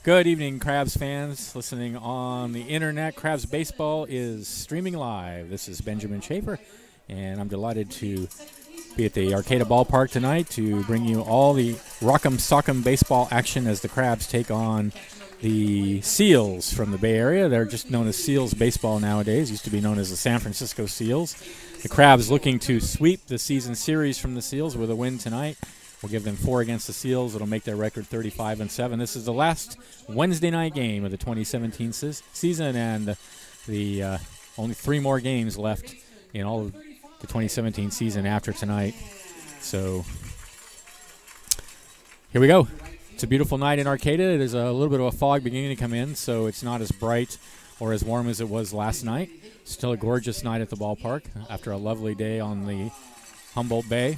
Good evening, Crabs fans listening on the internet. Crabs Baseball is streaming live. This is Benjamin Schaefer, and I'm delighted to be at the Arcata Ballpark tonight to bring you all the rock'em sock'em baseball action as the Crabs take on the Seals from the Bay Area. They're just known as Seals Baseball nowadays. Used to be known as the San Francisco Seals. The Crabs looking to sweep the season series from the Seals with a win tonight. We'll give them 4 against the Seals. It'll make their record 35-7. This is the last Wednesday night game of the 2017 season, and the only 3 more games left in all of the 2017 season after tonight. So here we go. It's a beautiful night in Arcata. It is a little bit of a fog beginning to come in, so it's not as bright or as warm as it was last night. Still a gorgeous night at the ballpark after a lovely day on the Humboldt Bay.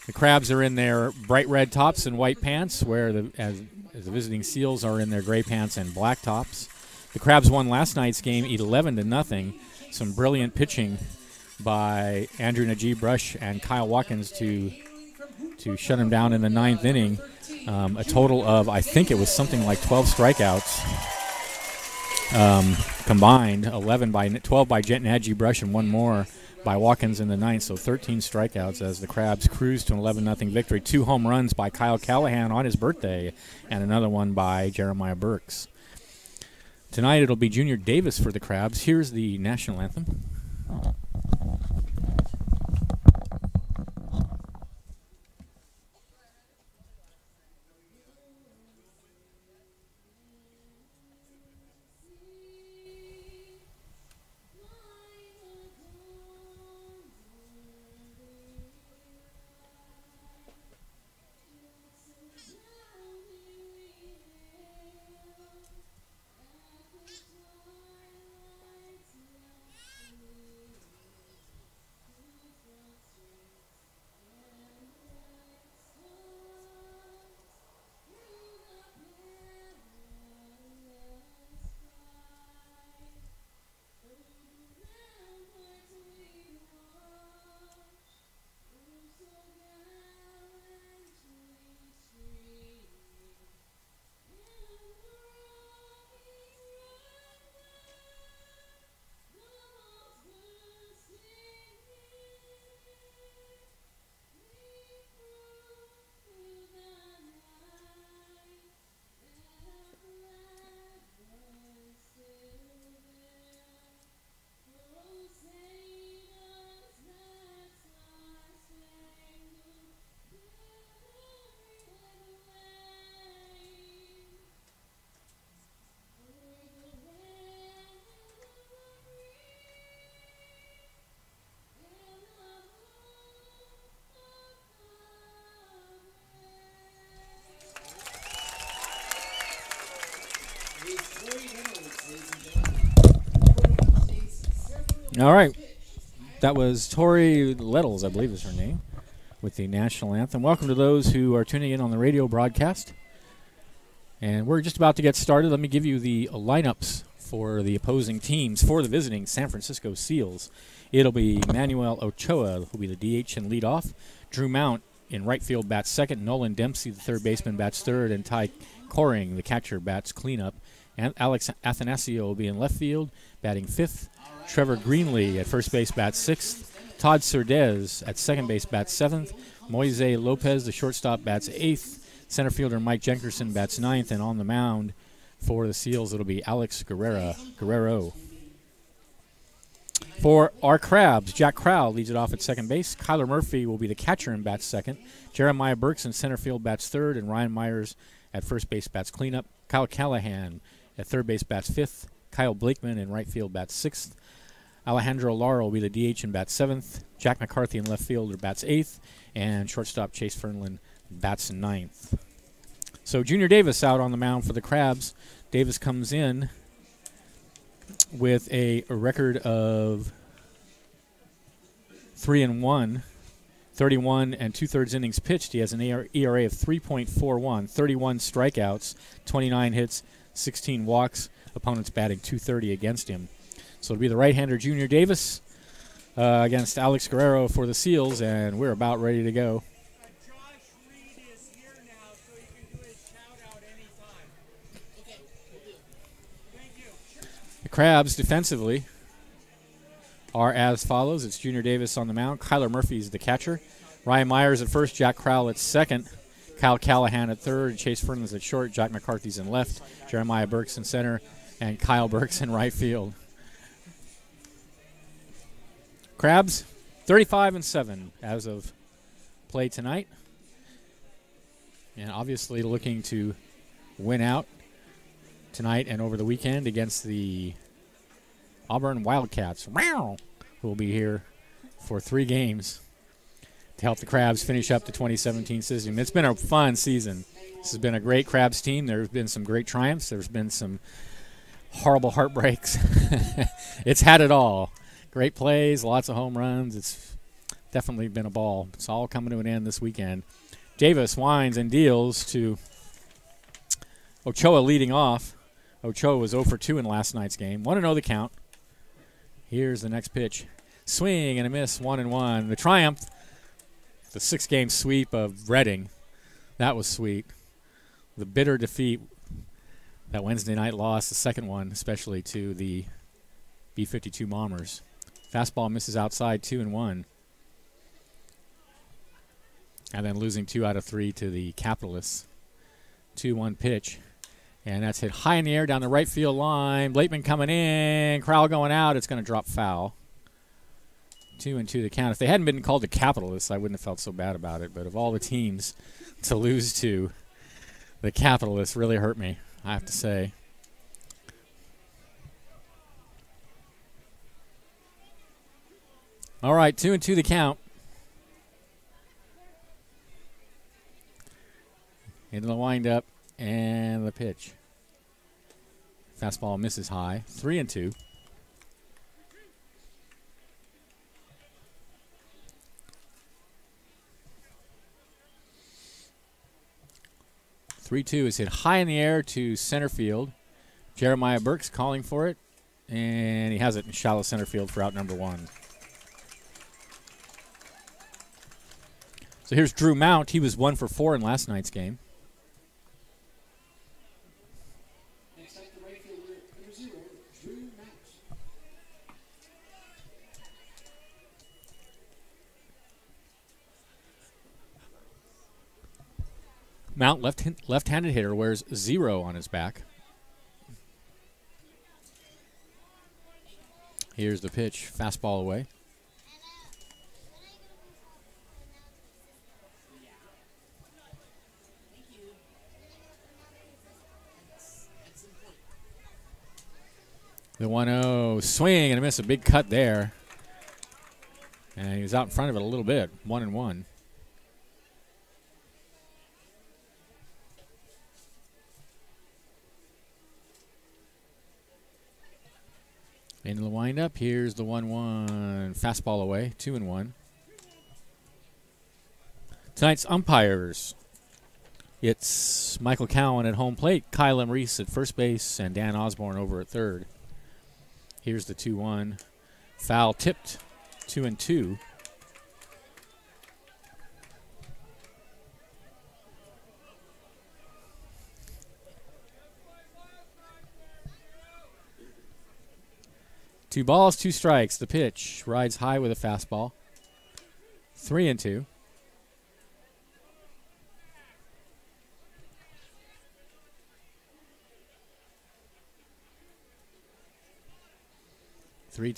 The Crabs are in their bright red tops and white pants, where as the visiting Seals are in their gray pants and black tops. The Crabs won last night's game 11-0. Some brilliant pitching by Andrew Najee-Brush and Kyle Watkins to shut him down in the 9th inning. A total of, I think it was something like 12 strikeouts combined, 12 by Najee-Brush and 1 more by Watkins in the 9th, so 13 strikeouts as the Crabs cruise to an 11-0 victory. 2 home runs by Kyle Callahan on his birthday, and another one by Jeremiah Burks. Tonight it'll be Junior Davis for the Crabs. Here's the national anthem. All right. That was Tori Lettles, I believe is her name, with the national anthem. Welcome to those who are tuning in on the radio broadcast. And we're just about to get started. Let me give you the lineups for the opposing teams for the visiting San Francisco Seals. It'll be Manuel Ochoa, who'll be the DH and leadoff. Drew Mount in right field bats second. Nolan Dempsey, the third baseman, bats third. And Ty Coring, the catcher, bats cleanup. And Alex Athanasio will be in left field, batting fifth. Trevor Greenlee at first base bats sixth. Todd Cerdez at second base bats seventh. Moise Lopez, the shortstop, bats eighth. Center fielder Mike Jenkerson bats ninth. And on the mound for the Seals, it'll be Alex Guerrero. For our Crabs, Jack Crowell leads it off at second base. Kyler Murphy will be the catcher and bats second. Jeremiah Burks in center field bats third. And Ryan Myers at first base bats cleanup. Kyle Callahan at third base bats fifth. Kyle Blakeman in right field bats sixth. Alejandro Lara will be the DH and bats seventh. Jack McCarthy in left fielder bats eighth. And shortstop Chase Fernlin bats ninth. So Junior Davis out on the mound for the Crabs. Davis comes in with a record of 3-1, 31 2/3 innings pitched. He has an ERA of 3.41, 31 strikeouts, 29 hits, 16 walks. Opponents batting .230 against him. So it'll be the right-hander Junior Davis against Alex Guerrero for the Seals, and we're about ready to go. Crabs defensively are as follows. It's Junior Davis on the mound. Kyler Murphy's the catcher. Ryan Myers at first. Jack Crowell at second. Kyle Callahan at third. Chase Fernandez at short. Jack McCarthy's in left. Jeremiah Burks in center. And Kyle Burks in right field. Crabs 35-7 as of play tonight. And obviously looking to win out tonight and over the weekend against the Auburn Wildcats, who will be here for 3 games to help the Crabs finish up the 2017 season. It's been a fun season. This has been a great Crabs team. There have been some great triumphs. There's been some horrible heartbreaks. It's had it all. Great plays, lots of home runs. It's definitely been a ball. It's all coming to an end this weekend. Davis winds and deals to Ochoa leading off. Ochoa was 0 for 2 in last night's game. 1-0 the count. Here's the next pitch. Swing and a miss, 1-1. The triumph, the 6-game sweep of Reading. That was sweet. The bitter defeat, that Wednesday night loss, the second one, especially to the B-52 Bombers. Fastball misses outside, 2-1. And then losing 2 out of 3 to the Capitalists. 2-1 pitch. And that's hit high in the air down the right field line. Blakeman coming in. Crowell going out. It's going to drop foul. 2-2 the count. If they hadn't been called the Capitalists, I wouldn't have felt so bad about it. But of all the teams to lose to, the Capitalists really hurt me, I have to say. All right, 2-2 the count. Into the windup and the pitch. Fastball misses high. 3-2. 3-2 is hit high in the air to center field. Jeremiah Burks calling for it, and he has it in shallow center field for out number 1. So here's Drew Mount. He was 1 for 4 in last night's game. Mount, left-handed hitter, wears 0 on his back. Here's the pitch, fastball away. The 1-0 swing and a miss, a big cut there. And he was out in front of it a little bit, 1-1. Into the windup. Here's the 1-1. Fastball away. 2-1. Tonight's umpires. It's Michael Cowan at home plate, Kyle M. Reese at first base, and Dan Osborne over at third. Here's the 2-1. Foul tipped. 2-2. Two balls, 2 strikes. The pitch rides high with a fastball. 3-2.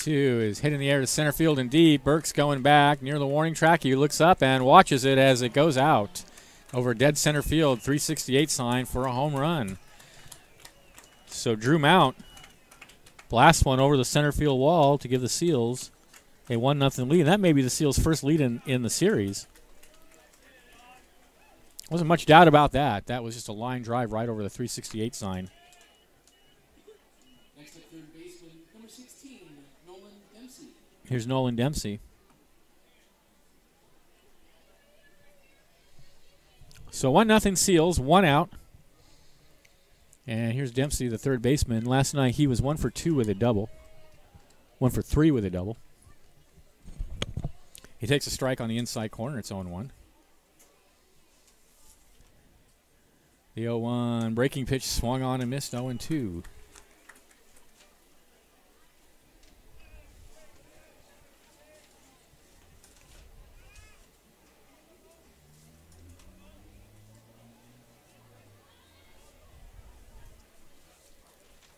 Is hit in the air to center field and deep. Burks going back near the warning track. He looks up and watches it as it goes out over dead center field. 368 sign for a home run. So Drew Mount blasts one over the center field wall to give the Seals a 1-0 lead. And that may be the Seals' first lead in the series. Wasn't much doubt about that. That was just a line drive right over the 368 sign. Next at third baseman, number 16, Nolan Dempsey. Here's Nolan Dempsey. So 1-0 Seals, 1 out. And here's Dempsey, the third baseman. Last night he was 1 for 2 with a double. 1 for 3 with a double. He takes a strike on the inside corner. It's 0-1. The 0-1 breaking pitch swung on and missed. 0-2.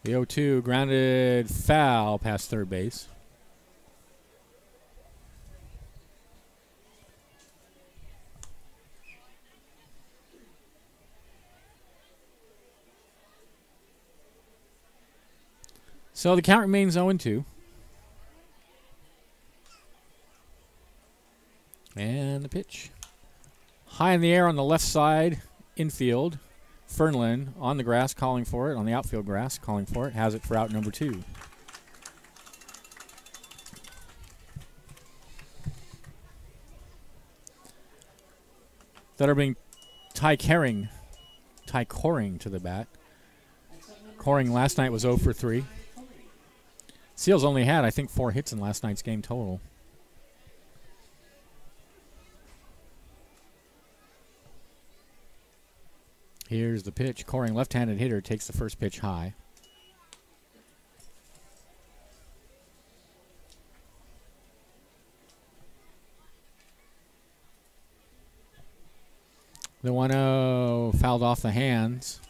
The 0-2 grounded foul past third base. So the count remains 0-2. And the pitch. High in the air on the left side, infield. Fernlin on the grass calling for it, on the outfield grass calling for it, has it for out number 2. That are being Ty Coring to the bat. Coring last night was 0 for 3. Seals only had, I think, 4 hits in last night's game total. Here's the pitch. Coring, left-handed hitter, takes the first pitch high. The 1-0 fouled off the hands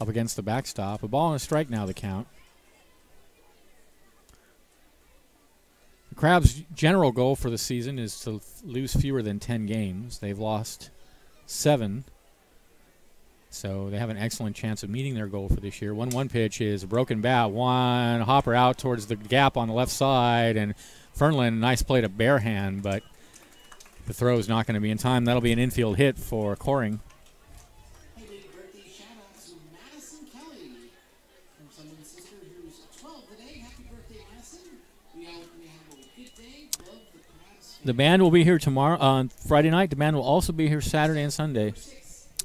up against the backstop. A ball and a strike now, the count. The Crabs' general goal for the season is to lose fewer than 10 games. They've lost 7. So they have an excellent chance of meeting their goal for this year. 1-1 pitch is a broken bat. One hopper out towards the gap on the left side. And Fernlin, nice play to barehand, but the throw is not going to be in time. That'll be an infield hit for Coring. Hey, big birthday shout out to Madison Kelly from someone's sister who's 12 today. Happy birthday, Madison. We have a good day. Love the Crabs. The band will be here tomorrow on Friday night. The band will also be here Saturday and Sunday.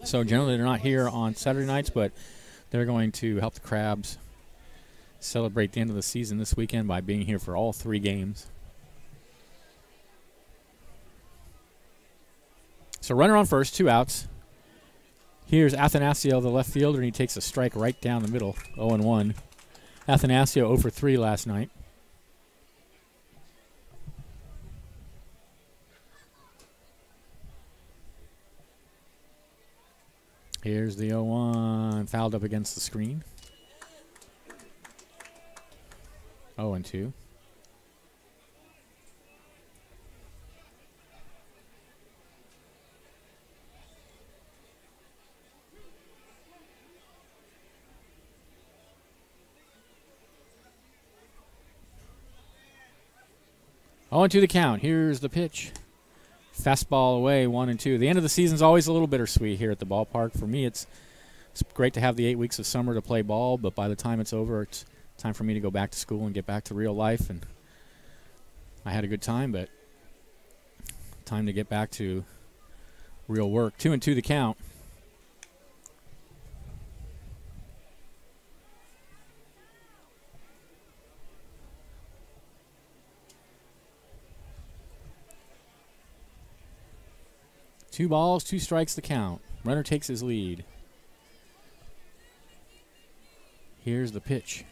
So generally they're not here on Saturday nights, but they're going to help the Crabs celebrate the end of the season this weekend by being here for all 3 games. So runner on first, 2 outs. Here's Athanasio, the left fielder, and he takes a strike right down the middle, 0-1. Athanasio 0 for 3 last night. Here's the 0-1, fouled up against the screen. 0-2. On to the count. Here's the pitch. Fastball away, 1-2. The end of the season is always a little bittersweet here at the ballpark. For me, it's great to have the 8 weeks of summer to play ball, but by the time it's over, it's time for me to go back to school and get back to real life. And I had a good time, but time to get back to real work. 2-2 the count. Two balls, 2 strikes the count. Runner takes his lead. Here's the pitch.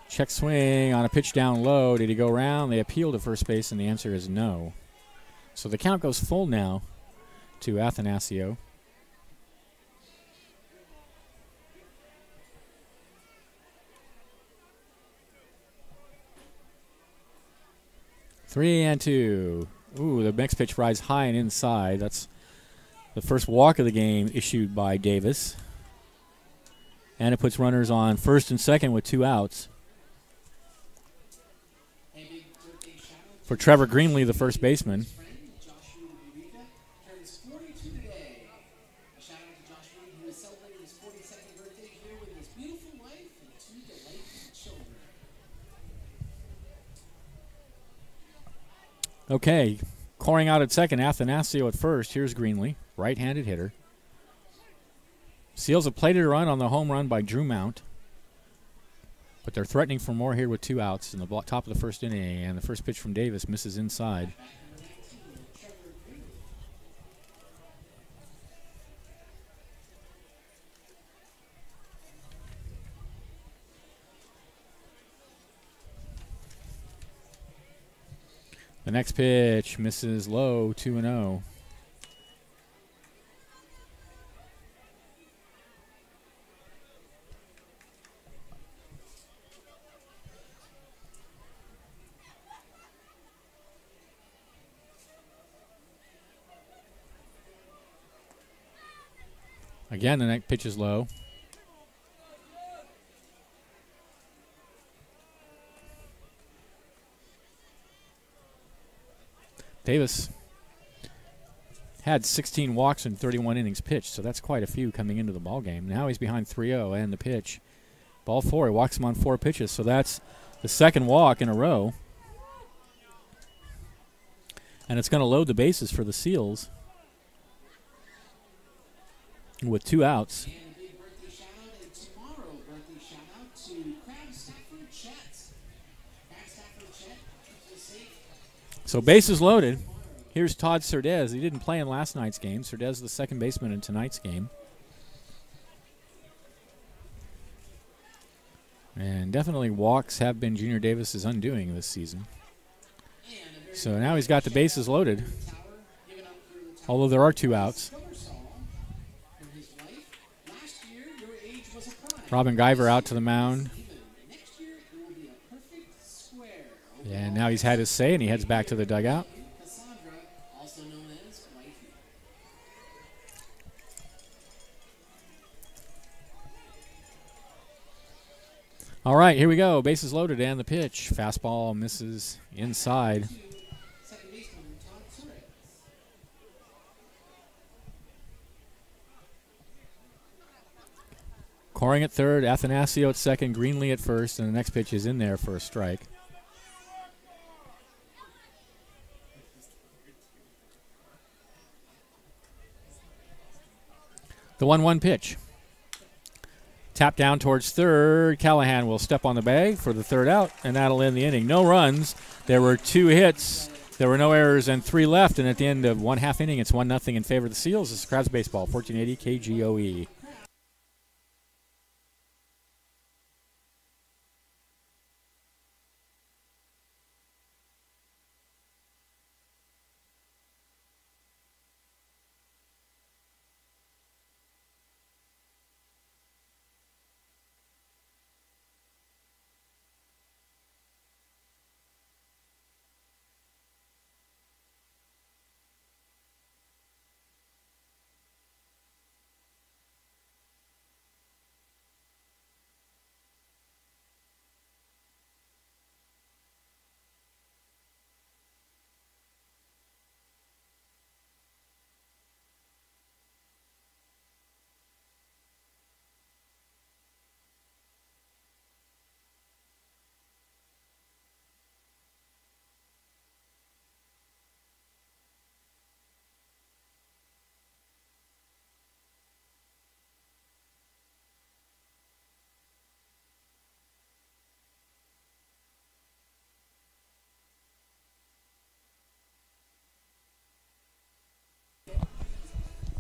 Check swing on a pitch down low. Did he go around? They appeal to first base, and the answer is no. So the count goes full now to Athanasio. Three and 2. Ooh, the next pitch rides high and inside. That's the first walk of the game issued by Davis. And it puts runners on first and second with 2 outs. For Trevor Greenlee, the first baseman. Okay, Coring out at second, Athanasio at first. Here's Greenlee, right-handed hitter. Seals have plated a run on the home run by Drew Mount, but they're threatening for more here with 2 outs in the top of the first inning, and the first pitch from Davis misses inside. The next pitch misses low, 2-0. Again, the next pitch is low. Davis had 16 walks in 31 innings pitched, so that's quite a few coming into the ball game. Now he's behind 3-0 and the pitch. Ball 4, he walks him on 4 pitches, so that's the second walk in a row. And it's going to load the bases for the Seals with 2 outs. And a big birthday shout out, and tomorrow birthday shout out to Crab Stafford Chet. Crab Stafford Chet, keeps us safe. So bases loaded. Here's Todd Cerdez. He didn't play in last night's game. Cerdez, the second baseman in tonight's game. And definitely walks have been Junior Davis's undoing this season. So now he's got the bases loaded, although there are 2 outs. Robin Guyver out to the mound. And now he's had his say, and he heads back to the dugout. All right, here we go. Bases loaded and the pitch. Fastball misses inside. Coring at third, Athanasio at second, Greenlee at first, and the next pitch is in there for a strike. The 1-1 pitch. Tap down towards third. Callahan will step on the bag for the third out, and that'll end the inning. No runs. There were 2 hits. There were no errors and 3 left, and at the end of 1/2 inning, it's 1-0 in favor of the Seals. This is Crabs Baseball, 1480 KGOE.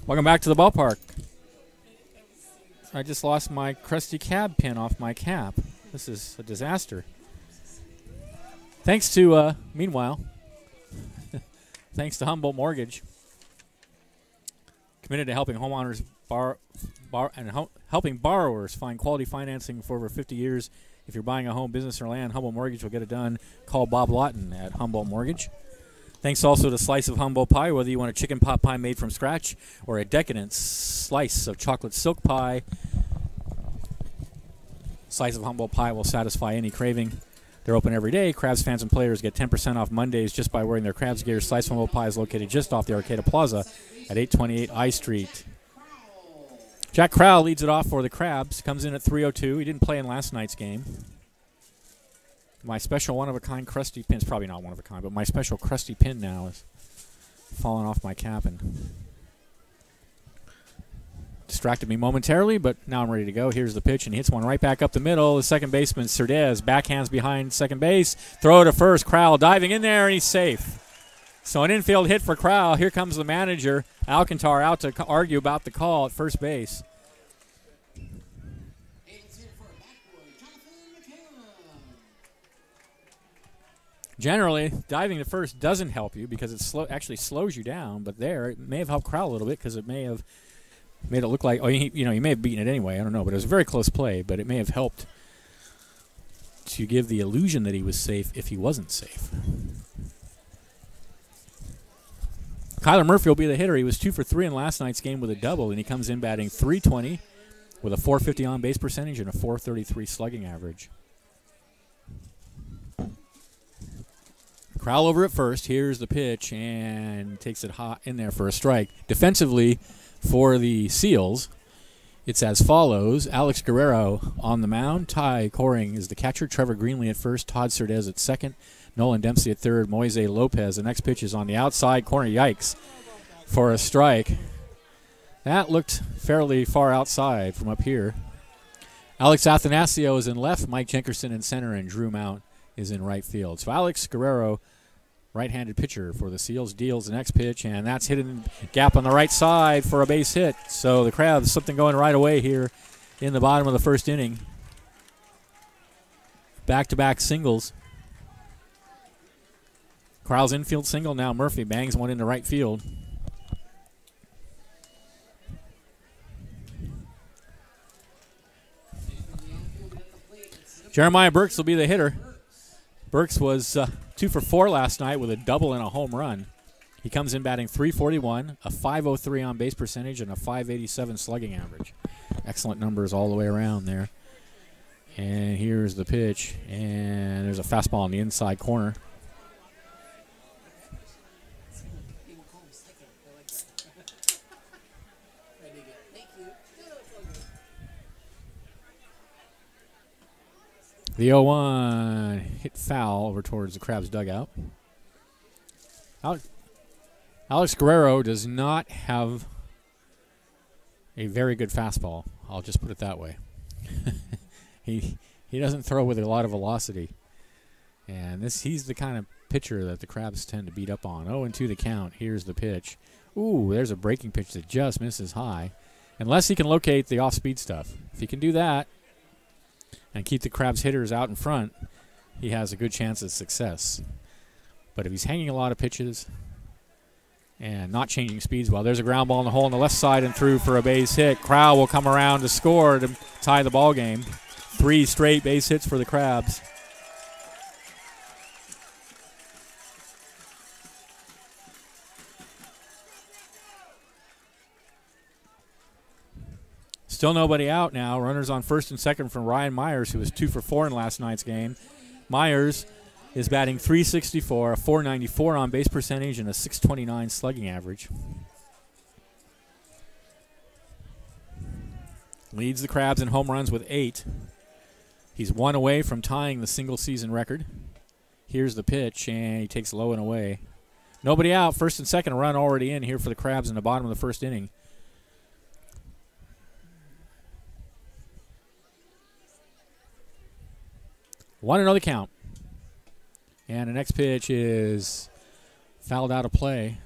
Welcome back to the ballpark. I just lost my Krusty Cab pin off my cap. This is a disaster. Thanks to, meanwhile, thanks to Humboldt Mortgage, committed to helping homeowners helping borrowers find quality financing for over 50 years. If you're buying a home, business, or land, Humboldt Mortgage will get it done. Call Bob Lawton at Humboldt Mortgage. Thanks also to Slice of Humboldt Pie, whether you want a chicken pot pie made from scratch or a decadent slice of chocolate silk pie. Slice of Humboldt Pie will satisfy any craving. They're open every day. Crabs fans and players get 10% off Mondays just by wearing their Crabs gear. Slice of Humboldt Pie is located just off the Arcata Plaza at 828 I Street. Jack Crowell leads it off for the Crabs. Comes in at 3:02. He didn't play in last night's game. My special one-of-a-kind Krusty pin, it's probably not one-of-a-kind, but my special Krusty pin now is falling off my cap and distracted me momentarily, but now I'm ready to go. Here's the pitch, and he hits one right back up the middle. The second baseman, Cerdez, backhands behind second base. Throw to first. Crowell diving in there, and he's safe. So an infield hit for Crowell. Here comes the manager, Alcantar, out to argue about the call at first base. Generally, diving to first doesn't help you because it actually slows you down. But there, it may have helped Crowell a little bit because it may have made it look like, he may have beaten it anyway. I don't know, but it was a very close play. But it may have helped to give the illusion that he was safe if he wasn't safe. Kyler Murphy will be the hitter. He was 2 for 3 in last night's game with a double, and he comes in batting .320 with a .450 on-base percentage and a .433 slugging average. Crowell over at first. Here's the pitch, and takes it hot in there for a strike. Defensively for the Seals, it's as follows. Alex Guerrero on the mound. Ty Coring is the catcher. Trevor Greenlee at first. Todd Cerdez at second. Nolan Dempsey at third. Moise Lopez. The next pitch is on the outside corner. Yikes. For a strike. That looked fairly far outside from up here. Alex Athanasio is in left. Mike Jenkerson in center. And Drew Mount is in right field. So Alex Guerrero, right-handed pitcher for the Seals, deals the next pitch, and that's hit in the gap on the right side for a base hit. So the Crabs, something going right away here in the bottom of the first inning. Back-to-back singles. Crowell's infield single. Now Murphy bangs one into right field. Jeremiah Burks will be the hitter. Burks was 2 for 4 last night with a double and a home run. He comes in batting .341, a .503 on base percentage, and a .587 slugging average. Excellent numbers all the way around there. And here's the pitch, and there's a fastball on the inside corner. The 0-1 hit foul over towards the Crabs dugout. Alex Guerrero does not have a very good fastball. I'll just put it that way. He doesn't throw with a lot of velocity. And he's the kind of pitcher that the Crabs tend to beat up on. 0-2 the count. Here's the pitch. Ooh, there's a breaking pitch that just misses high. Unless he can locate the off-speed stuff. If he can do that and keep the Crabs hitters out in front, he has a good chance of success. But if he's hanging a lot of pitches and not changing speeds well, there's a ground ball in the hole on the left side and through for a base hit. Crowell will come around to score to tie the ball game. 3 straight base hits for the Crabs. Still nobody out now. Runners on first and second from Ryan Myers, who was 2 for 4 in last night's game. Myers is batting .364, a .494 on base percentage, and a .629 slugging average. Leads the Crabs in home runs with 8. He's 1 away from tying the single season record. Here's the pitch, and he takes low and away. Nobody out. First and second, a run already in here for the Crabs in the bottom of the first inning. 1-0 the count. And the next pitch is fouled out of play.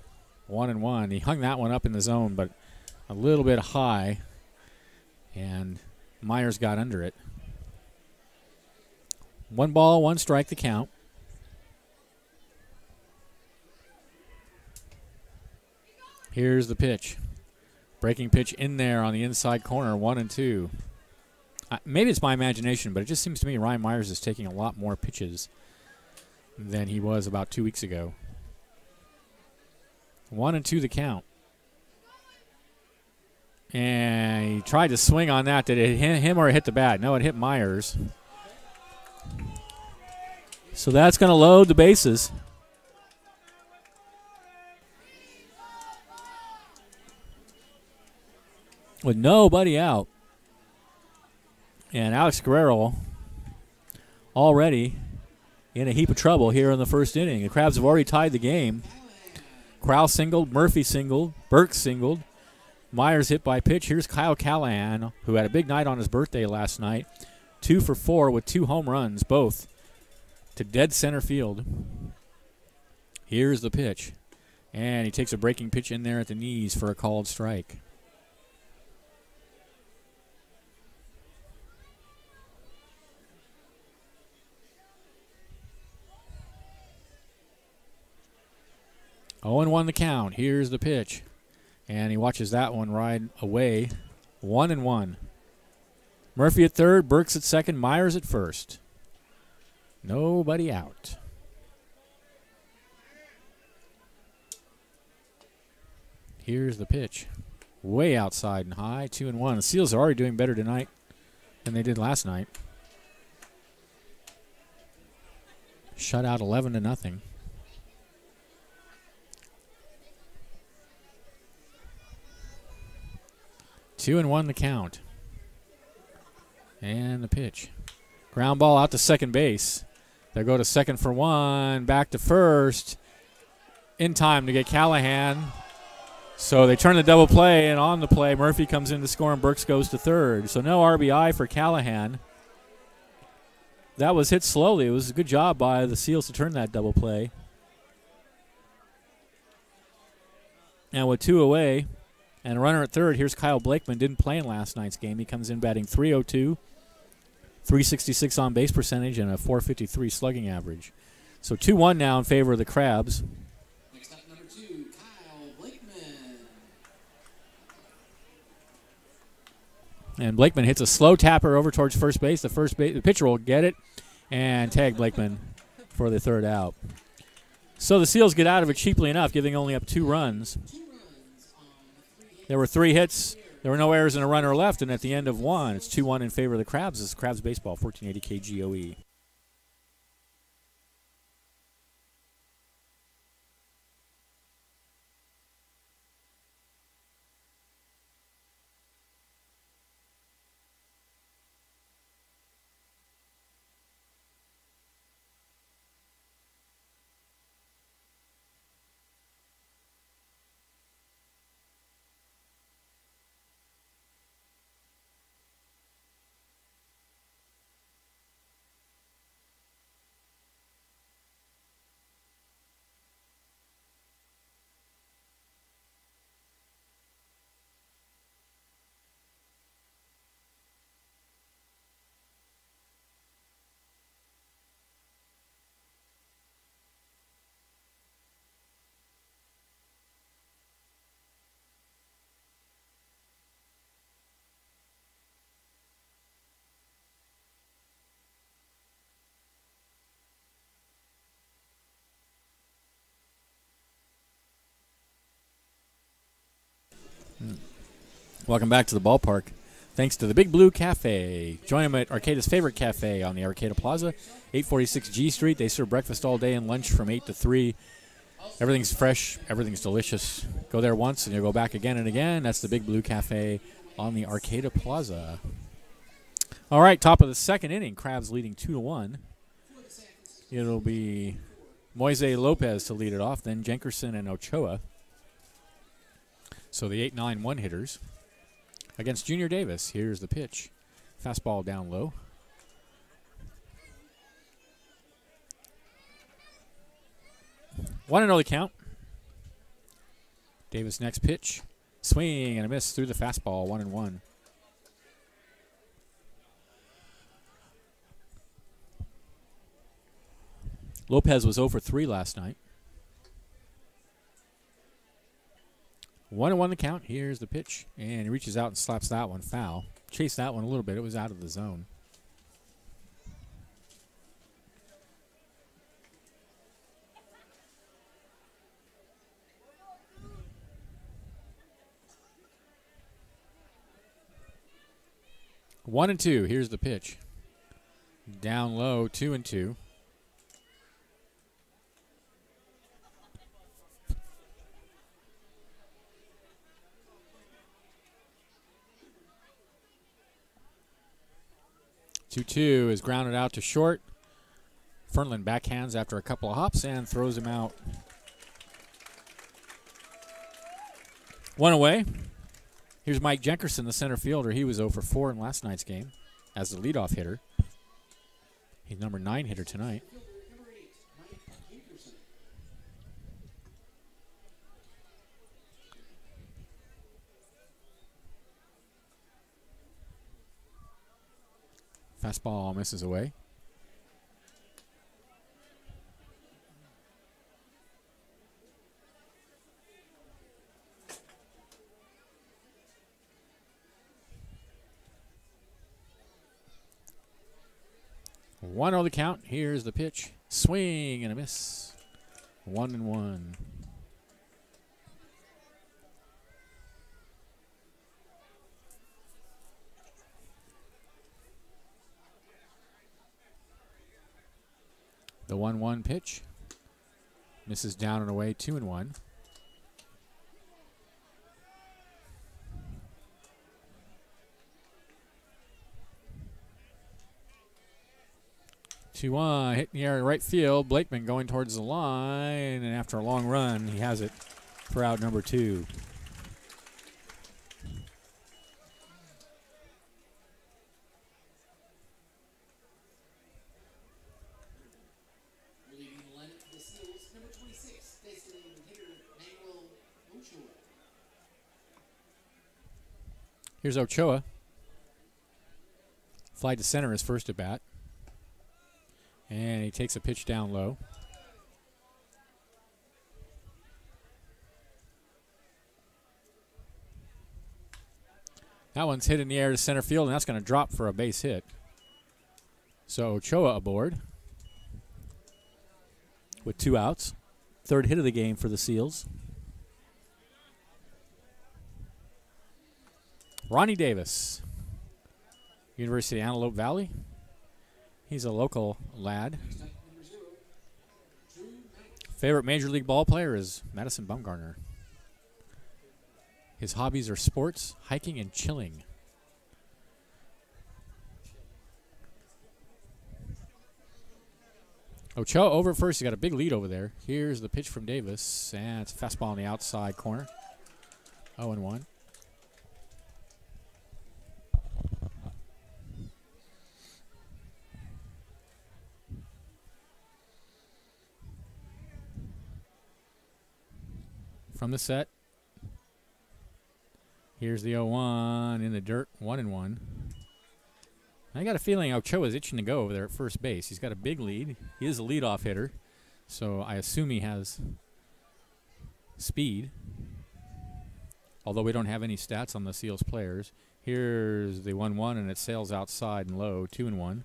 1-1. He hung that one up in the zone, but a little bit high. And Myers got under it. 1 ball, 1 strike the count. Here's the pitch. Breaking pitch in there on the inside corner, 1-2. Maybe it's my imagination, but it just seems to me Ryan Myers is taking a lot more pitches than he was about 2 weeks ago. 1-2 the count. And he tried to swing on that. Did it hit him or it hit the bat? No, it hit Myers. So that's going to load the bases. With nobody out. And Alex Guerrero already in a heap of trouble here in the first inning. The Crabs have already tied the game. Crowell singled, Murphy singled, Burks singled. Myers hit by pitch. Here's Kyle Callahan, who had a big night on his birthday last night. 2 for 4 with 2 home runs, both to dead center field. Here's the pitch. And he takes a breaking pitch in there at the knees for a called strike. Oh, 0-1 the count. Here's the pitch. And he watches that one ride away. 1-1. Murphy at third, Burks at second, Myers at first. Nobody out. Here's the pitch. Way outside and high, 2-1. The Seals are already doing better tonight than they did last night. Shut out 11-0. Two and 1 the count. And the pitch. Ground ball out to second base. They go to second for one, back to first. In time to get Callahan. So they turn the double play, and on the play, Murphy comes in to score, and Burks goes to third. So no RBI for Callahan. That was hit slowly. It was a good job by the Seals to turn that double play. And with 2 away and a runner at third, here's Kyle Blakeman. Didn't play in last night's game. He comes in batting .302, .366 on base percentage, and a .453 slugging average. So 2-1 now in favor of the Crabs. Next up, number 2, Kyle Blakeman. And Blakeman hits a slow tapper over towards first base. The pitcher will get it and tag Blakeman for the third out. So the Seals get out of it cheaply enough, giving only up 2 runs. There were 3 hits. There were no errors and a runner left, and at the end of 1, it's 2-1 in favor of the Crabs. It's Crabs baseball, 1480 KGOE. Welcome back to the ballpark. Thanks to the Big Blue Cafe. Join them at Arcata's favorite cafe on the Arcata Plaza, 846 G Street. They serve breakfast all day and lunch from 8 to 3. Everything's fresh. Everything's delicious. Go there once and you'll go back again and again. That's the Big Blue Cafe on the Arcata Plaza. All right, top of the second inning. Crabs leading 2-1. It'll be Moise Lopez to lead it off, then Jenkerson and Ochoa. So the 8-9 one-hitters. Against Junior Davis, here's the pitch. Fastball down low. Want to know the count? Davis next pitch. Swing and a miss through the fastball, 1-1. Lopez was 0 for 3 last night. 1-1 the count. Here's the pitch. And he reaches out and slaps that one foul. Chased that one a little bit. It was out of the zone. One and two. Here's the pitch. Down low, 2-2. Two is grounded out to short. Fernlund backhands after a couple of hops and throws him out. One away. Here's Mike Jenkerson, the center fielder. He was 0 for 4 in last night's game as the leadoff hitter. He's number 9 hitter tonight. Fastball misses away. One on the count. Here's the pitch. Swing and a miss. 1-1. The 1-1 pitch. Misses down and away, 2-1. Hit in the air right field. Blakeman going towards the line, and after a long run, he has it for out number 2. Leading the lineup for the Seals, number 26, designated hitter Manuel Ochoa. Here's Ochoa. Fly to center his first at bat. And he takes a pitch down low. That one's hit in the air to center field, and that's going to drop for a base hit. So Ochoa aboard with 2 outs. Third hit of the game for the Seals. Ronnie Davis, University of Antelope Valley. He's a local lad. Favorite Major League ball player is Madison Bumgarner. His hobbies are sports, hiking, and chilling. Ochoa over at first. He's got a big lead over there. Here's the pitch from Davis, and it's a fastball on the outside corner. 0-1. From the set. Here's the 0-1 in the dirt, 1-1. I got a feeling Ochoa's itching to go over there at first base. He's got a big lead. He is a leadoff hitter, so I assume he has speed. Although we don't have any stats on the Seals players. Here's the 1-1, and it sails outside and low, 2-1.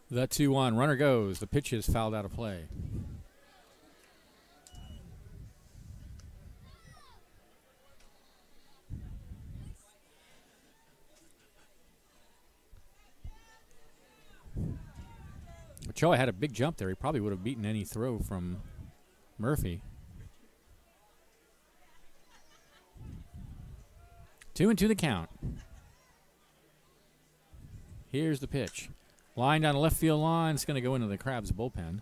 The 2-1. Runner goes. The pitch is fouled out of play. Ochoa had a big jump there. He probably would have beaten any throw from Murphy. 2-2 the count. Here's the pitch. Line down the left field line. It's going to go into the Crabs bullpen.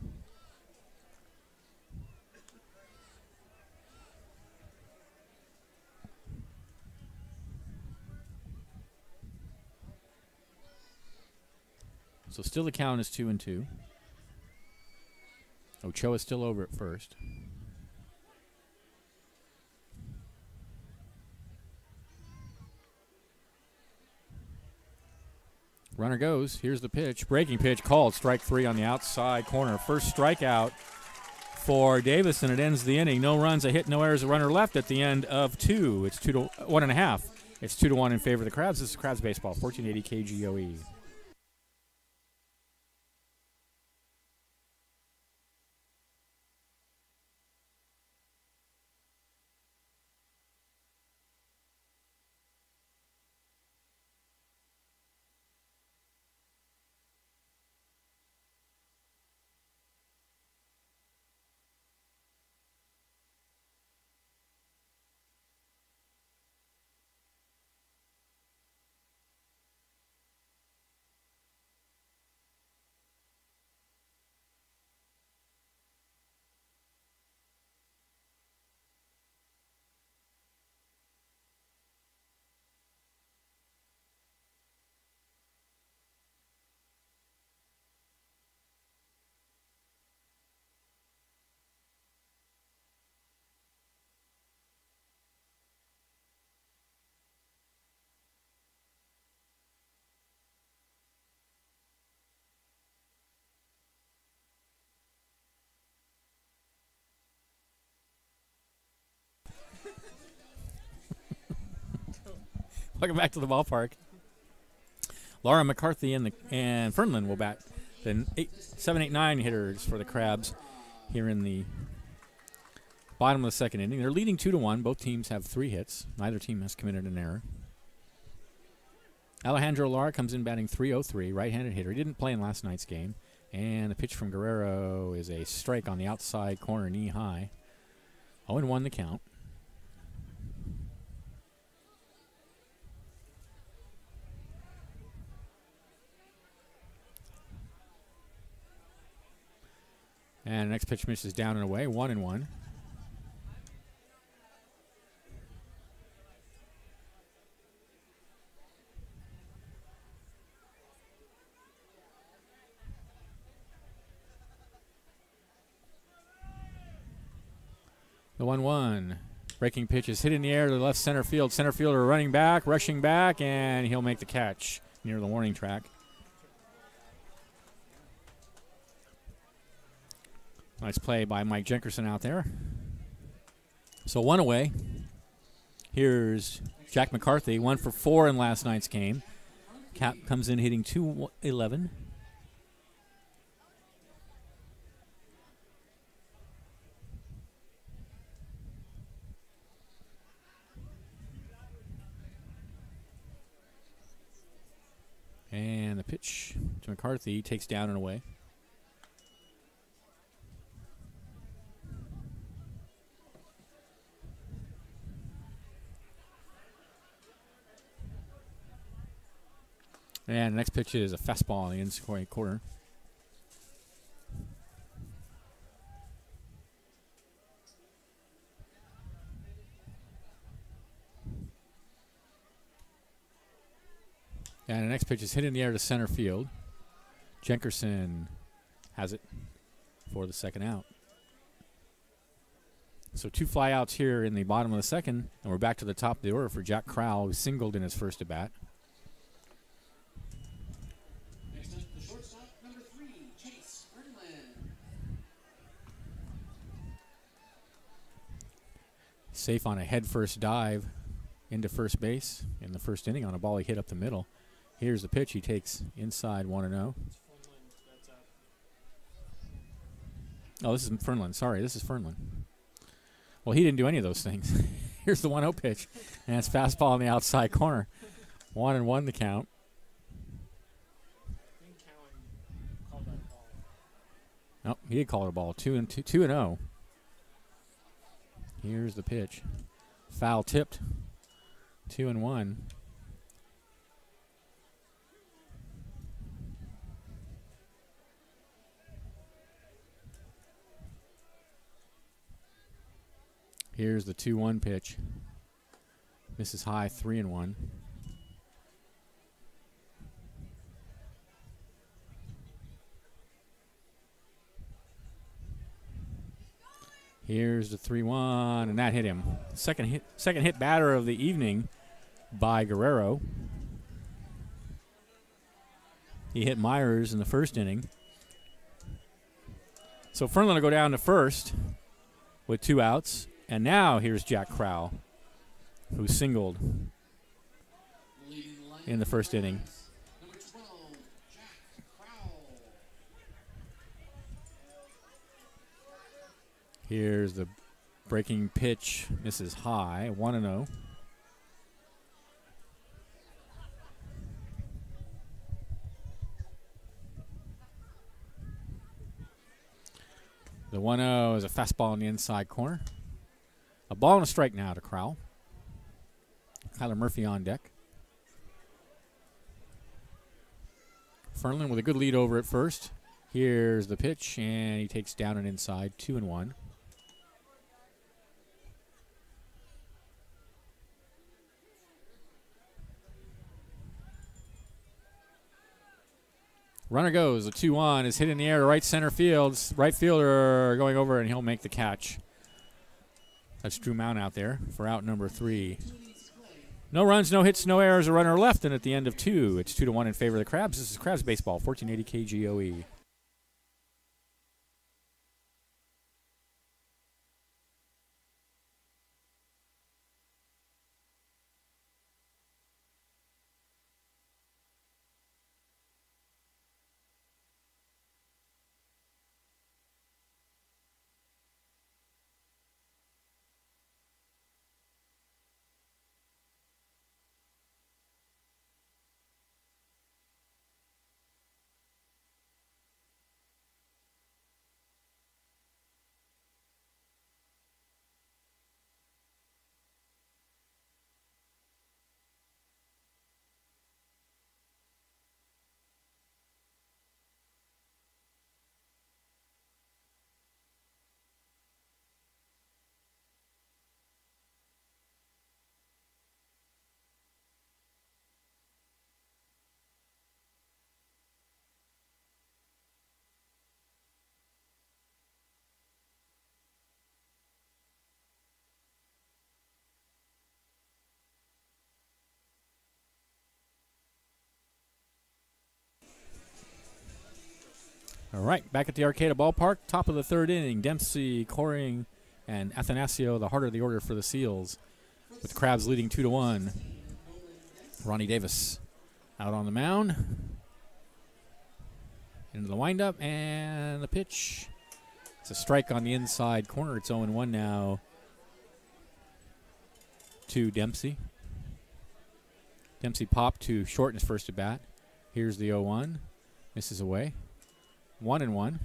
So still the count is 2-2. Ochoa's still over at first. Runner goes. Here's the pitch. Breaking pitch called. Strike 3 on the outside corner. First strikeout for Davis, and it ends the inning. No runs, a hit, no errors, a runner left at the end of 2. It's 1.5. It's 2-1 in favor of the Crabs. This is Crabs baseball, 1480 KGOE. Welcome back to the ballpark. Laura McCarthy and Fernlin will bat. Then 7, 8, 9 hitters for the Crabs here in the Bottom of the second inning. They're leading 2-1. Both teams have 3 hits. Neither team has committed an error. Alejandro Lara comes in batting .303, right-handed hitter. He didn't play in last night's game. And the pitch from Guerrero is a strike on the outside corner, knee high. 0-1 the count. And the next pitch misses down and away, 1-1. The 1-1. Breaking pitch is hit in the air to the left center field. Center fielder running back, rushing back, and he'll make the catch near the warning track. Nice play by Mike Jenkerson out there. So 1 away. Here's Jack McCarthy, 1 for 4 in last night's game. Cap comes in hitting .211. And the pitch to McCarthy takes down and away. And the next pitch is a fastball in the inside corner. And the next pitch is hit in the air to center field. Jenkerson has it for the second out. So 2 flyouts here in the bottom of the second, and we're back to the top of the order for Jack Crowell, who singled in his first at bat. Next up, the shortstop, number 3, Chase Fernland. Safe on a head-first dive into first base in the first inning on a ball he hit up the middle. Here's the pitch. He takes inside 1-0. Oh, this is Fernland. Sorry, this is Fernland. Well, he didn't do any of those things. Here's the 1-0 pitch. And it's fastball on the outside corner. 1-1 the count. Nope, he did call it a ball. 2-0. Here's the pitch. Foul tipped. 2-1. Here's the 2-1 pitch. Misses high, 3-1. Here's the 3-1, and that hit him. Second hit batter of the evening by Guerrero. He hit Myers in the first inning. So Fernland will go down to first with 2 outs. And now here's Jack Crowell, who singled in the first inning. Number 12, Jack Crowell. Here's the breaking pitch. Misses high, 1-0. The 1-0 is a fastball in the inside corner. A ball and a strike now to Crowell. Kyler Murphy on deck. Fernland with a good lead over at first. Here's the pitch, and he takes down and inside, 2-1. Runner goes, the 2-1 is hit in the air to right center field. Right fielder going over, and he'll make the catch. That's Drew Mount out there for out number 3. No runs, no hits, no errors, a runner left, and at the end of 2, it's 2-1 in favor of the Crabs. This is Crabs Baseball, 1480 KGOE. All right, back at the Arcata Ballpark, top of the third inning. Dempsey, Coring, and Athanasio, the heart of the order for the Seals, with the Crabs leading 2-1. Ronnie Davis out on the mound. Into the windup, and the pitch. It's a strike on the inside corner. It's 0-1 now to Dempsey. Dempsey popped to short in his first at bat. Here's the 0-1. Misses away. 1-1.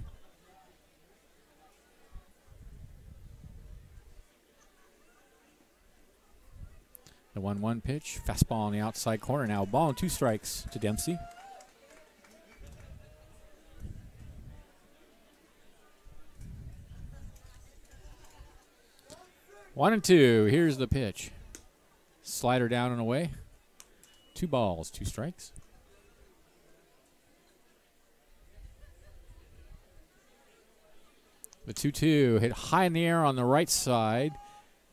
The 1-1 pitch. Fastball on the outside corner now. Ball and 2 strikes to Dempsey. One and two. Here's the pitch. Slider down and away. 2 balls, 2 strikes. The 2-2 hit high in the air on the right side.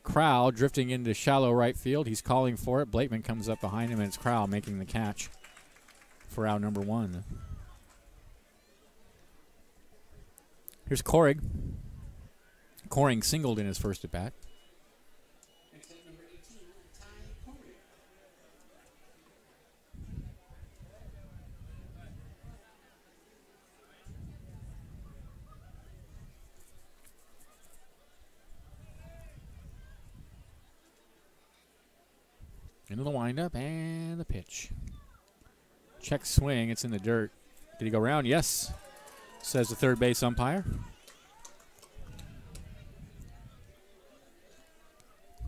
Crowell drifting into shallow right field. He's calling for it. Blakeman comes up behind him, and it's Crowell making the catch for out number 1. Here's Corig. Coring singled in his first at bat. Next up, number 18, Ty Coring. Into the windup and the pitch. Check swing. It's in the dirt. Did he go around? Yes, says the third base umpire.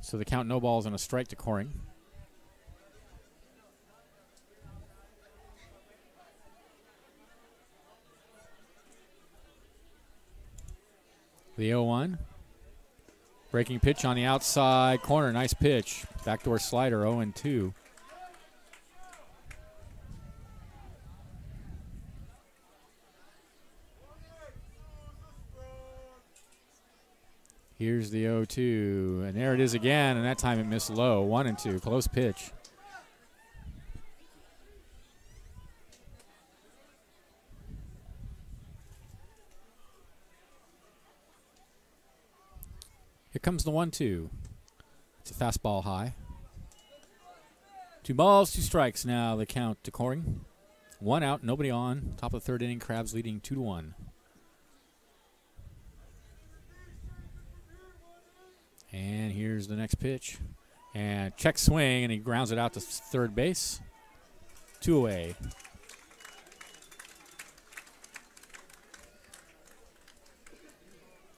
So the count, no balls and a strike to Coring. The 0-1. Breaking pitch on the outside corner. Nice pitch. Backdoor slider, 0-2. Here's the 0-2. And there it is again, and that time it missed low. 1-2. Close pitch. Here comes the 1-2. It's a fastball high. 2 balls, 2 strikes now the count to Coring. 1 out, nobody on. Top of the third inning, Crabs leading 2-1. And here's the next pitch. And check swing, and he grounds it out to third base. 2 away.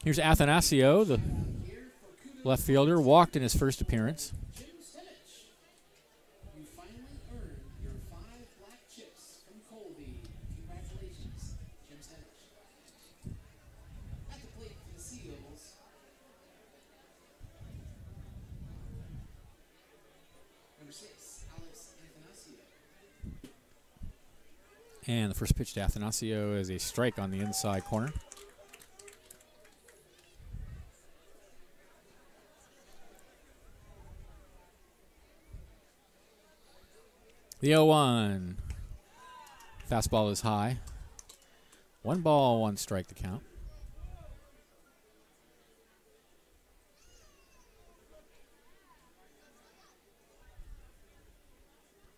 Here's Athanasio, the left fielder, walked in his first appearance. Jim Stenich, you finally earned your 5 black chips from Colby. Congratulations, Jim Stenich. At the plate for the Seals, number 6, Alex Athanasio. And the first pitch to Athanasio is a strike on the inside corner. The 0-1. Fastball is high. 1 ball, 1 strike to count.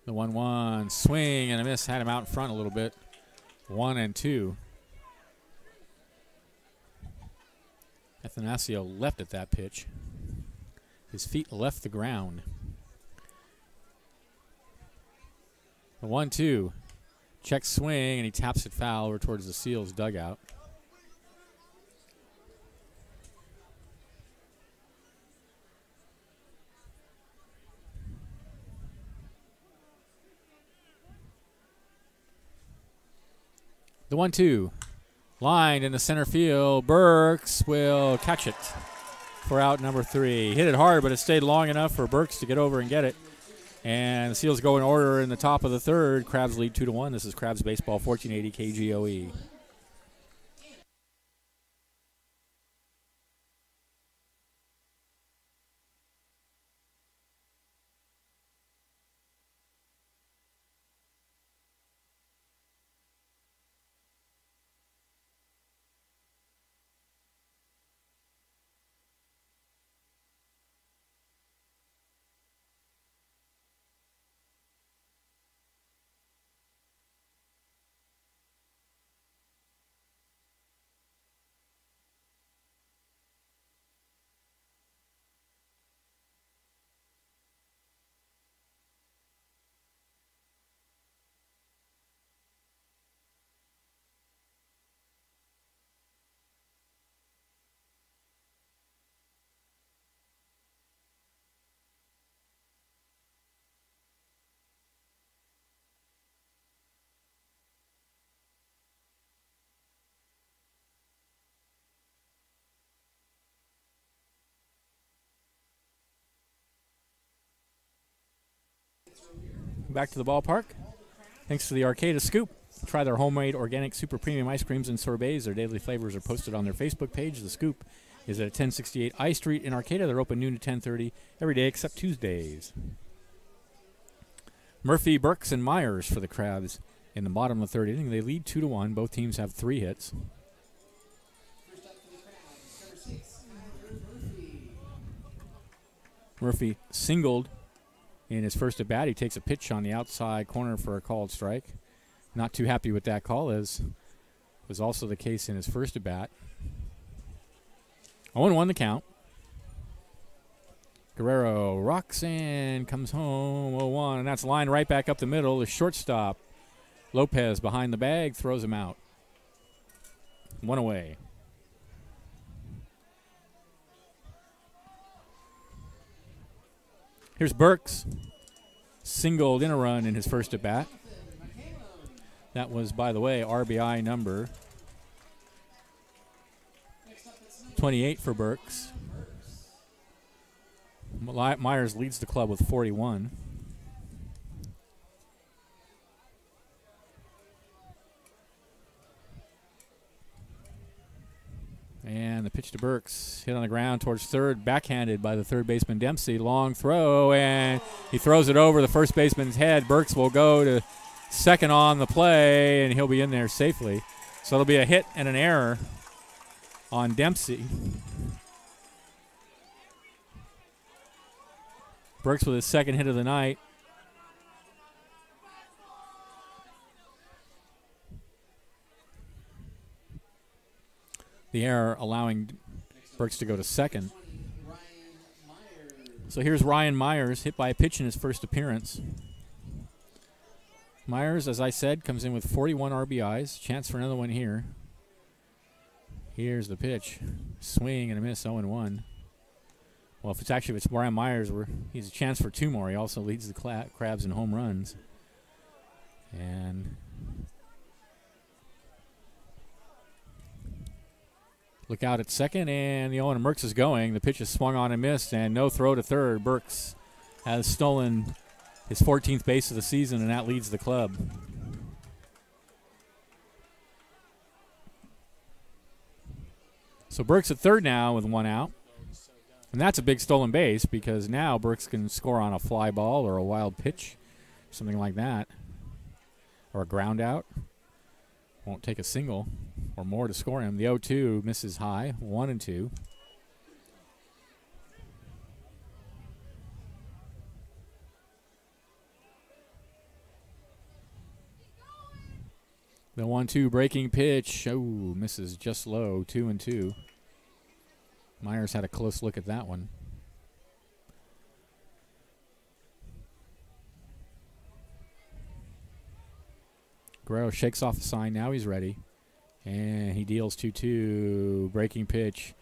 The 1-1 swing and a miss had him out in front a little bit. 1-2. Athanasio left at that pitch. His feet left the ground. The 1-2. Check swing, and he taps it foul over towards the Seals dugout. The 1-2. Lined in the center field. Burks will catch it for out number 3. Hit it hard, but it stayed long enough for Burks to get over and get it. And the Seals go in order in the top of the third. Crabs lead 2-1. This is Crabs Baseball, 1480 KGOE. Back to the ballpark. Thanks to the Arcata Scoop. Try their homemade organic super premium ice creams and sorbets. Their daily flavors are posted on their Facebook page. The Scoop is at 1068 I Street in Arcata. They're open noon to 10:30 every day except Tuesdays. Murphy, Burks, and Myers for the Crabs in the bottom of the third inning. They lead 2-1. Both teams have 3 hits. First up for the Crabs, number 6, Murphy. Murphy singled in his first at bat. He takes a pitch on the outside corner for a called strike. Not too happy with that call, as was also the case in his first at bat. 0-1 the count. Guerrero rocks and comes home 0-1, and that's lined right back up the middle. The shortstop, Lopez, behind the bag, throws him out. 1 away. Here's Burks. Singled in a run in his first at bat. That was, by the way, RBI number 28 for Burks. Myers leads the club with 41. And the pitch to Burks, hit on the ground towards third, backhanded by the third baseman Dempsey. Long throw, and he throws it over the first baseman's head. Burks will go to second on the play, and he'll be in there safely. So it'll be a hit and an error on Dempsey. Burks with his second hit of the night. The error allowing Burks to go to second. So here's Ryan Myers, hit by a pitch in his first appearance. Myers, as I said, comes in with 41 RBIs. Chance for another one here. Here's the pitch. Swing and a miss, 0-1. Well, if it's Ryan Myers, he's a chance for 2 more. He also leads the Crabs in home runs. And look out at second, and the 0-1 Merckx is going. The pitch is swung on and missed, and no throw to third. Burks has stolen his 14th base of the season, and that leads the club. So Burks at third now with 1 out. And that's a big stolen base, because now Burks can score on a fly ball or a wild pitch, something like that, or a ground out. Won't take a single or more to score him. The 0-2 misses high, 1-2. The 1-2 breaking pitch. Oh, misses just low, 2-2. Myers had a close look at that one. Guerrero shakes off the sign. Now he's ready. And he deals 2-2. Breaking pitch.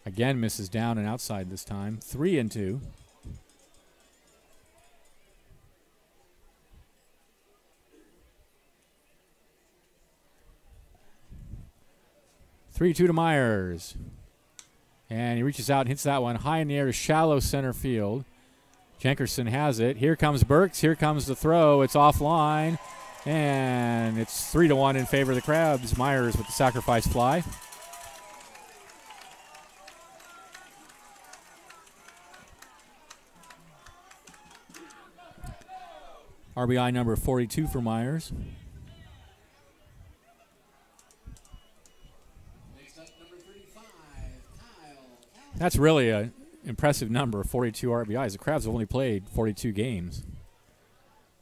Again misses down and outside this time. 3-2. To Myers. And he reaches out and hits that one high in the air to shallow center field. Jenkerson has it. Here comes Burks. Here comes the throw. It's offline. And it's 3-1 in favor of the Crabs. Myers with the sacrifice fly. RBI number 42 for Myers. That's really an impressive number, 42 RBIs. The Crabs have only played 42 games,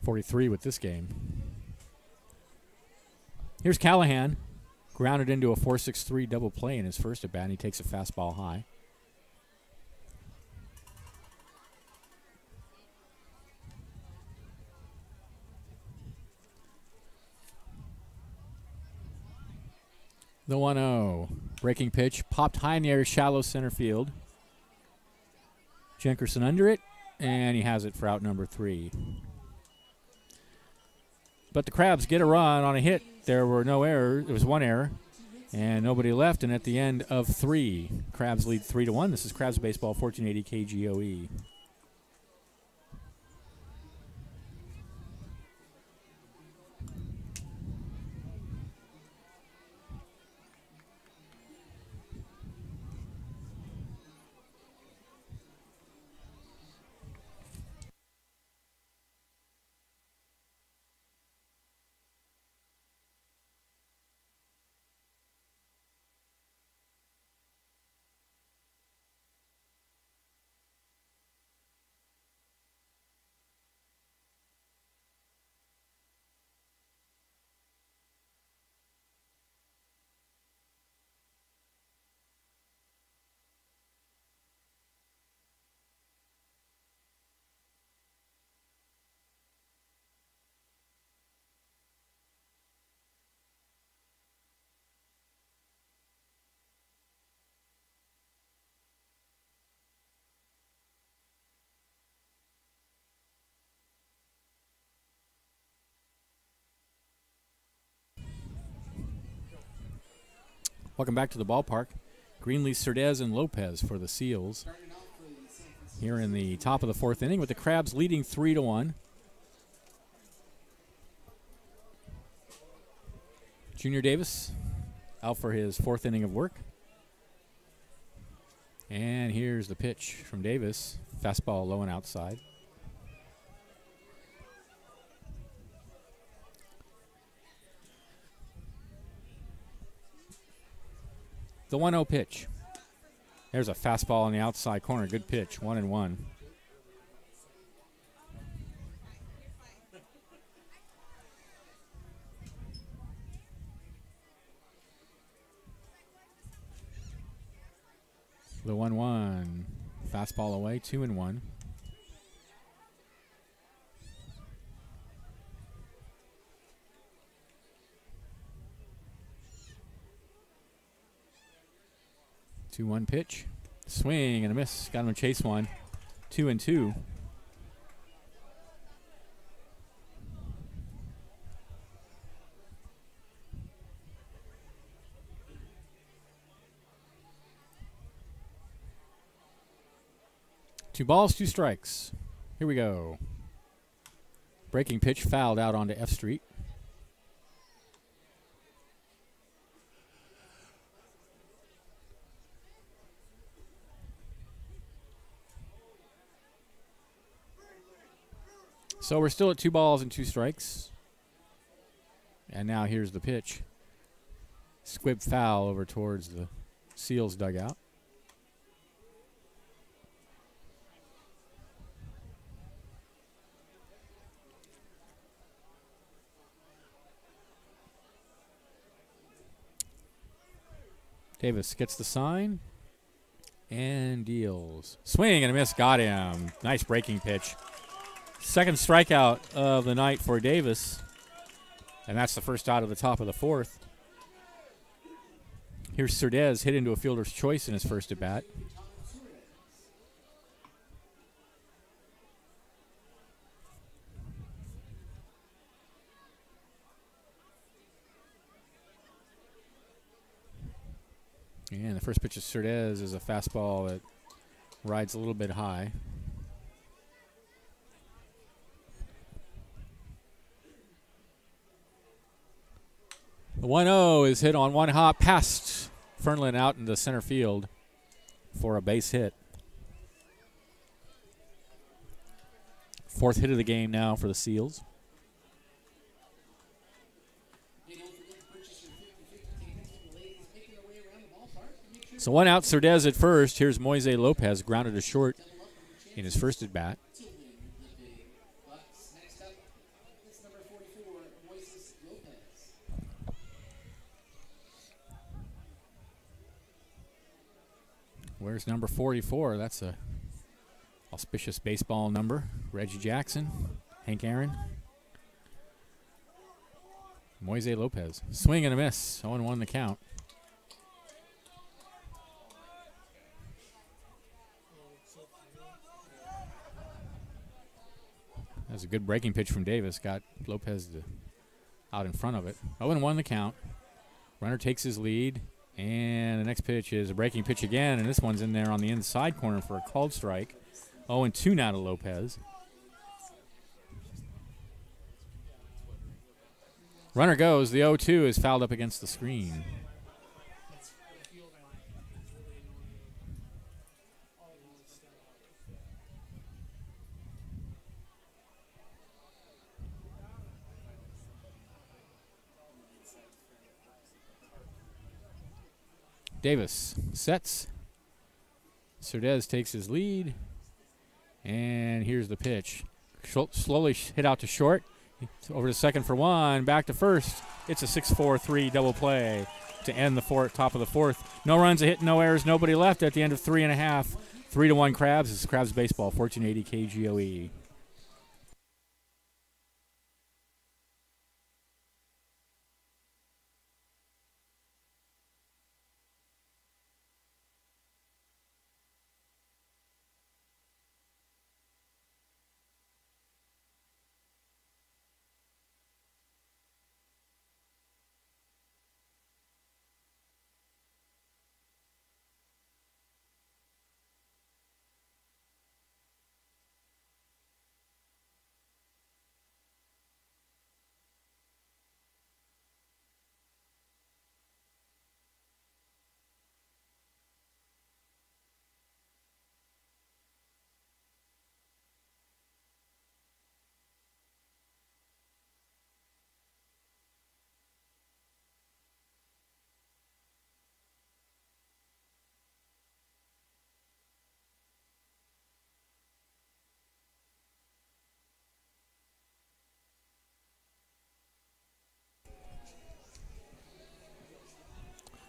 43 with this game. Here's Callahan, grounded into a 4-6-3 double play in his first at bat, and he takes a fastball high. The 1-0. Breaking pitch. Popped high in the air, shallow center field. Jenkerson under it, and he has it for out number 3. But the Crabs get a run on a hit. There were no errors. There was 1 error, and nobody left. And at the end of 3, Crabs lead 3-1. This is Crabs Baseball, 1480 KGOE. Welcome back to the ballpark. Greenlee, Cerdez, and Lopez for the Seals. Here in the top of the fourth inning with the Crabs leading 3-1. Junior Davis out for his fourth inning of work. And here's the pitch from Davis. Fastball low and outside. The 1-0 pitch. There's a fastball on the outside corner. Good pitch. 1-1. The 1-1. Fastball away. 2-1. Two-one pitch. Swing and a miss. Got him to chase one. 2-2. Two balls, two strikes. Here we go. Breaking pitch fouled out onto F Street. So we're still at 2 balls and 2 strikes. And now here's the pitch. Squib foul over towards the Seals dugout. Davis gets the sign and deals. Swing and a miss. Got him. Nice breaking pitch. Second strikeout of the night for Davis. And that's the first out of the top of the fourth. Here's Cerdez hit into a fielder's choice in his first at bat. And the first pitch of Cerdez is a fastball that rides a little bit high. The 1-0 is hit on one hop past Fernlin out into center field for a base hit. Fourth hit of the game now for the Seals. So one out, Cerdez at first. Here's Moise Lopez, grounded to short in his first at bat. Where's number 44? That's a auspicious baseball number. Reggie Jackson, Hank Aaron. Moise Lopez. Swing and a miss. 0-1 the count. That's a good breaking pitch from Davis. Got Lopez out in front of it. 0-1 the count. Runner takes his lead. And the next pitch is a breaking pitch again. And this one's in there on the inside corner for a called strike. 0-2 now to Lopez. Runner goes. The 0-2 is fouled up against the screen. Davis sets. Cerdez takes his lead. And here's the pitch. Slowly hit out to short. Over to second for one. Back to first. It's a 6-4-3 double play to end the top of the fourth. No runs, a hit, no errors, nobody left at the end of 3.5. 3-1 Crabs. This is Crabs Baseball, 1480 KGOE.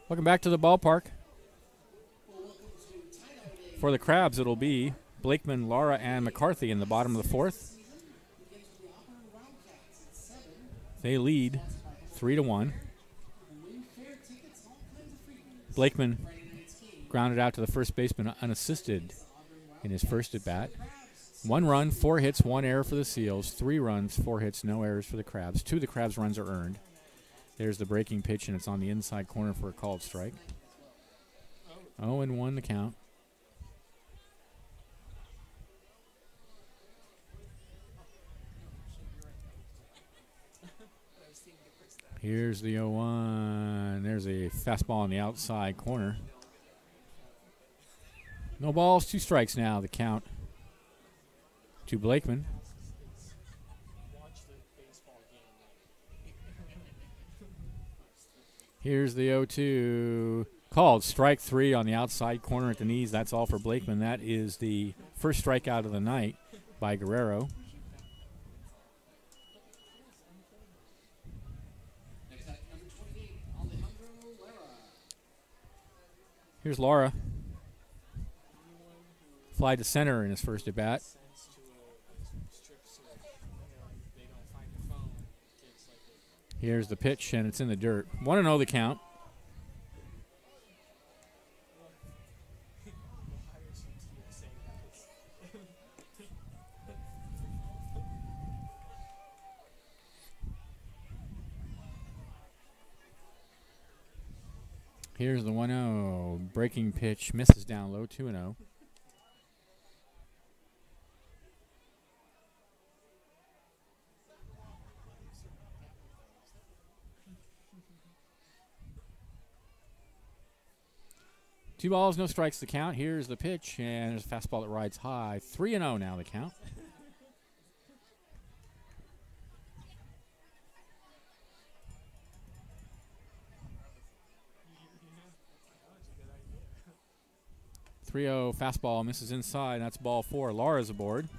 Welcome back to the ballpark. For the Crabs, it'll be Blakeman, Lara, and McCarthy in the bottom of the fourth. They lead 3-1. Blakeman grounded out to the first baseman unassisted in his first at bat. 1 run, 4 hits, 1 error for the Seals. 3 runs, 4 hits, no errors for the Crabs. 2 of the Crabs' runs are earned. There's the breaking pitch, and it's on the inside corner for a called strike. 0-1 the count. Here's the 0-1. There's a fastball on the outside corner. No balls, 2 strikes now, the count to Blakeman. Here's the 0-2. Called strike 3 on the outside corner at the knees. That's all for Blakeman. That is the first strikeout of the night by Guerrero. Here's Lara. Fly to center in his first at bat. Here's the pitch, and it's in the dirt. 1-0 the count. Here's the 1-0. Breaking pitch misses down low, 2-0. Two balls, no strikes to count. Here's the pitch, and there's a fastball that rides high. 3-0 now the count. Fastball misses inside. That's ball 4. Lara's aboard.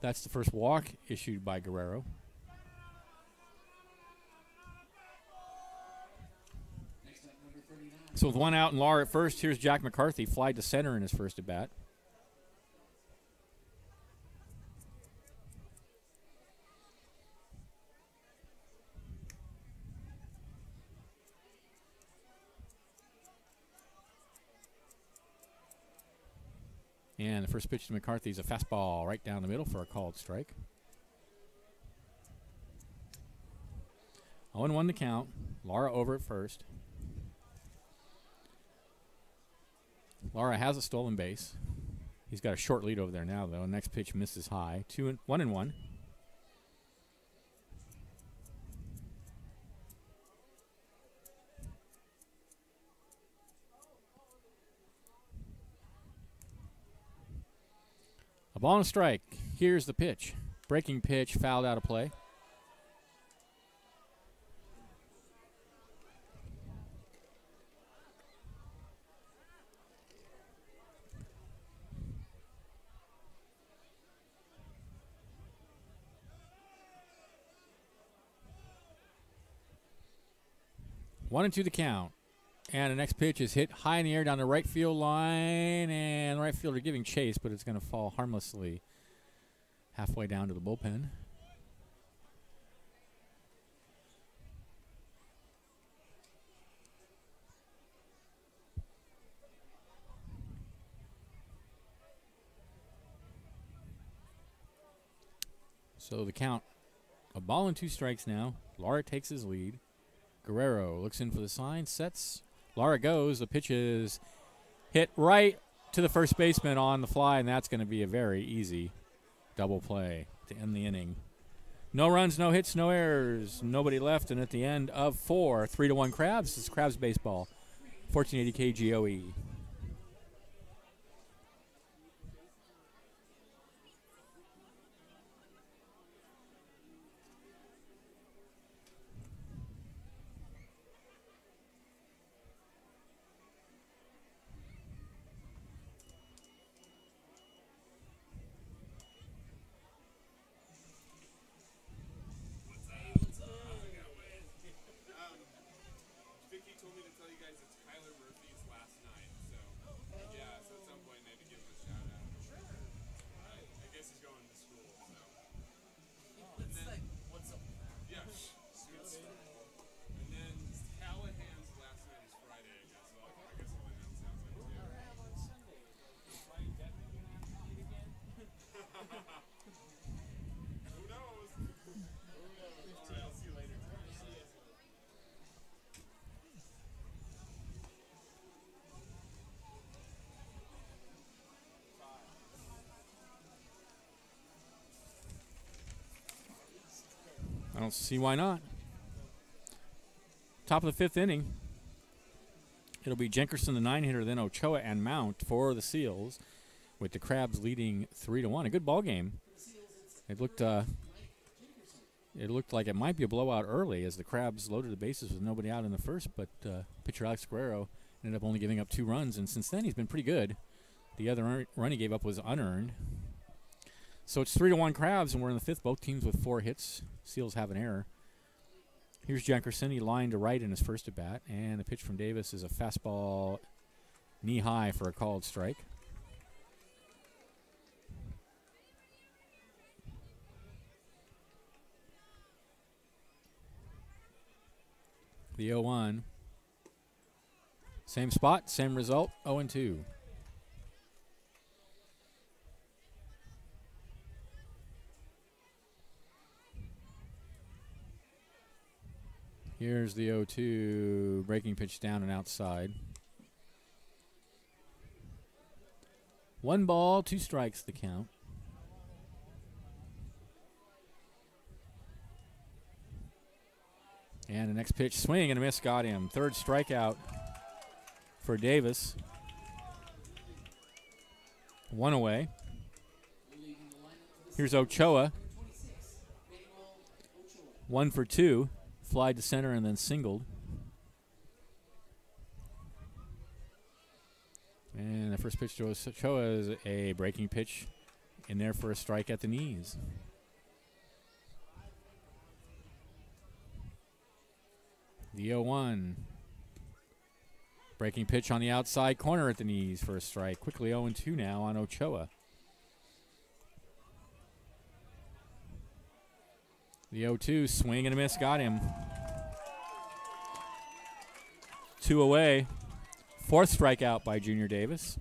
That's the first walk issued by Guerrero. So with 1 out and Lara at first, here's Jack McCarthy, fly to center in his first at bat. And the first pitch to McCarthy is a fastball right down the middle for a called strike. 0-1 to count. Lara over at first. Lara has a stolen base. He's got a short lead over there now, though. Next pitch misses high. 1-1. A ball and a strike. Here's the pitch. Breaking pitch, fouled out of play. One and 2 the count. And the next pitch is hit high in the air down the right field line, and the right fielder giving chase, but it's going to fall harmlessly halfway down to the bullpen. So the count, a ball and 2 strikes now. Lara takes his lead. Guerrero looks in for the sign, sets. Lara goes. The pitch is hit right to the first baseman on the fly, and that's going to be a very easy double play to end the inning. No runs, no hits, no errors, nobody left, and at the end of 4, 3-1 Crabs. This is Crabs baseball, 1480 KGOE. don't see why not. Top of the fifth inning. It'll be Jenkerson, the 9-hitter, then Ochoa and Mount for the Seals, with the Crabs leading 3-1. A good ball game. It looked like it might be a blowout early as the Crabs loaded the bases with nobody out in the first, but pitcher Alex Guerrero ended up only giving up 2 runs, and since then he's been pretty good. The other run he gave up was unearned. So it's 3-1 Crabs, and we're in the fifth. Both teams with 4 hits. Seals have an error. Here's Jenkerson. He lined to right in his first at bat, and the pitch from Davis is a fastball knee high for a called strike. The 0-1. Same spot, same result, 0-2. Here's the 0-2, breaking pitch down and outside. 1 ball, 2 strikes the count. And the next pitch, swing and a miss, got him. 3rd strikeout for Davis. 1 away. Here's Ochoa. 1 for 2. Fly to center and then singled. And the first pitch to Ochoa is a breaking pitch in there for a strike at the knees. The 0-1. Breaking pitch on the outside corner at the knees for a strike. Quickly 0-2 now on Ochoa. The 0-2, swing and a miss, got him. 2 away. 4th strikeout by Junior Davis.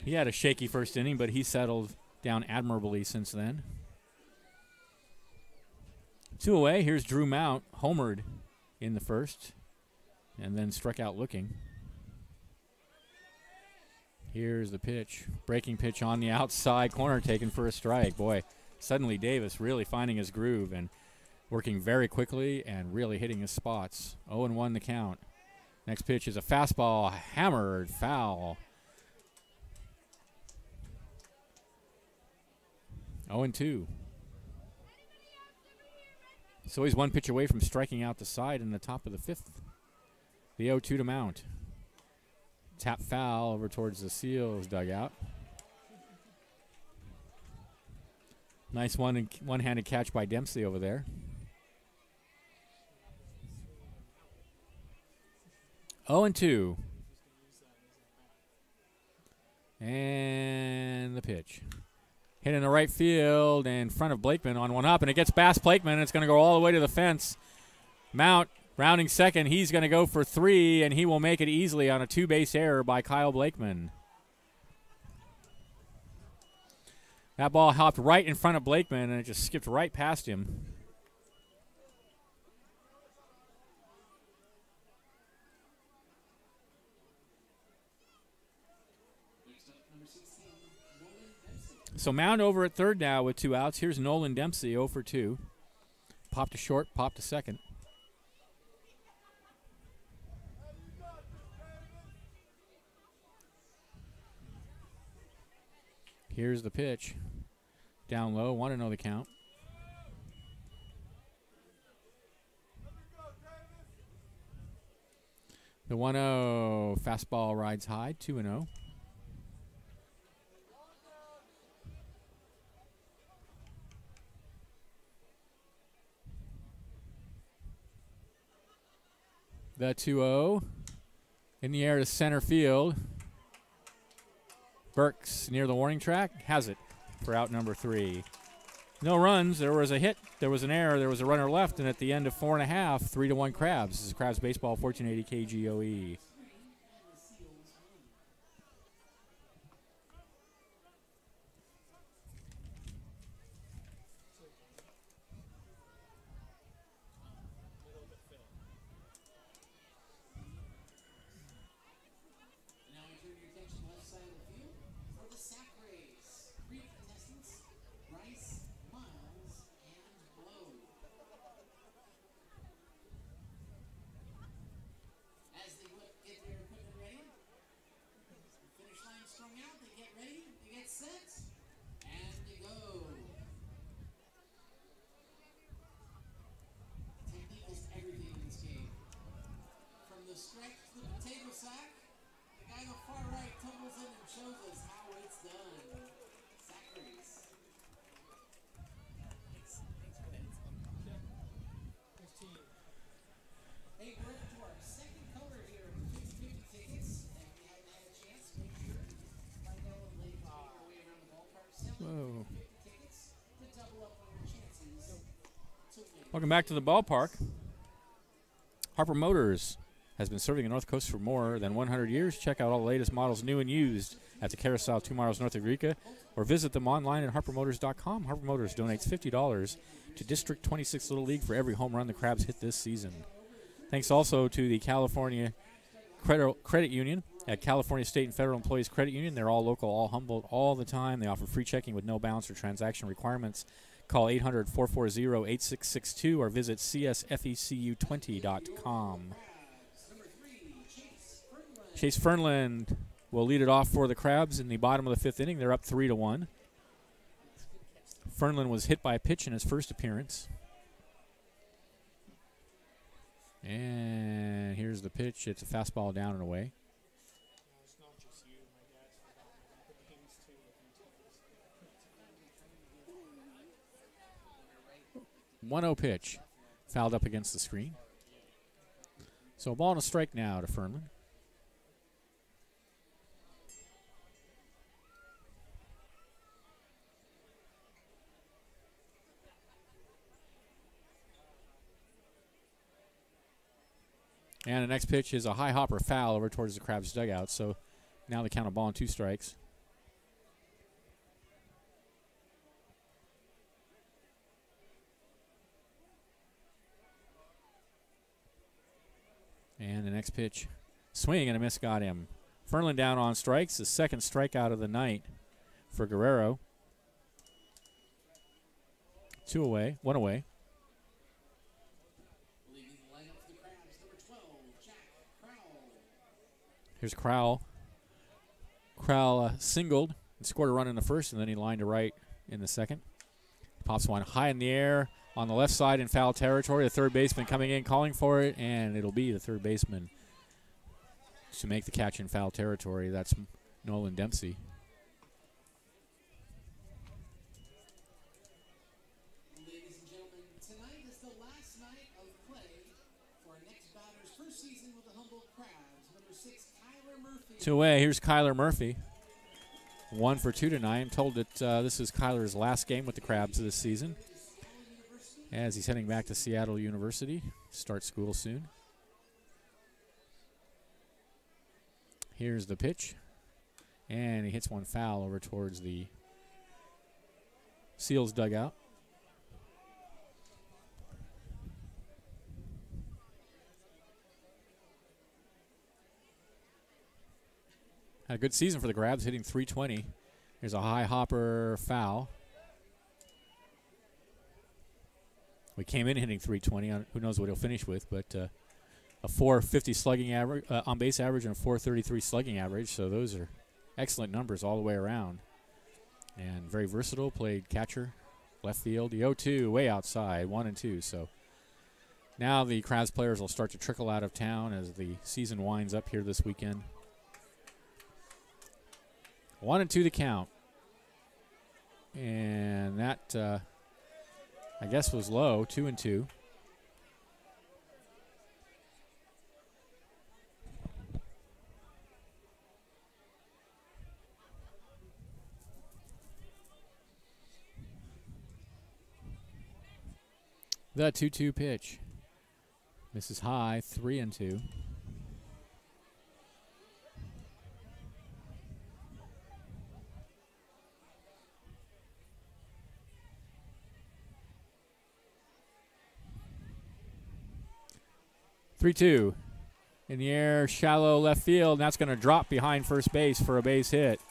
He had a shaky first inning, but he settled down admirably since then. 2 away. Here's Drew Mount, homered in the first, and then struck out looking. Here's the pitch. Breaking pitch on the outside corner, taken for a strike. Boy, suddenly Davis really finding his groove and working very quickly and really hitting his spots. 0-1 the count. Next pitch is a fastball, hammered, foul. 0-2. So he's 1 pitch away from striking out the side in the top of the 5th. The 0-2 to Mount. Tap foul over towards the Seals dugout. Nice one-handed catch by Dempsey over there. Oh, and 2. And the pitch. Hit in the right field in front of Blakeman on 1 up, and it gets past Blakeman, and it's going to go all the way to the fence. Mount rounding second. He's going to go for 3, and he will make it easily on a 2-base error by Kyle Blakeman. That ball hopped right in front of Blakeman, and it just skipped right past him. So Mount over at third now with 2 outs. Here's Nolan Dempsey, 0 for 2. Popped to short, popped to second. Here's the pitch. Down low, 1-0 the count. The 1-0 fastball rides high, 2-0. The 2-0 in the air to center field. Burks near the warning track has it for out number 3. No runs. There was a hit. There was an error. There was a runner left. And at the end of 4 1/2, 3-1 Crabs. This is Crabs Baseball, 1480 KGOE. set, and you go. Technique is everything in this game. From the stretch to the potato sack, the guy on the far right tumbles in and shows us how it's done. Sack race. Hey, we're up to our second color here of the 50 tickets. And if you haven't had a chance, make sure Lionel and Lady make their way around the ballpark selling 50 tickets to double up on your chances to win. Welcome back to the ballpark. Harper Motors has been serving the North Coast for more than 100 years. Check out all the latest models, new and used, at the Carousel 2 miles north of Eureka, or visit them online at harpermotors.com. Harper Motors donates $50 to District 26 Little League for every home run the Crabs hit this season. Thanks also to the California Credit Union at California State and Federal Employees Credit Union. They're all local, all Humboldt, all the time. They offer free checking with no balance or transaction requirements. Call 800-440-8662 or visit csfecu20.com. Chase Fernland will lead it off for the Crabs in the bottom of the fifth inning. They're up 3-1. Fernland was hit by a pitch in his first appearance. And here's the pitch. It's a fastball down and away. 1-0 pitch. Fouled up against the screen. So a ball and a strike now to Fernland. And the next pitch is a high hopper foul over towards the Crabs dugout. So now they count a ball and 2 strikes. And the next pitch, swing and a miss got him. Fernland down on strikes, the second strikeout of the night for Guerrero. 2 away, 1 away. Here's Crowell. Crowell singled and scored a run in the first, and then he lined to right in the second. Pops one high in the air on the left side in foul territory. The third baseman coming in, calling for it, and it'll be the third baseman to make the catch in foul territory. That's Nolan Dempsey. Ladies and gentlemen, tonight is the last night of play for our next batter's first season with the Humboldt Crabs. Number 6, Kyler Murphy. 2 away. Here's Kyler Murphy. 1 for 2 tonight. I'm told that this is Kyler's last game with the Crabs this season, as he's heading back to Seattle University, start school soon. Here's the pitch, and he hits one foul over towards the Seals dugout. Had a good season for the Crabs, hitting .320. Here's a high hopper foul. We came in hitting .320. Who knows what he'll finish with, but a .450 slugging average, on base average, and a .433 slugging average. So those are excellent numbers all the way around. And very versatile. Played catcher, left field. The 0-2 way outside, 1 and 2. So now the Crabs players will start to trickle out of town as the season winds up here this weekend. 1 and 2 the count. And that, I guess, was low, 2 and 2. The 2-2 pitch. Misses high, 3 and 2. (3-2) in the air, shallow left field, and that's going to drop behind first base for a base hit.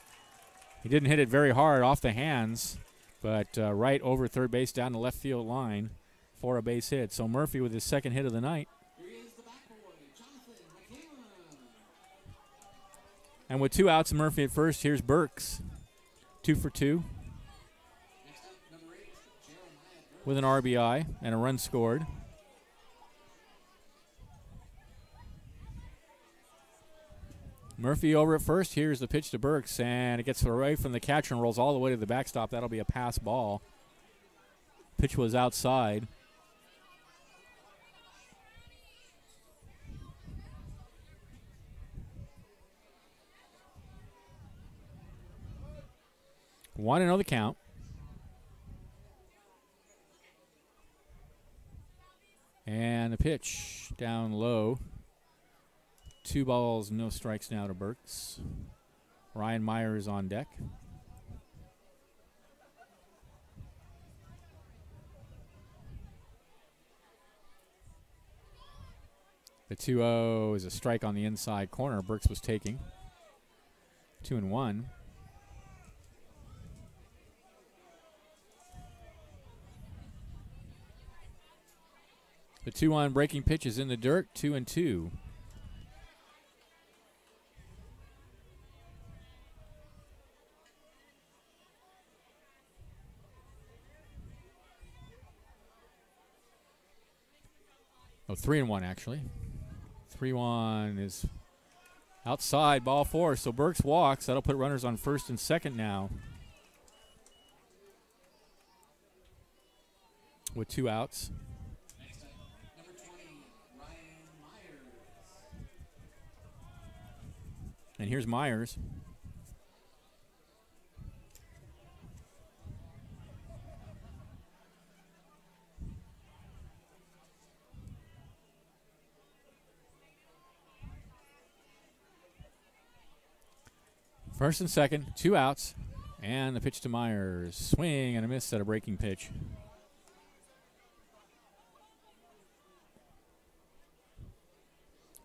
He didn't hit it very hard off the hands, but right over third base down the left field line for a base hit. So Murphy with his second hit of the night. And with 2 outs, Murphy at first, here's Burks. 2 for 2 with an RBI and a run scored. Murphy over at first. Here's the pitch to Burks, and it gets away from the catcher and rolls all the way to the backstop. That'll be a pass ball. Pitch was outside. Want to know the count. And the pitch down low. 2 balls, no strikes now to Burks. Ryan Myers on deck. The 2-0 is a strike on the inside corner. Burks was taking. 2-1. The 2-1 breaking pitch is in the dirt. 2-2. Oh, 3-1 actually. 3-1 is outside, ball 4. So Burks walks. That'll put runners on first and second now. With 2 outs. Next up, number 20, Ryan Myers. And here's Myers. First and second, 2 outs, and the pitch to Myers. Swing and a miss at a breaking pitch.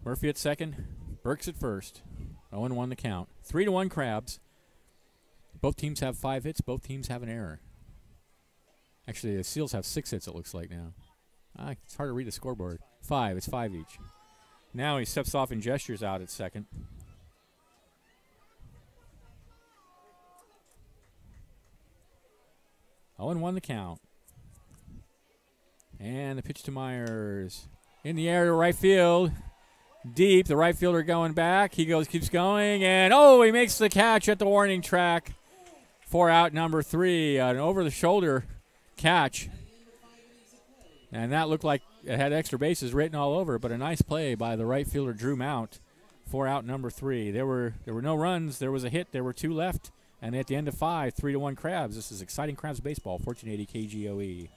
Murphy at second, Burks at first. 0-1 the count. 3-1 Crabs. Both teams have 5 hits. Both teams have an error. Actually, the Seals have 6 hits, it looks like now. It's hard to read the scoreboard. 5. It's 5 each. Now he steps off and gestures out at second. Oh, and 1 the count. And the pitch to Myers. In the air to right field. Deep. The right fielder going back. He keeps going. And, he makes the catch at the warning track for out number 3. An over-the-shoulder catch. And that looked like it had extra bases written all over it, but a nice play by the right fielder, Drew Mount, for out number 3. There were no runs. There was a hit. There were 2 left. And at the end of 5, 3-1 Crabs. This is exciting Crabs baseball, 1480 KGOE.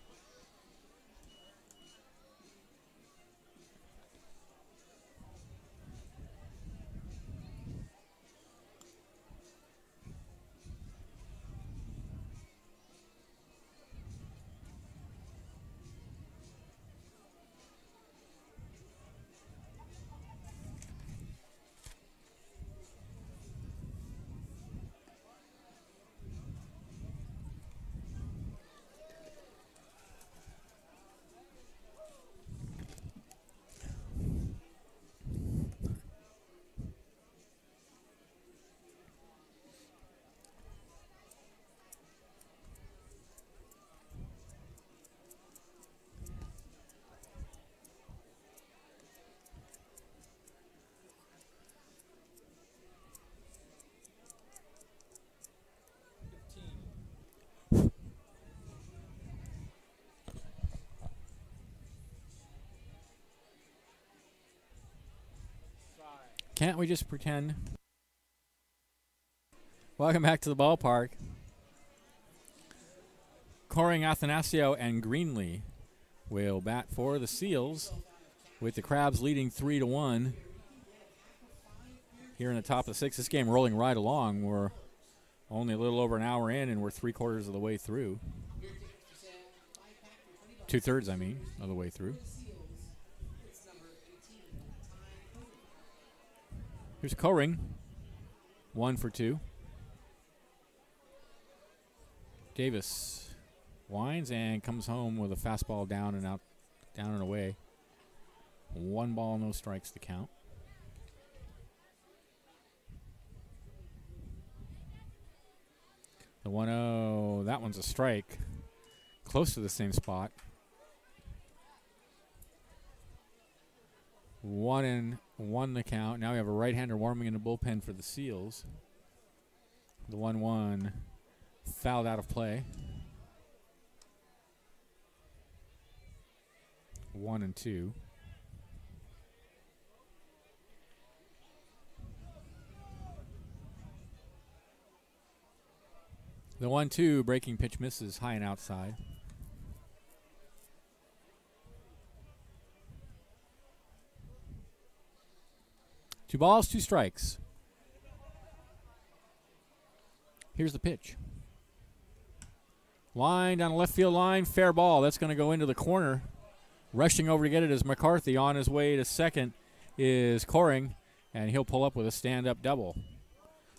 Can't we just pretend? Welcome back to the ballpark. Coring, Athanasio, and Greenlee will bat for the Seals, with the Crabs leading 3-1 here in the top of the 6th. This game rolling right along. We're only a little over an hour in, and we're 3/4 of the way through. 2/3, I mean, of the way through. Here's Coring, 1 for 2. Davis winds and comes home with a fastball down and out, down and away. 1 ball, no strikes to count. The 1-0, that one's a strike. Close to the same spot. 1-1 the count. Now we have a right-hander warming in the bullpen for the Seals. The 1-1 fouled out of play. 1-2. The 1-2 breaking pitch misses high and outside. Two balls, two strikes. Here's the pitch. Line down the left field line, fair ball. That's going to go into the corner. Rushing over to get it is McCarthy. On his way to second is Coring, and he'll pull up with a stand-up double.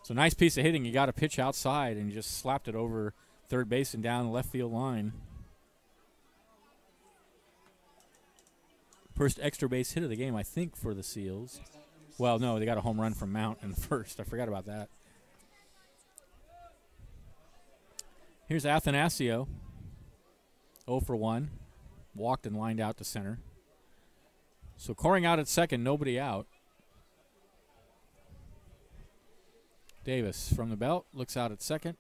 So nice piece of hitting. He got a pitch outside and just slapped it over third base and down the left field line. First extra base hit of the game, I think, for the Seals. Well, no, they got a home run from Mount in the first. I forgot about that. Here's Athanasio. 0 for 1. Walked and lined out to center. So Coring out at second, nobody out. Davis from the belt, looks out at second,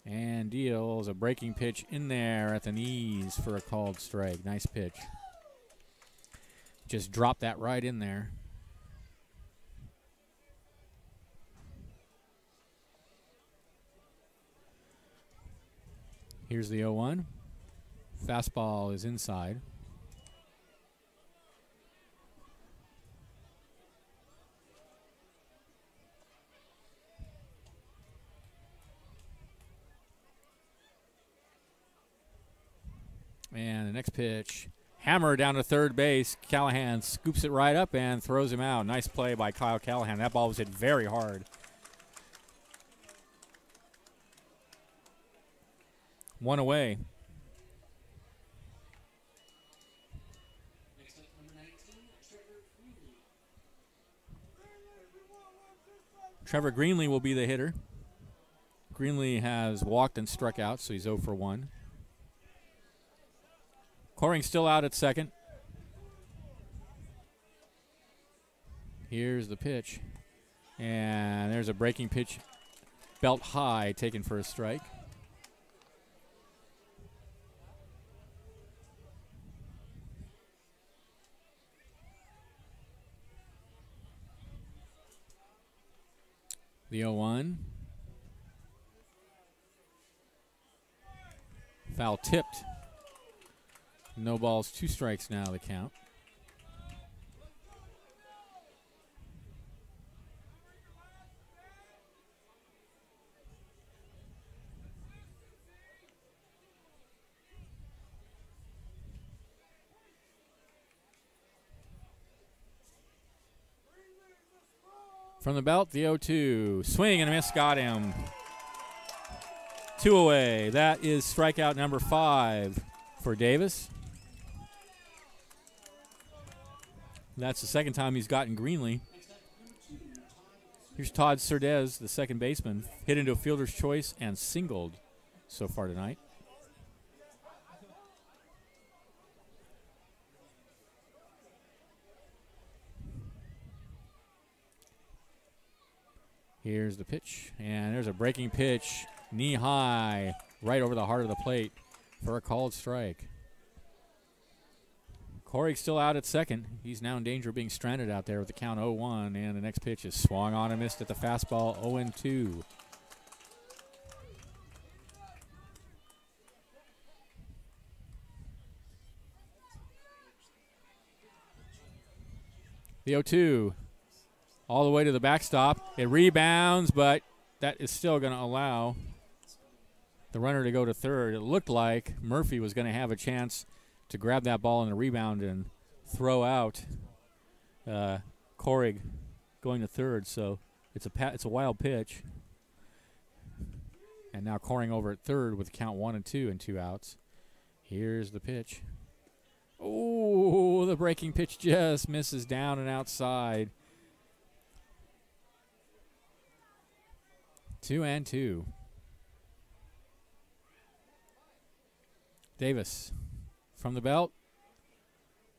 and deals a breaking pitch in there at the knees for a called strike. Nice pitch. Just dropped that right in there. Here's the 0-1. Fastball is inside. And the next pitch, hammer down to third base. Callahan scoops it right up and throws him out. Nice play by Kyle Callahan. That ball was hit very hard. 1 away. Next up, number 19, Trevor Greenlee. Trevor Greenlee will be the hitter. Greenlee has walked and struck out, so he's 0 for 1. Coring still out at second. Here's the pitch. And there's a breaking pitch, belt high, taken for a strike. The 0-1. Foul tipped. No balls, 2 strikes now the count. From the belt, the 0-2. Swing and a miss, got him. 2 away. That is strikeout number 5 for Davis. That's the second time he's gotten Greenlee. Here's Todd Cerdez, the second baseman, hit into a fielder's choice and singled so far tonight. Here's the pitch, and there's a breaking pitch, knee high, right over the heart of the plate for a called strike. Corey's still out at second. He's now in danger of being stranded out there with the count 0-1, and the next pitch is swung on and missed at the fastball, 0-2. The 0-2, all the way to the backstop. It rebounds, but that is still going to allow the runner to go to third. It looked like Murphy was going to have a chance to grab that ball in the rebound and throw out Corig going to third. So it's a wild pitch. And now Coring over at third with count 1-2 and 2 outs. Here's the pitch. Oh, the breaking pitch just misses down and outside. 2-2. Davis from the belt.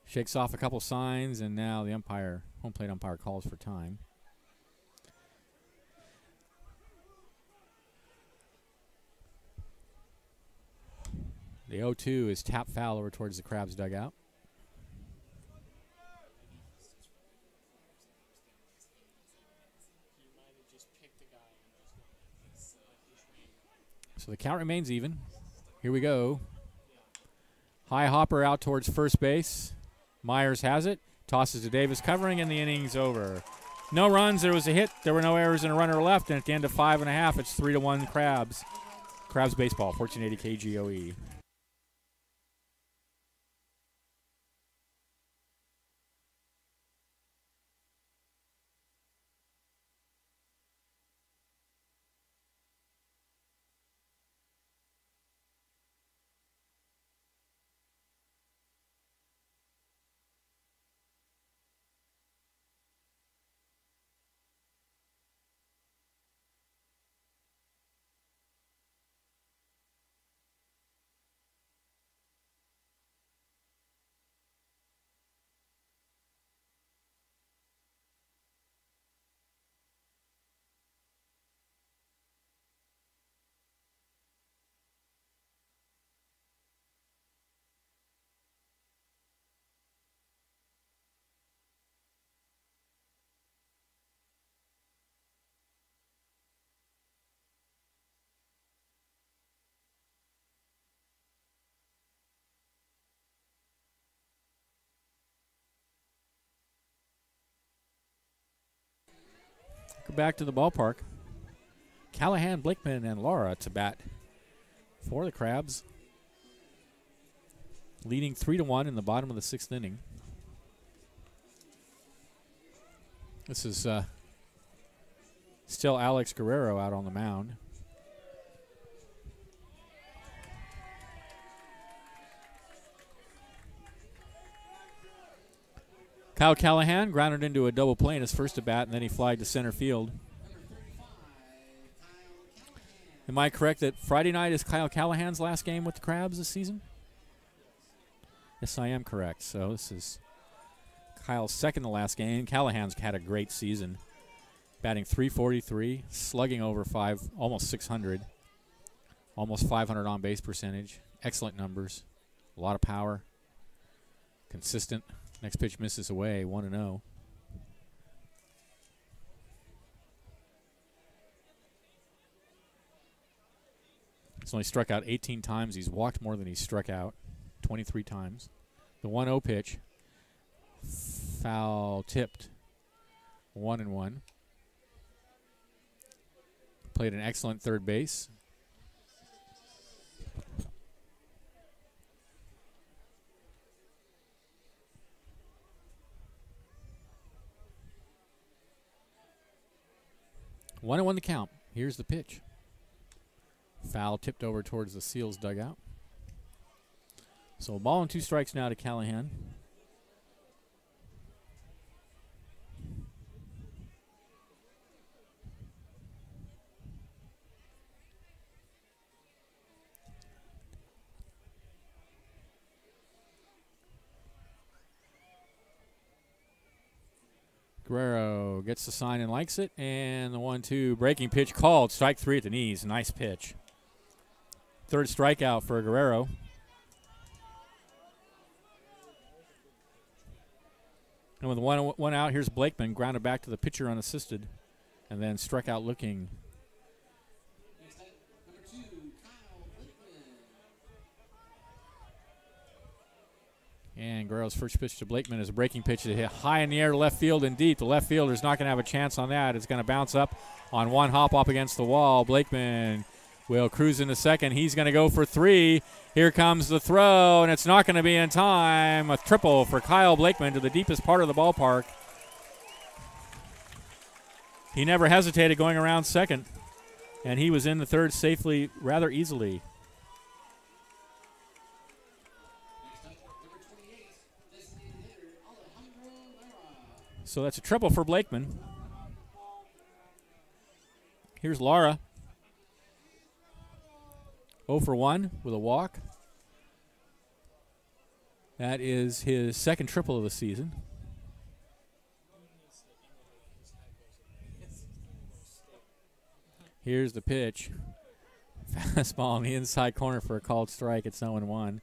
Shakes off a couple signs, and now the umpire, home plate umpire, calls for time. The 0-2 is tap foul over towards the Crabs dugout. So the count remains even. Here we go. High hopper out towards first base. Myers has it. Tosses to Davis covering, and the inning's over. No runs. There was a hit. There were no errors and a runner left. And at the end of 5.5, it's 3-1 Crabs. Crabs baseball, 1480 KGOE. Go back to the ballpark. Callahan, Blakeman, and Laura to bat for the Crabs. Leading 3-1 in the bottom of the 6th inning. This is still Alex Guerrero out on the mound. Kyle Callahan grounded into a double play in his first at bat, and then he flied to center field. Am I correct that Friday night is Kyle Callahan's last game with the Crabs this season? Yes, I am correct. So this is Kyle's second to last game. Callahan's had a great season, batting .343, slugging over almost 600, almost 500 on base percentage. Excellent numbers, a lot of power, consistent. Next pitch misses away, 1-0. He's only struck out 18 times. He's walked more than he's struck out, 23 times. The 1-0 pitch, foul tipped, 1-1. Played an excellent third base. One and one the count. Here's the pitch. Foul tipped over towards the Seals dugout. So 1-2 strikes now to Callahan. Guerrero gets the sign and likes it, and the 1-2 breaking pitch called. Strike 3 at the knees. Nice pitch. Third strikeout for Guerrero. And with one out, here's Blakeman, grounded back to the pitcher unassisted, and then struck out looking. And Guerrero's first pitch to Blakeman is a breaking pitch that hit high in the air to left field and deep. The left fielder's not going to have a chance on that. It's going to bounce up on one hop up against the wall. Blakeman will cruise into second. He's going to go for 3. Here comes the throw, and it's not going to be in time. A triple for Kyle Blakeman to the deepest part of the ballpark. He never hesitated going around second, and he was in the third safely rather easily. So that's a triple for Blakeman. Here's Lara. 0 for 1 with a walk. That is his second triple of the season. Here's the pitch. Fastball on the inside corner for a called strike. It's 0-1.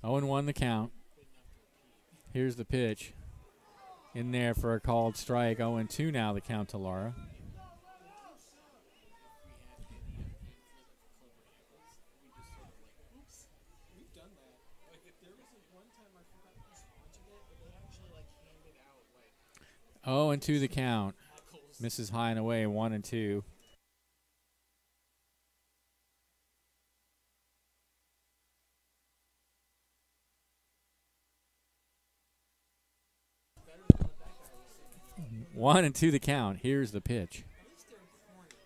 0-1 the count. Here's the pitch. In there for a called strike. 0-2 now the count to Lara. We've done that. Like, if there was one time I forgot who's watching it, but they actually handed out 0-2 the count. Misses high and away. 1-2. One and two the count. Here's the pitch.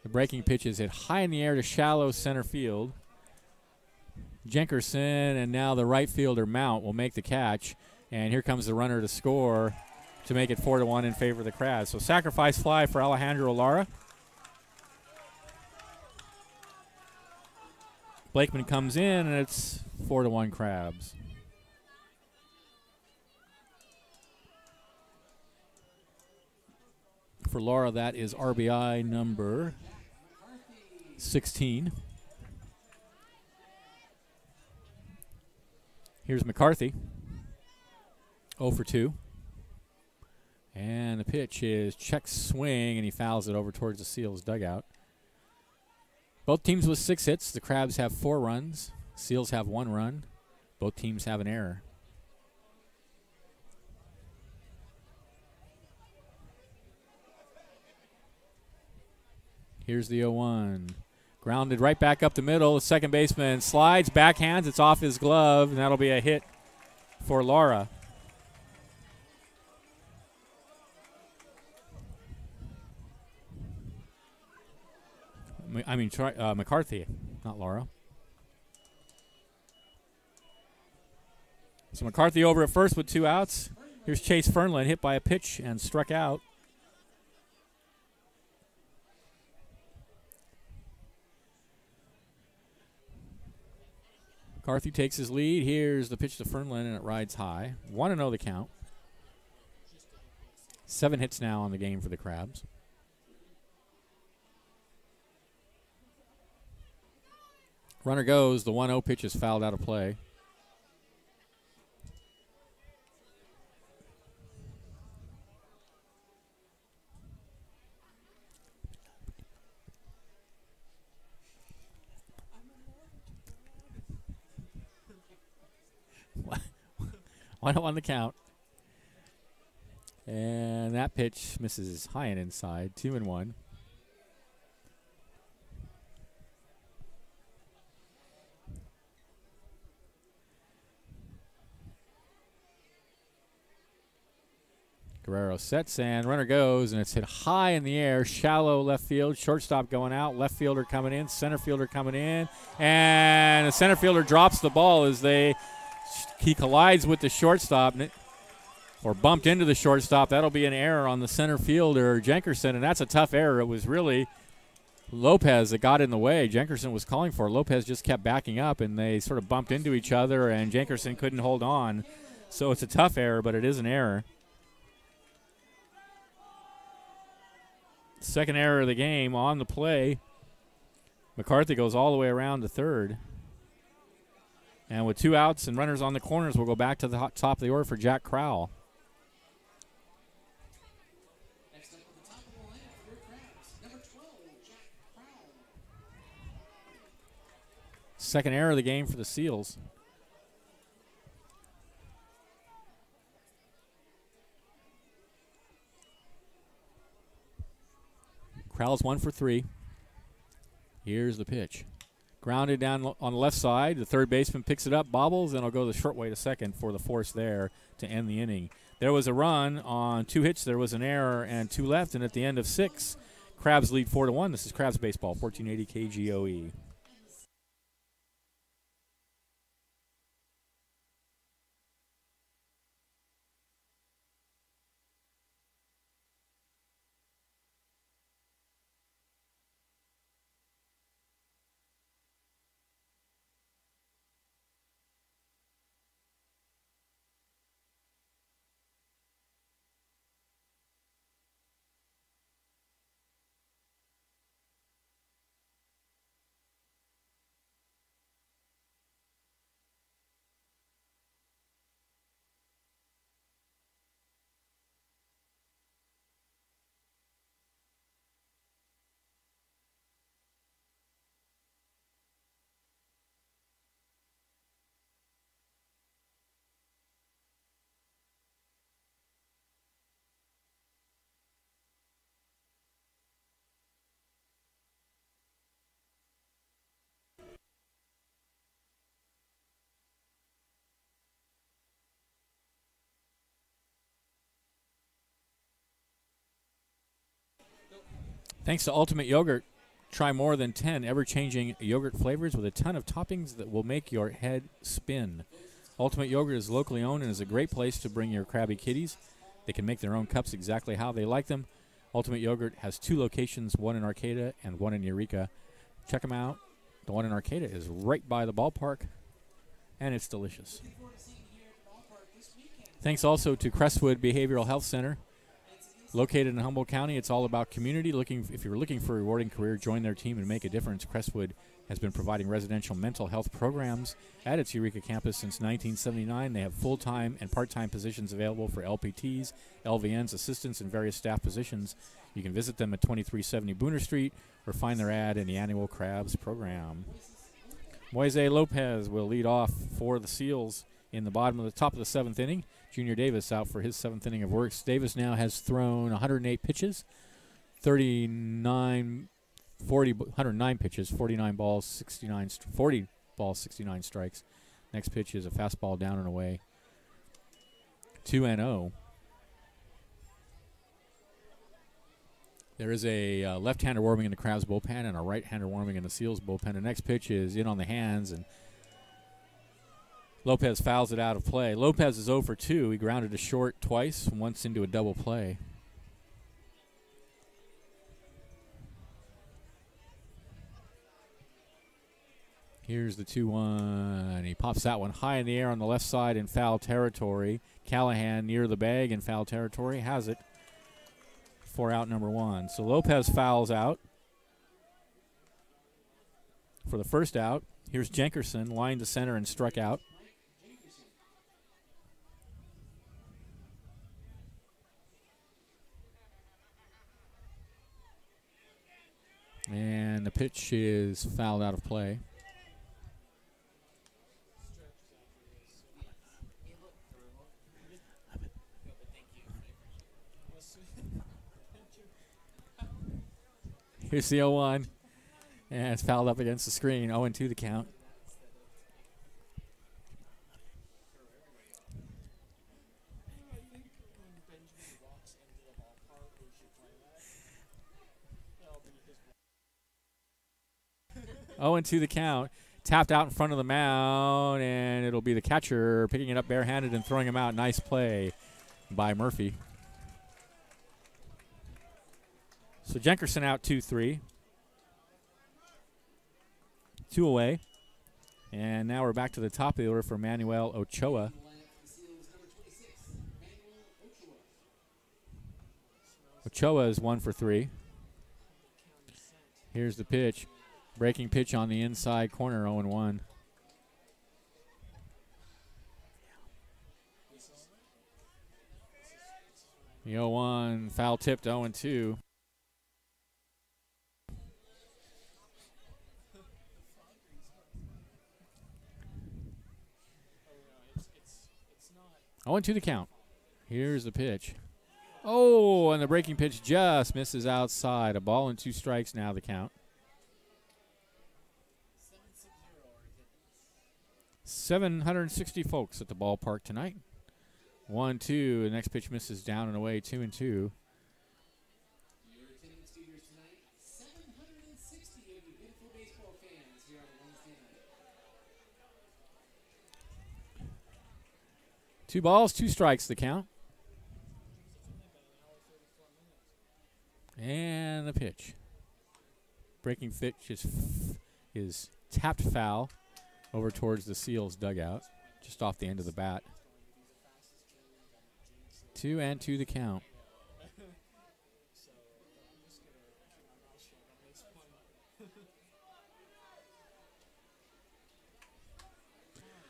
The breaking pitch is hit high in the air to shallow center field. Jenkerson and now the right fielder Mount will make the catch. And here comes the runner to score to make it 4-1 in favor of the Crabs. So sacrifice fly for Alejandro Lara. Blakeman comes in and it's 4-1 Crabs. For Lara, that is RBI number 16. Here's McCarthy. 0 for 2. And the pitch is check swing, and he fouls it over towards the Seals dugout. Both teams with 6 hits. The Crabs have 4 runs. Seals have 1 run. Both teams have an error. Here's the 0-1. Grounded right back up the middle. The second baseman slides, backhands. It's off his glove, and that'll be a hit for Lara. McCarthy, not Lara. So McCarthy over at first with 2 outs. Here's Chase Fernlin hit by a pitch and struck out. McCarthy takes his lead. Here's the pitch to Fernlin, and it rides high. 1-0 the count. 7 hits now on the game for the Crabs. Runner goes. The 1-0 pitch is fouled out of play. On the count. And that pitch misses high and inside. 2-1. Guerrero sets and runner goes, and it's hit high in the air, shallow left field, shortstop going out, left fielder coming in, center fielder coming in, and the center fielder drops the ball as he collides with the shortstop or bumped into the shortstop. That'll be an error on the center fielder, Jenkerson, and that's a tough error. It was really Lopez that got in the way. Jenkerson was calling for it. Lopez just kept backing up, and they sort of bumped into each other, and Jenkerson couldn't hold on. So it's a tough error, but it is an error. Second error of the game on the play. McCarthy goes all the way around to third. And with 2 outs and runners on the corners, we'll go back to the top of the order for Jack Crowell. Next up at the top of the lineup for your Crabs, number 12, Jack Crowell. Second error of the game for the Seals. Crowell's 1 for 3. Here's the pitch. Grounded down on the left side. The third baseman picks it up, bobbles, and it'll go the short way to second for the force there to end the inning. There was a run on 2 hits. There was an error and 2 left, and at the end of 6, Crabs lead 4-1. This is Crabs Baseball, 1480 KGOE. Thanks to Ultimate Yogurt, try more than 10 ever-changing yogurt flavors with a ton of toppings that will make your head spin. Ultimate Yogurt is locally owned and is a great place to bring your crabby kitties. They can make their own cups exactly how they like them. Ultimate Yogurt has 2 locations, one in Arcata and one in Eureka. Check them out. The one in Arcata is right by the ballpark, and it's delicious. Thanks also to Crestwood Behavioral Health Center. Located in Humboldt County, it's all about community. If you're looking for a rewarding career, join their team and make a difference. Crestwood has been providing residential mental health programs at its Eureka campus since 1979. They have full-time and part-time positions available for LPTs, LVNs, assistants, and various staff positions. You can visit them at 2370 Booner Street or find their ad in the annual Crabs program. Moise Lopez will lead off for the Seals in the top of the 7th inning. Junior Davis out for his 7th inning of work. Davis now has thrown 108 pitches, 109 pitches, 49 balls, 40 balls, 69 strikes. Next pitch is a fastball down and away. 2-0. There is a left-hander warming in the Crabs bullpen and a right-hander warming in the Seals bullpen. The next pitch is in on the hands, and Lopez fouls it out of play. Lopez is 0 for 2. He grounded to short twice, once into a double play. Here's the 2-1. He pops that one high in the air on the left side in foul territory. Callahan near the bag in foul territory has it for out number 1. So Lopez fouls out for the first out. Here's Jenkerson, lined to center and struck out. And the pitch is fouled out of play. Here's the 0-1. And it's fouled up against the screen. 0-2 the count. Oh, and 2 the count. Tapped out in front of the mound, and it'll be the catcher picking it up barehanded and throwing him out. Nice play by Murphy. So Jenkerson out 2-3. 2 away. And now we're back to the top of the order for Manuel Ochoa. Ochoa is 1 for 3. Here's the pitch. Breaking pitch on the inside corner, 0-1. The 0-1, foul tipped, 0-2. Oh, and 2 the count. Here's the pitch. Oh, and the breaking pitch just misses outside. A ball and 2 strikes now the count. 760 folks at the ballpark tonight. 1-2. The next pitch misses down and away. 2-2. Your attendance figures tonight, 760 of you beautiful baseball fans here on Wednesday night. 2 balls, 2 strikes the count. And the pitch. Breaking pitch is tapped foul over towards the Seals dugout, just off the end of the bat. 2-2 the count.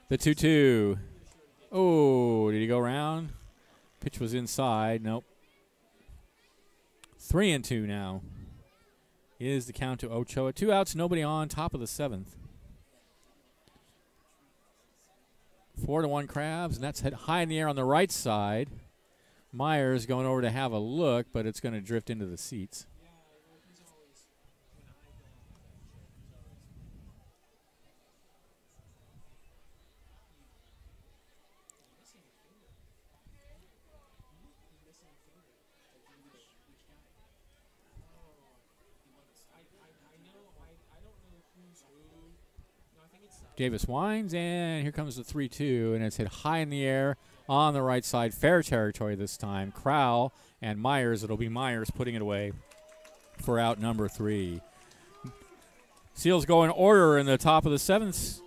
The 2-2. Oh, did he go around? Pitch was inside. Nope. 3-2 now. Is the count to Ochoa. 2 outs, nobody on, top of the 7th. 4-1 Crabs, and that's hit high in the air on the right side. Myers going over to have a look, but it's going to drift into the seats. Davis winds, and here comes the 3-2, and it's hit high in the air on the right side. Fair territory this time. Crowell and Myers. It'll be Myers putting it away for out number 3. Seals go in order in the top of the 7th.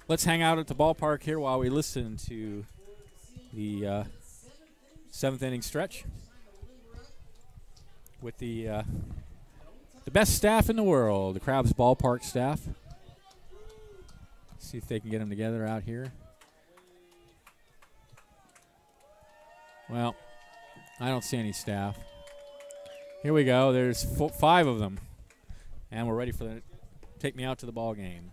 Let's hang out at the ballpark here while we listen to the 7th inning stretch with the best staff in the world, the Crabs ballpark staff. See if they can get them together out here. Well, I don't see any staff. Here we go. There's 5 of them, and we're ready for the take me out to the ball game.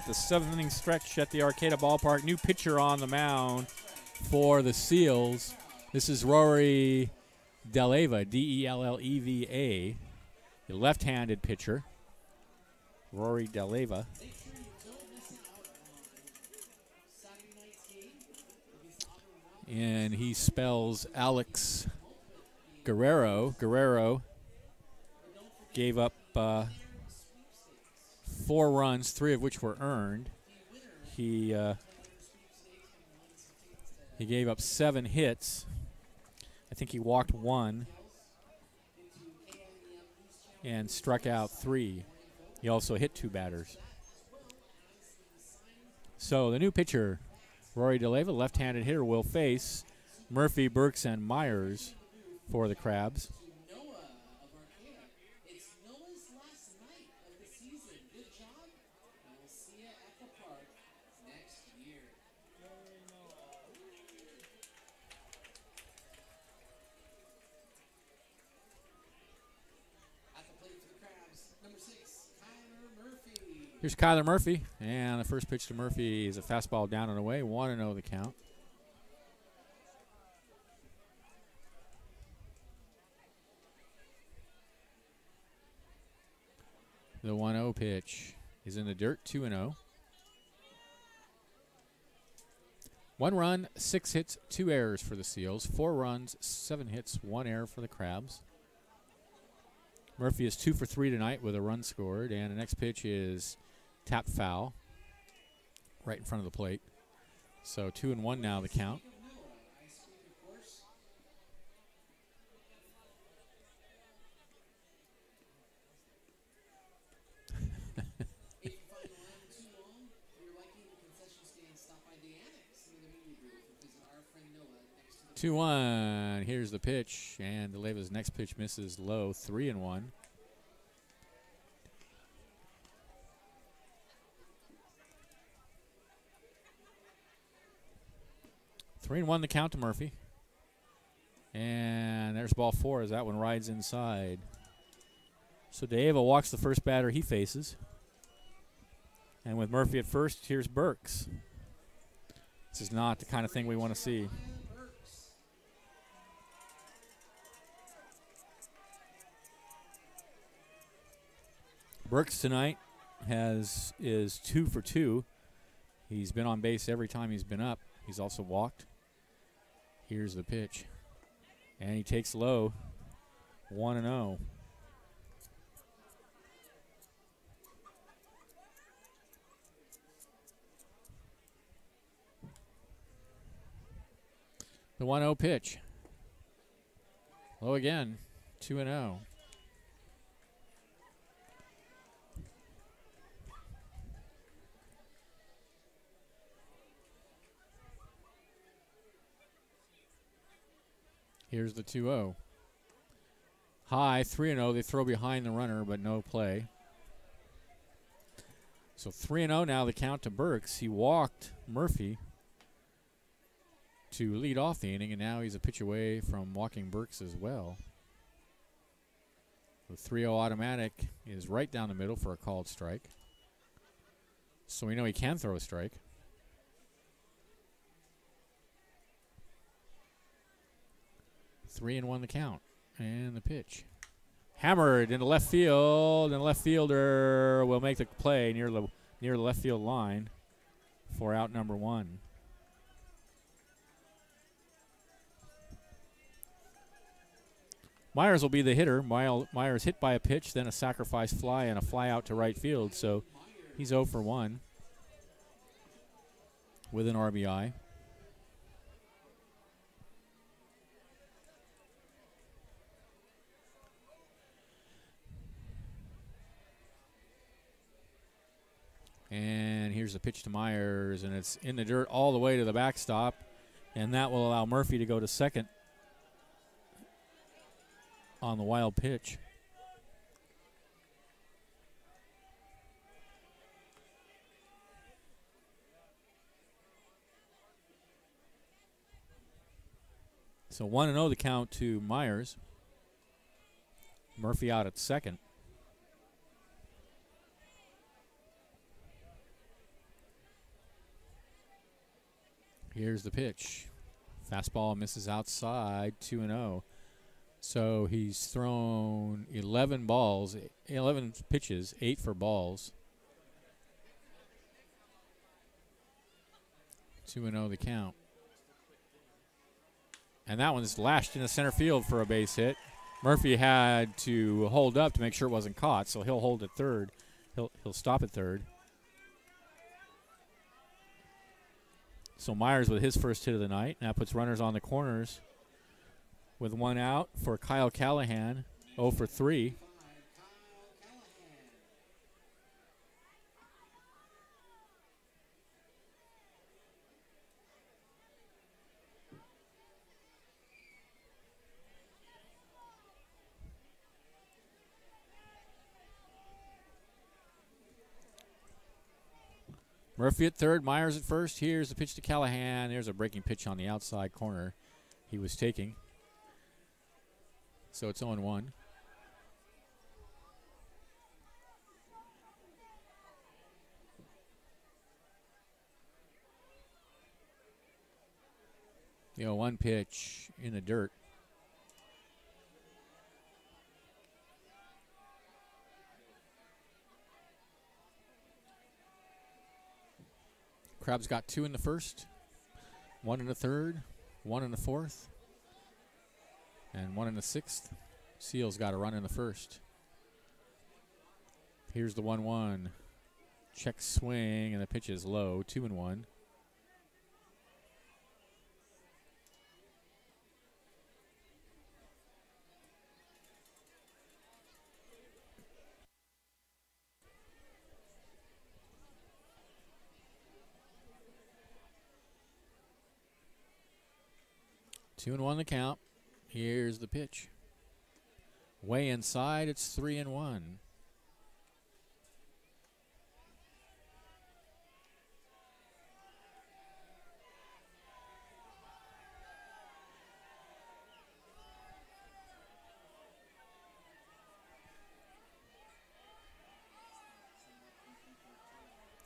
The 7th inning stretch at the Arcata Ballpark. New pitcher on the mound for the Seals. This is Rory Deleva, D-E-L-L-E-V-A, the left-handed pitcher. Rory Deleva. And he spells Alex Guerrero. Guerrero gave up 4 runs, 3 of which were earned. He gave up 7 hits. I think he walked 1 and struck out 3. He also hit 2 batters. So the new pitcher, Rory Deleva, left-handed hitter, will face Murphy, Burks, and Myers for the Crabs. Here's Kyler Murphy, and the first pitch to Murphy is a fastball down and away, 1-0 the count. The 1-0 pitch is in the dirt, 2-0. 1 run, 6 hits, 2 errors for the Seals. 4 runs, 7 hits, 1 error for the Crabs. Murphy is 2 for 3 tonight with a run scored, and the next pitch is tap foul right in front of the plate. So 2-1 now the count. Two one. Here's the pitch, and Deleva's next pitch misses low. 3-1. 3-1 the count to Murphy. And there's ball 4 as that one rides inside. So Deleva walks the first batter he faces. And with Murphy at first, here's Burks. This is not the kind of thing we want to see. Burks tonight is 2 for 2. He's been on base every time he's been up. He's also walked. Here's the pitch. And he takes low. 1-0. The 1-0 pitch. Low again. 2-0. Here's the 2-0. High, 3-0. They throw behind the runner, but no play. So 3-0 now, the count to Burks. He walked Murphy to lead off the inning, and now he's a pitch away from walking Burks as well. The 3-0 automatic is right down the middle for a called strike. So we know he can throw a strike. Three and one the count. And the pitch. Hammered into left field, and the left fielder will make the play near the left field line for out number one. Myers will be the hitter. Myers hit by a pitch, then a sacrifice fly, and a fly out to right field. So he's 0 for 1 with an RBI. And here's the pitch to Myers, and it's in the dirt all the way to the backstop, and that will allow Murphy to go to second on the wild pitch. So 1-0 the count to Myers. Murphy out at second. Here's the pitch. Fastball misses outside, 2-0. So he's thrown 11 pitches, 8 for balls. 2-0 the count. And that one's lashed into center field for a base hit. Murphy had to hold up to make sure it wasn't caught, so he'll hold at third. He'll stop at third. So Myers with his first hit of the night. Now puts runners on the corners with one out for Kyle Callahan, 0 for 3. Murphy at third, Myers at first. Here's the pitch to Callahan. There's a breaking pitch on the outside corner he was taking. So it's 0-1. The 0-1 pitch in the dirt. Crab's got 2 in the first, 1 in the third, 1 in the fourth, and 1 in the sixth. Seals got a run in the first. Here's the 1-1. Check swing, and the pitch is low, 2-1. Two and one the count. Here's the pitch. Way inside, it's 3-1.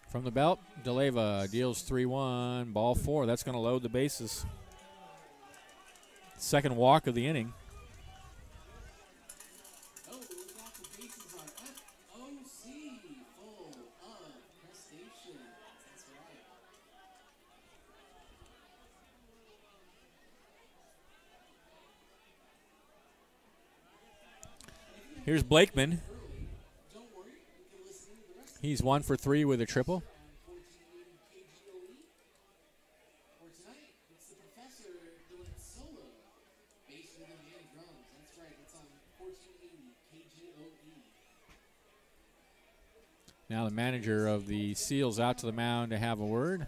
From the belt, DeLeva deals 3-1, ball 4. That's going to load the bases. Second walk of the inning. Oh, look out, the bases are FOC, full of crustaceans. That's right. Here's Blakeman. Don't worry, you can listen to the rest. He's 1 for 3 with a triple. On 1480 KGOE. Or tonight, it's the professor doing it solo. Bass rhythm and drums. That's right, it's on 1480 KGOE. Now the manager of the Seals out to the mound to have a word.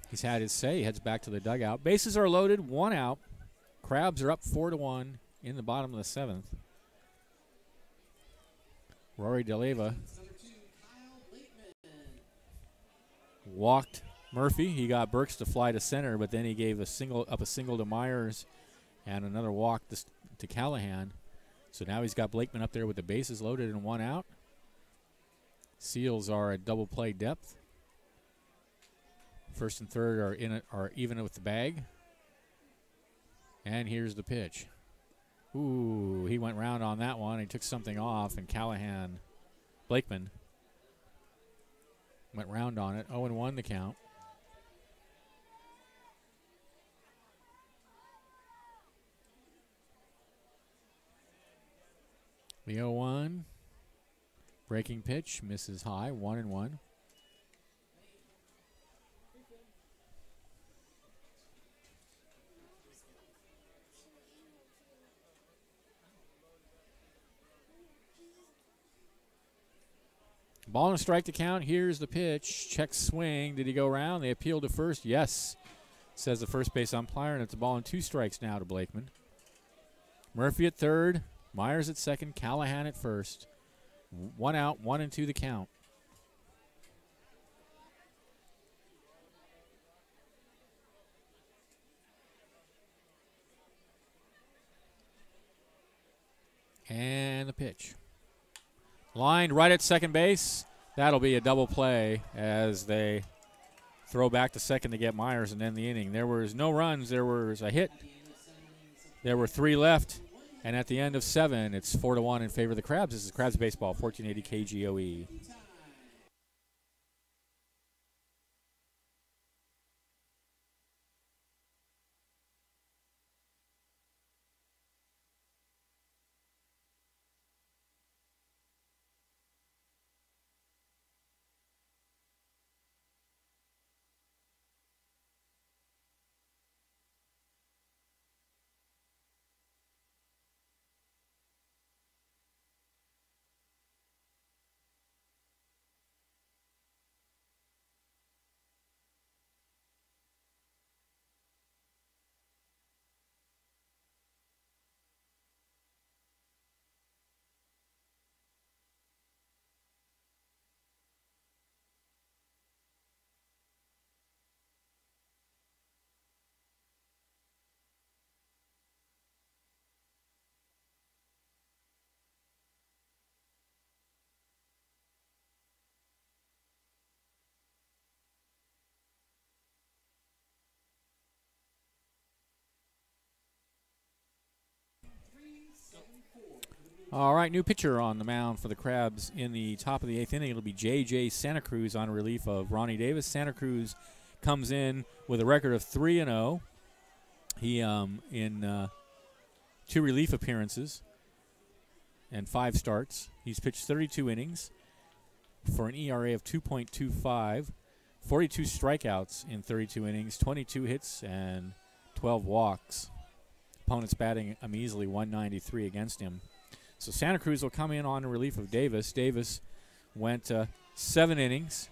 He's had his say. He heads back to the dugout. Bases are loaded, 1 out. Crabs are up 4-1 in the bottom of the 7th. Rory DeLeva walked Murphy. He got Burks to fly to center, but then he gave a single to Myers and another walk to Callahan. So now he's got Blakeman up there with the bases loaded and 1 out. Seals are at double play depth. First and third are even with the bag. And here's the pitch. Ooh, he went round on that one. He took something off, and Blakeman went round on it. 0-1 the count. The 0-1. Breaking pitch, misses high, 1-1. Ball and a strike to count. Here's the pitch. Check swing. Did he go around? They appealed to first. Yes, says the first base umpire, and it's a ball and 2 strikes now to Blakeman. Murphy at third. Myers at second. Callahan at first. 1 out, 1-2 the count. And the pitch. Lined right at second base. That'll be a double play as they throw back to second to get Myers and end the inning. There was no runs. There was a hit. There were 3 left. And at the end of 7, it's 4-1 in favor of the Crabs. This is Crabs Baseball, 1480 KGOE. All right, new pitcher on the mound for the Crabs in the top of the 8th inning. It'll be J.J. Santa Cruz on relief of Ronnie Davis. Santa Cruz comes in with a record of 3-0. He in 2 relief appearances and 5 starts. He's pitched 32 innings for an ERA of 2.25, 42 strikeouts in 32 innings, 22 hits, and 12 walks. Opponents batting a measly 193 against him. So Santa Cruz will come in on relief of Davis. Davis went 7 innings,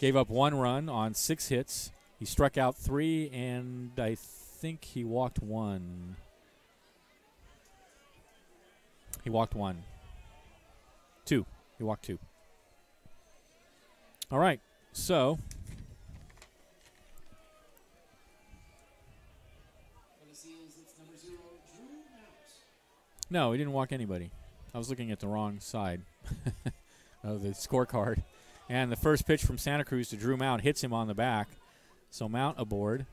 gave up 1 run on 6 hits. He struck out 3, and I think he walked 1. He walked 1. 2. He walked 2. All right, so no, he didn't walk anybody. I was looking at the wrong side of the scorecard. And the first pitch from Santa Cruz to Drew Mount hits him on the back. So Mount aboard.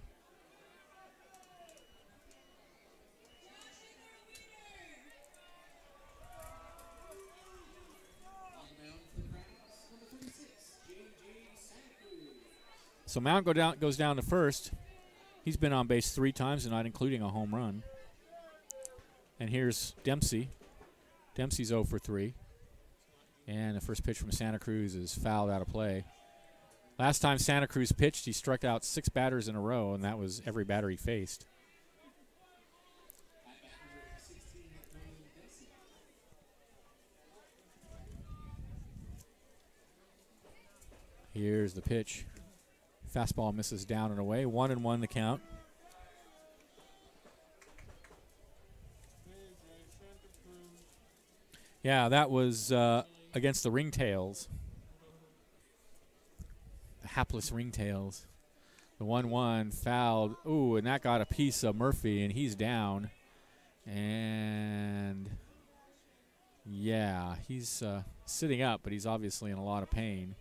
So Mount goes down to first. He's been on base 3 times, not including a home run. And here's Dempsey. Dempsey's 0 for 3. And the first pitch from Santa Cruz is fouled out of play. Last time Santa Cruz pitched, he struck out 6 batters in a row, and that was every batter he faced. Here's the pitch. Fastball misses down and away. 1-1 the count. Yeah, that was against the Ringtails. The hapless ringtails. The 1-1 fouled. Ooh, and that got a piece of Murphy, and he's down. And, yeah, he's sitting up, but he's obviously in a lot of pain.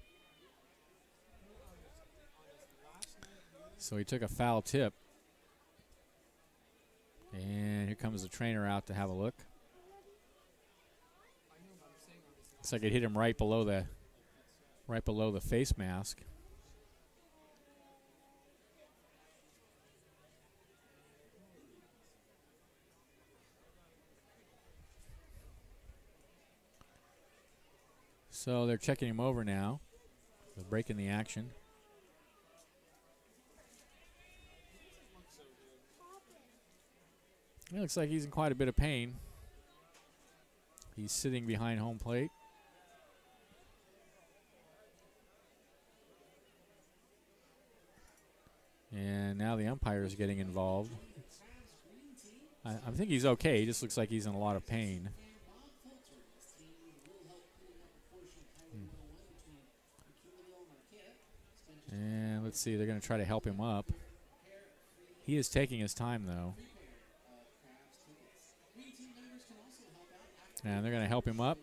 So he took a foul tip. And here comes the trainer out to have a look. Looks like it hit him right below the face mask. So they're checking him over now. They're breaking the action. It looks like he's in quite a bit of pain. He's sitting behind home plate. And now the umpire is getting involved. I think he's okay. He just looks like he's in a lot of pain. And let's see, they're going to try to help him up. He is taking his time, though. And they're going to help him up.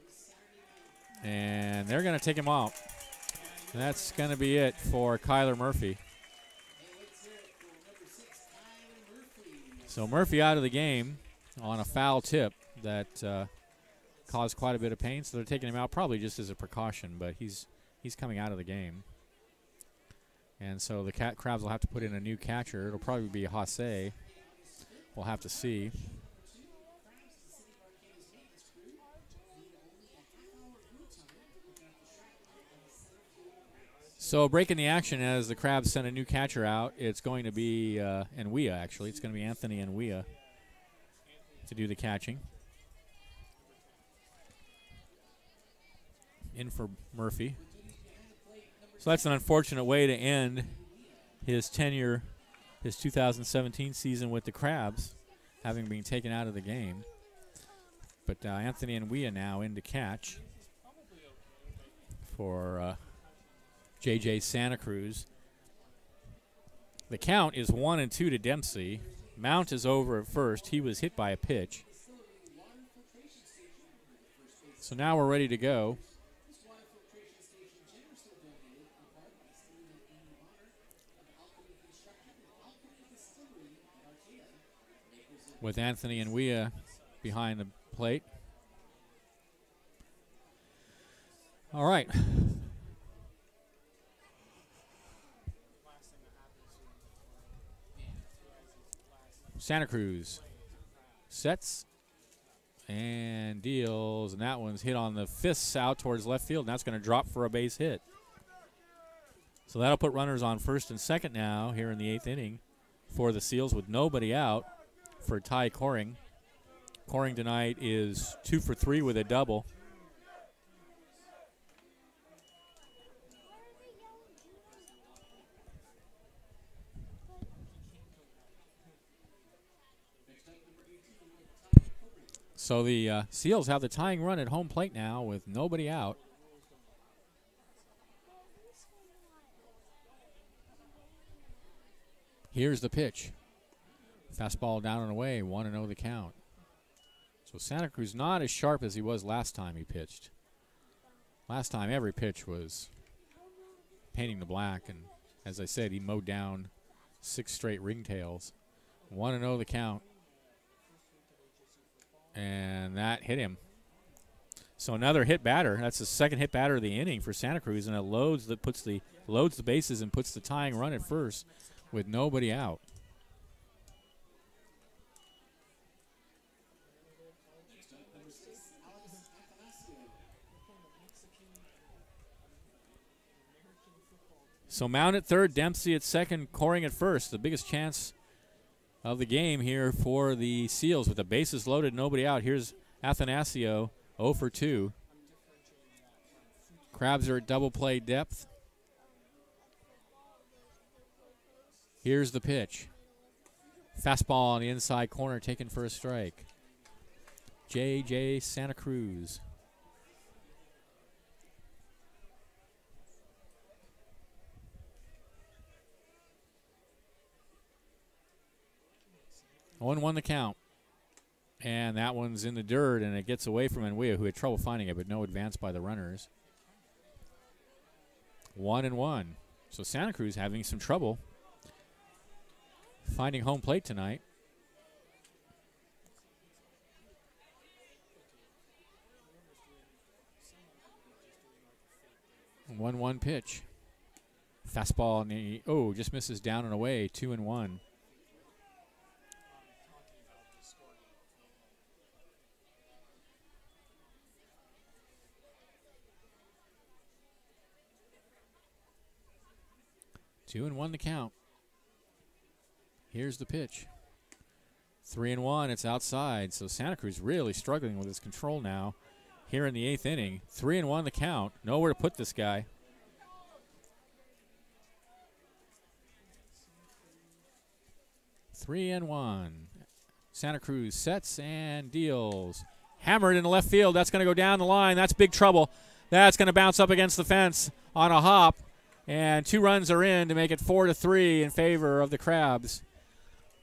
And they're going to take him out. And that's going to be it for Kyler Murphy. So Murphy out of the game on a foul tip that caused quite a bit of pain. So they're taking him out probably just as a precaution, but he's coming out of the game. And so the Crabs will have to put in a new catcher. It'll probably be Hasse. We'll have to see. So breaking the action as the Crabs send a new catcher out. It's going to be Nwia, actually. It's going to be Anthony Nwia to do the catching. In for Murphy. So that's an unfortunate way to end his tenure, his 2017 season with the Crabs, having been taken out of the game. But Anthony Nwia now in to catch for J.J. Santa Cruz. The count is 1-2 to Dempsey. Mount is over at first. He was hit by a pitch. So now we're ready to go. With Anthony Nwia behind the plate. All right. Santa Cruz sets and deals, and that one's hit on the fists out towards left field, and that's going to drop for a base hit. So that'll put runners on first and second now here in the 8th inning for the Seals with nobody out for Ty Coring. Coring tonight is 2 for 3 with a double. So the Seals have the tying run at home plate now with nobody out. Here's the pitch. Fastball down and away, 1-0 the count. So Santa Cruz not as sharp as he was last time he pitched. Last time every pitch was painting the black, and as I said, he mowed down 6 straight ringtails. 1-0 the count. And that hit him. So another hit batter. That's the second hit batter of the inning for Santa Cruz, and it loads the bases and puts the tying run at first with nobody out. So Mount at third, Dempsey at second, Coring at first. The biggest chance of the game here for the Seals with the bases loaded, nobody out. Here's Athanasio, 0 for 2. Crabs are at double play depth. Here's the pitch. Fastball on the inside corner taken for a strike. J.J. Santa Cruz. 0-1 the count. And that one's in the dirt, and it gets away from Enwea, who had trouble finding it, but no advance by the runners. 1-1. So Santa Cruz having some trouble finding home plate tonight. One pitch. Fastball, and just misses down and away. 2-1. Two and one the count. Here's the pitch. 3-1. It's outside. So Santa Cruz really struggling with his control now. Here in the 8th inning. 3-1 the count. Nowhere to put this guy. Three and one. Santa Cruz sets and deals. Hammered in the left field. That's going to go down the line. That's big trouble. That's going to bounce up against the fence on a hop. And 2 runs are in to make it 4-3 in favor of the Crabs.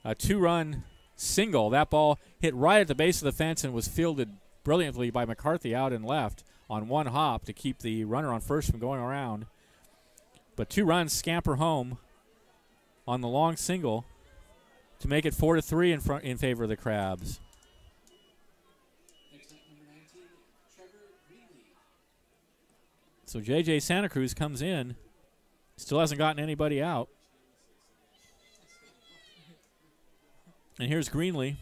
A 2-run single. That ball hit right at the base of the fence and was fielded brilliantly by McCarthy out and left on one hop to keep the runner on first from going around. But 2 runs scamper home on the long single to make it 4-3 in favor of the Crabs. Next up, number 19, Trevor Greenlee. So J.J. Santa Cruz comes in. Still hasn't gotten anybody out. And here's Greenlee.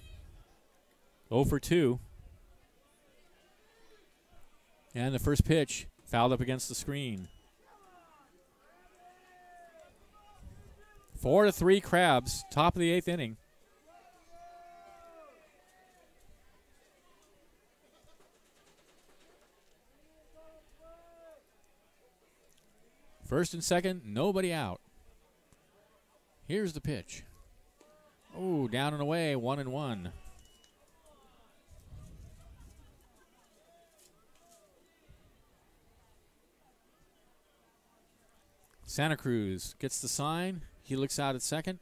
0 for 2. And the first pitch fouled up against the screen. 4-3 Crabs, top of the 8th inning. First and second, nobody out. Here's the pitch. Oh, down and away, 1-1. Santa Cruz gets the sign. He looks out at second.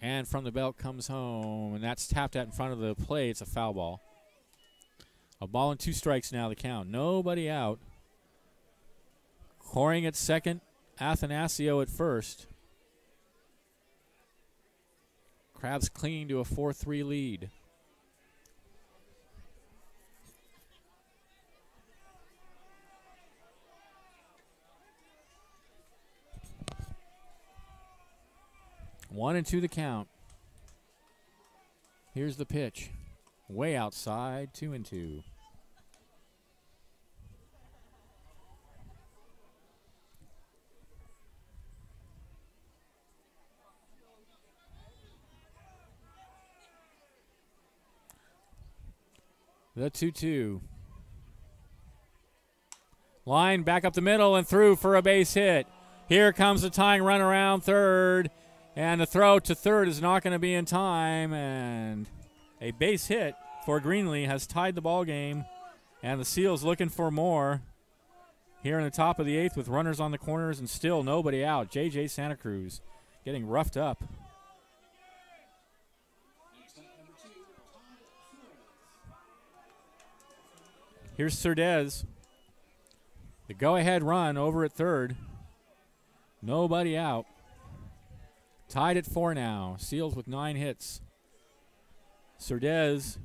And from the belt comes home. And that's tapped at in front of the plate. It's a foul ball. A ball and 2 strikes now the count. Nobody out. Coring at second. Athanasio at first. Crabs clinging to a 4-3 lead. One and 2 the count. Here's the pitch. Way outside, 2-2. The 2-2. Line back up the middle and through for a base hit. Here comes the tying run around third. And the throw to third is not going to be in time. And a base hit for Greenlee has tied the ball game. And the Seals looking for more here in the top of the 8th with runners on the corners and still nobody out. J.J. Santa Cruz getting roughed up. Next up, number 2, Todd Flores. Here's Cerdez. The go-ahead run over at third. Nobody out. Tied at 4 now. Seals with 9 hits. Cerdez,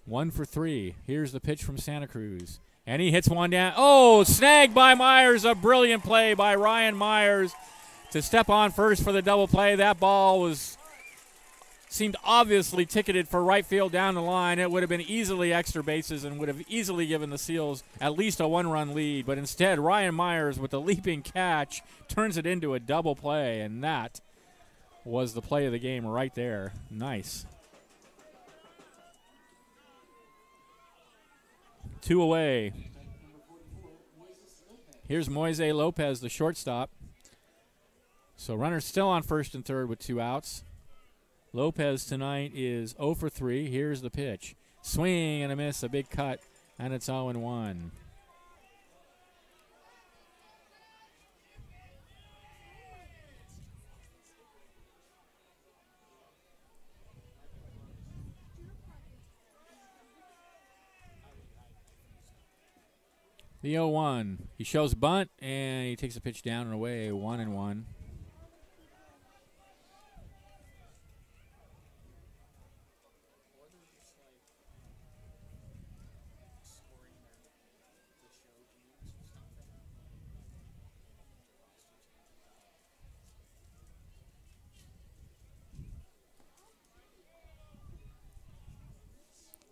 1 for 3. Here's the pitch from Santa Cruz. And he hits one down. Oh, snagged by Myers. A brilliant play by Ryan Myers to step on first for the double play. That ball seemed obviously ticketed for right field down the line. It would have been easily extra bases and would have easily given the Seals at least a 1-run lead. But instead, Ryan Myers with the leaping catch turns it into a double play, and that was the play of the game right there. Nice. 2 away. Here's Moise Lopez, the shortstop. So runners still on first and third with 2 outs. Lopez tonight is 0 for 3. Here's the pitch. Swing and a miss, a big cut, and it's 0-1. The 0-1. He shows bunt, and he takes a pitch down and away, 1-1.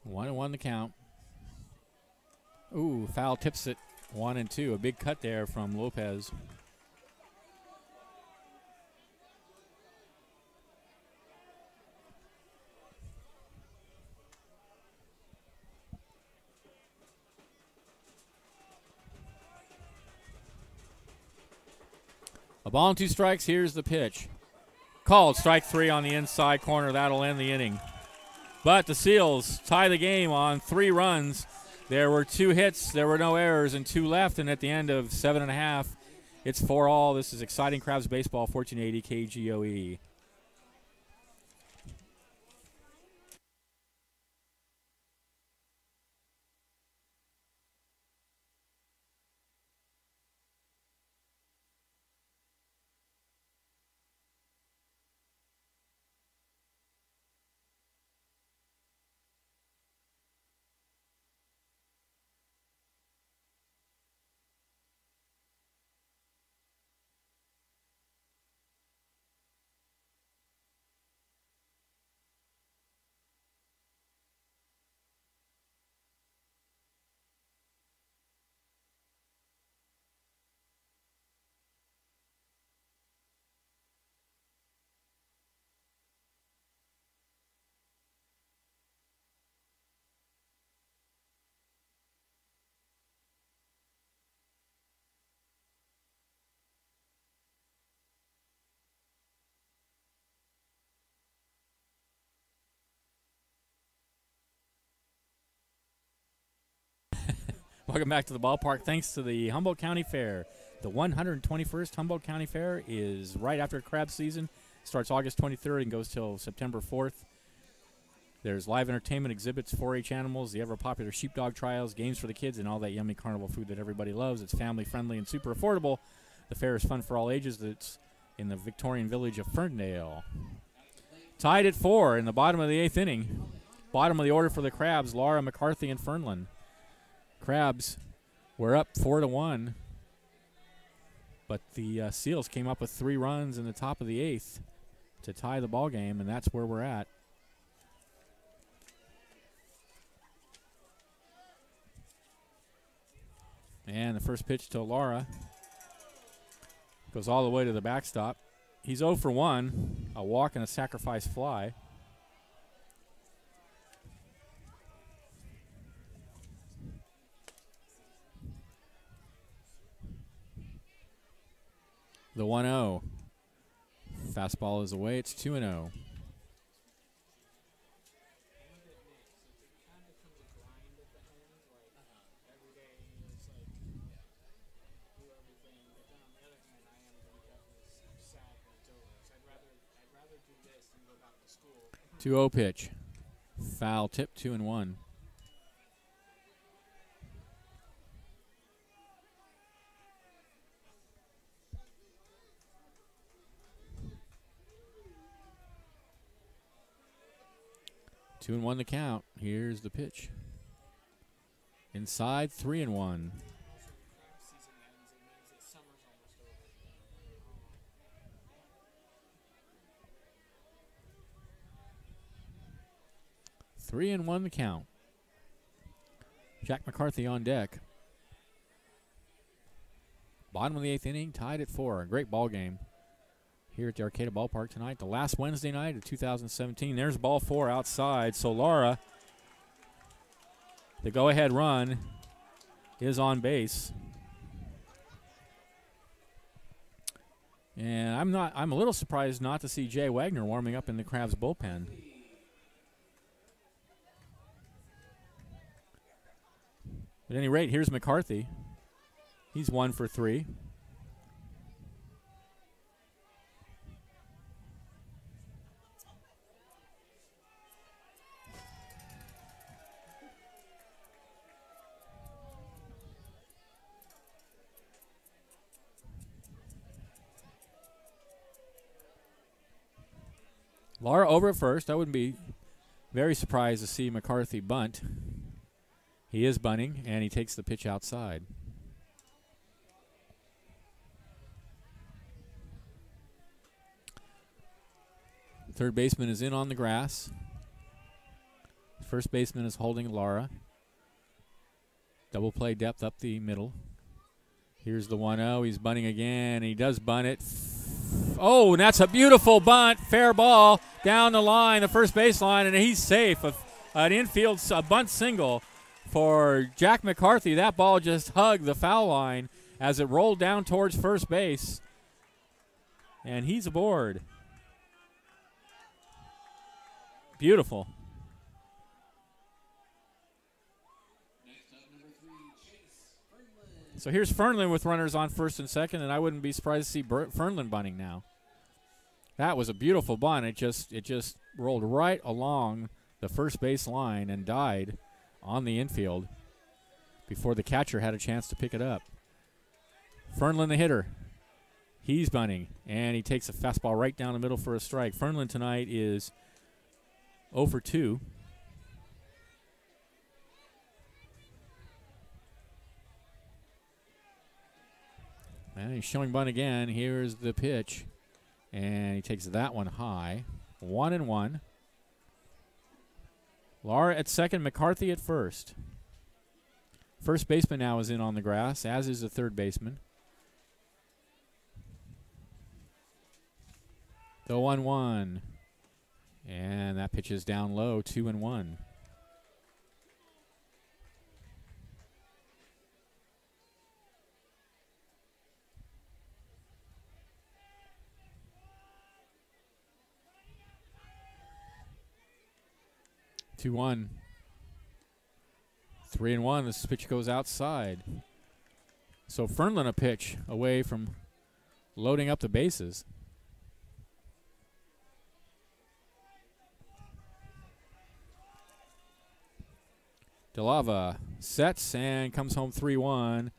One and one the count. Ooh, foul tips it. 1-2. A big cut there from Lopez. A ball and 2 strikes. Here's the pitch. Called. Strike 3 on the inside corner. That'll end the inning. But the Seals tie the game on 3 runs. There were 2 hits. There were no errors and 2 left. And at the end of 7.5, it's 4-all. This is exciting Crabs baseball, 1480 KGOE. Welcome back to the ballpark. Thanks to the Humboldt County Fair. The 121st Humboldt County Fair is right after crab season. Starts August 23rd and goes till September 4th. There's live entertainment, exhibits, 4-H animals, the ever-popular sheepdog trials, games for the kids, and all that yummy carnival food that everybody loves. It's family-friendly and super affordable. The fair is fun for all ages. It's in the Victorian village of Ferndale. Tied at 4 in the bottom of the 8th inning. Bottom of the order for the Crabs, Laura, McCarthy, and Fernland. Crabs were up 4-1, but the Seals came up with 3 runs in the top of the 8th to tie the ball game, and that's where we're at. And the first pitch to Laura goes all the way to the backstop. He's 0 for 1, a walk and a sacrifice fly. The 1-0. Fastball is away. It's 2-0. I'd 2-0 pitch. Foul tip, 2-1. Two and 1 the count. Here's the pitch. Inside, 3-1. Three and 1 the count. Jack McCarthy on deck. Bottom of the 8th inning, tied at 4. A great ball game here at the Arcata Ballpark tonight. The last Wednesday night of 2017. There's ball 4 outside. So Laura, the go-ahead run, is on base. And I'm a little surprised not to see Jay Wagner warming up in the Crabs bullpen. At any rate, here's McCarthy. He's 1 for 3. Laura over at first. I wouldn't be very surprised to see McCarthy bunt. He is bunting, and he takes the pitch outside. Third baseman is in on the grass. First baseman is holding Laura. Double play depth up the middle. Here's the 1-0. He's bunting again. He does bunt it. Oh, and that's a beautiful bunt. Fair ball down the line, the first baseline, and he's safe. An infield bunt single for Jack McCarthy. That ball just hugged the foul line as it rolled down towards first base. And he's aboard. Beautiful. So here's Fernlin with runners on first and second, and I wouldn't be surprised to see Fernlin bunting now. That was a beautiful bunt. It just rolled right along the first base line and died on the infield before the catcher had a chance to pick it up. Fernlin, the hitter. He's bunting, and he takes a fastball right down the middle for a strike. Fernlin tonight is 0 for 2. And he's showing bunt again. Here's the pitch. And he takes that one high. 1-1. Laura at second, McCarthy at first. First baseman now is in on the grass, as is the third baseman. The 1-1. And that pitch is down low, 2-1. Two one. 3-1. This pitch goes outside. So Fernlin a pitch away from loading up the bases. DeLava sets and comes home 3-1.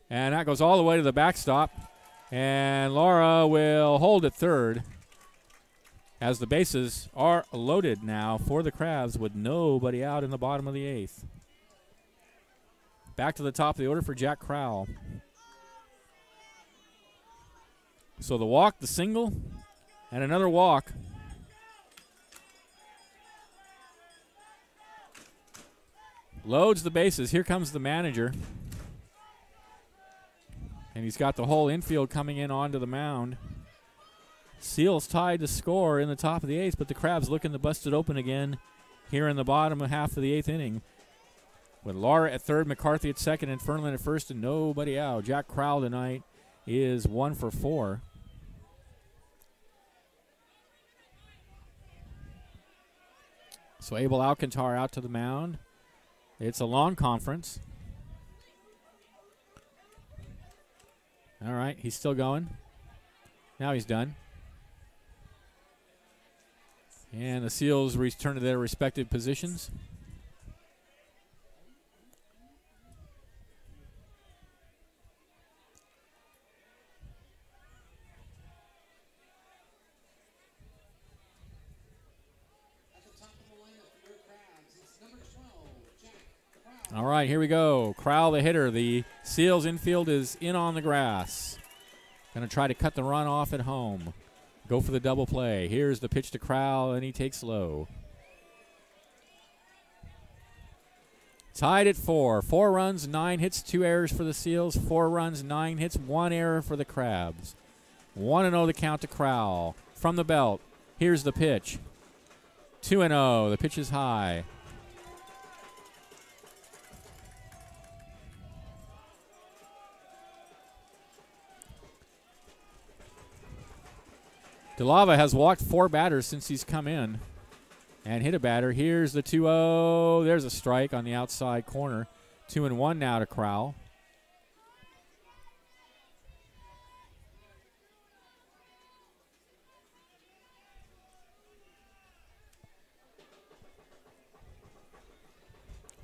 And that goes all the way to the backstop. And Laura will hold at third as the bases are loaded now for the Crabs with nobody out in the bottom of the eighth. Back to the top of the order for Jack Crowell. So the walk, the single, and another walk. Loads the bases. Here comes the manager. And he's got the whole infield coming in onto the mound. Seals tied to score in the top of the eighth, but the Crabs looking to bust it open again here in the bottom of half of the eighth inning. With Laura at third, McCarthy at second, and Fernlin at first, and nobody out. Jack Crowell tonight is 1 for 4. So Abel Alcantara out to the mound. It's a long conference. All right, he's still going. Now he's done. And the Seals return to their respective positions. All right, here we go. Crowell, the hitter. The Seals infield is in on the grass. Going to try to cut the run off at home. Go for the double play. Here's the pitch to Crowell, and he takes low. Tied at 4. 4 runs, 9 hits, 2 errors for the Seals. 4 runs, 9 hits, 1 error for the Crabs. 1-0 the count to Crowell. From the belt, here's the pitch. 2-0. The pitch is high. DeLava has walked 4 batters since he's come in and hit a batter. Here's the 2-0. There's a strike on the outside corner. 2-1 now to Crowell.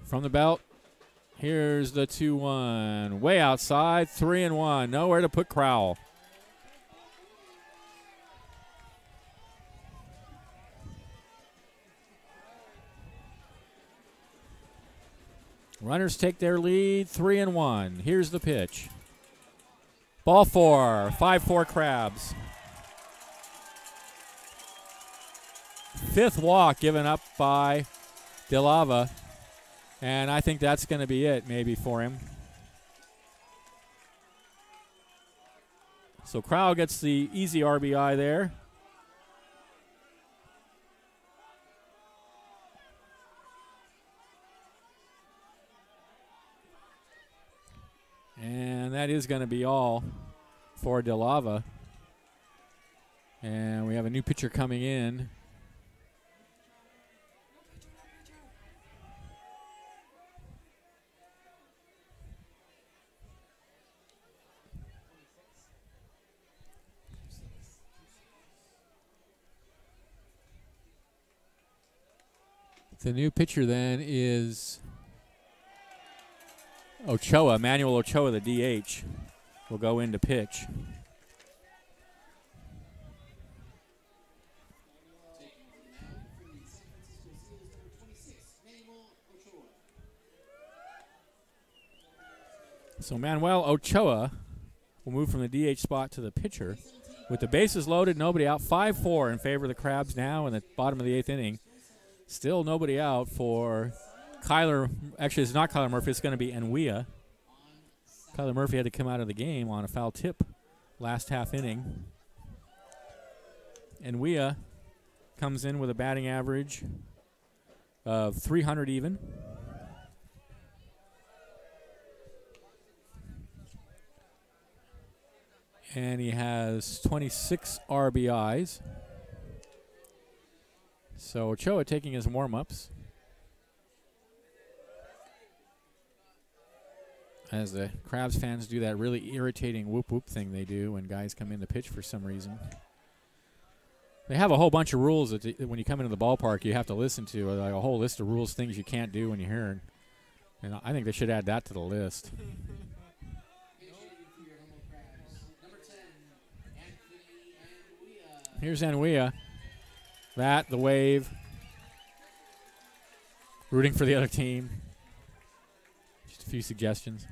From the belt, here's the 2-1. Way outside, 3-1. Nowhere to put Crowell. Runners take their lead, 3-1. Here's the pitch. Ball 4, 5-4 Crabs. Fifth walk given up by De Lava, and I think that's going to be it maybe for him. So Crowell gets the easy RBI there. And that is going to be all for De Lava. And we have a new pitcher coming in. The new pitcher then is Ochoa, Manuel Ochoa, the DH, will go in to pitch. So Manuel Ochoa will move from the DH spot to the pitcher. With the bases loaded, nobody out, 5-4 in favor of the Crabs now in the bottom of the 8th inning. Still nobody out for Kyler. Actually, it's not Kyler Murphy. It's going to be Enwea. Kyler Murphy had to come out of the game on a foul tip last half inning. Enwea comes in with a batting average of 300 even. And he has 26 RBIs. So Ochoa taking his warm-ups. As the Crabs fans do that really irritating whoop-whoop thing they do when guys come in to pitch for some reason. They have a whole bunch of rules that when you come into the ballpark you have to listen to, like a whole list of rules, things you can't do when you're here. And I think they should add that to the list. Here's Enwea. That, the wave. Rooting for the other team. Just a few suggestions.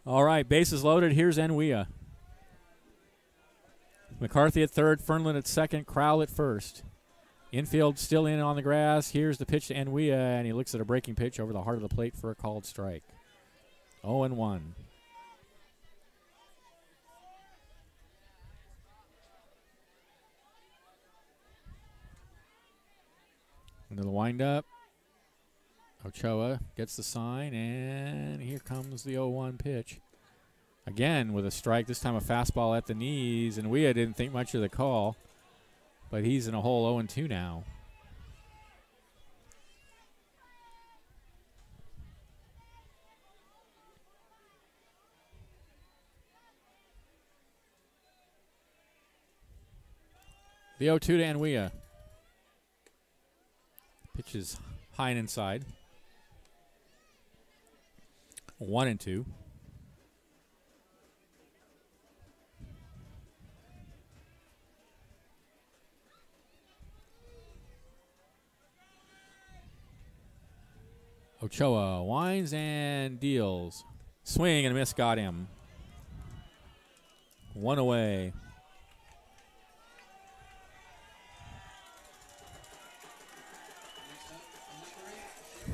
All right, bases loaded. Here's Enwea. McCarthy at third, Fernlund at second, Crowell at first. Infield still in on the grass. Here's the pitch to Enwea, and he looks at a breaking pitch over the heart of the plate for a called strike. 0-1. Into the windup. Ochoa gets the sign, and here comes the 0-1 pitch. Again with a strike, this time a fastball at the knees, and Wea didn't think much of the call, but he's in a hole 0-2 now. The 0-2 to Enwea. Pitch is high and inside. 1-2. Ochoa winds and deals. Swing and a miss got him. One away.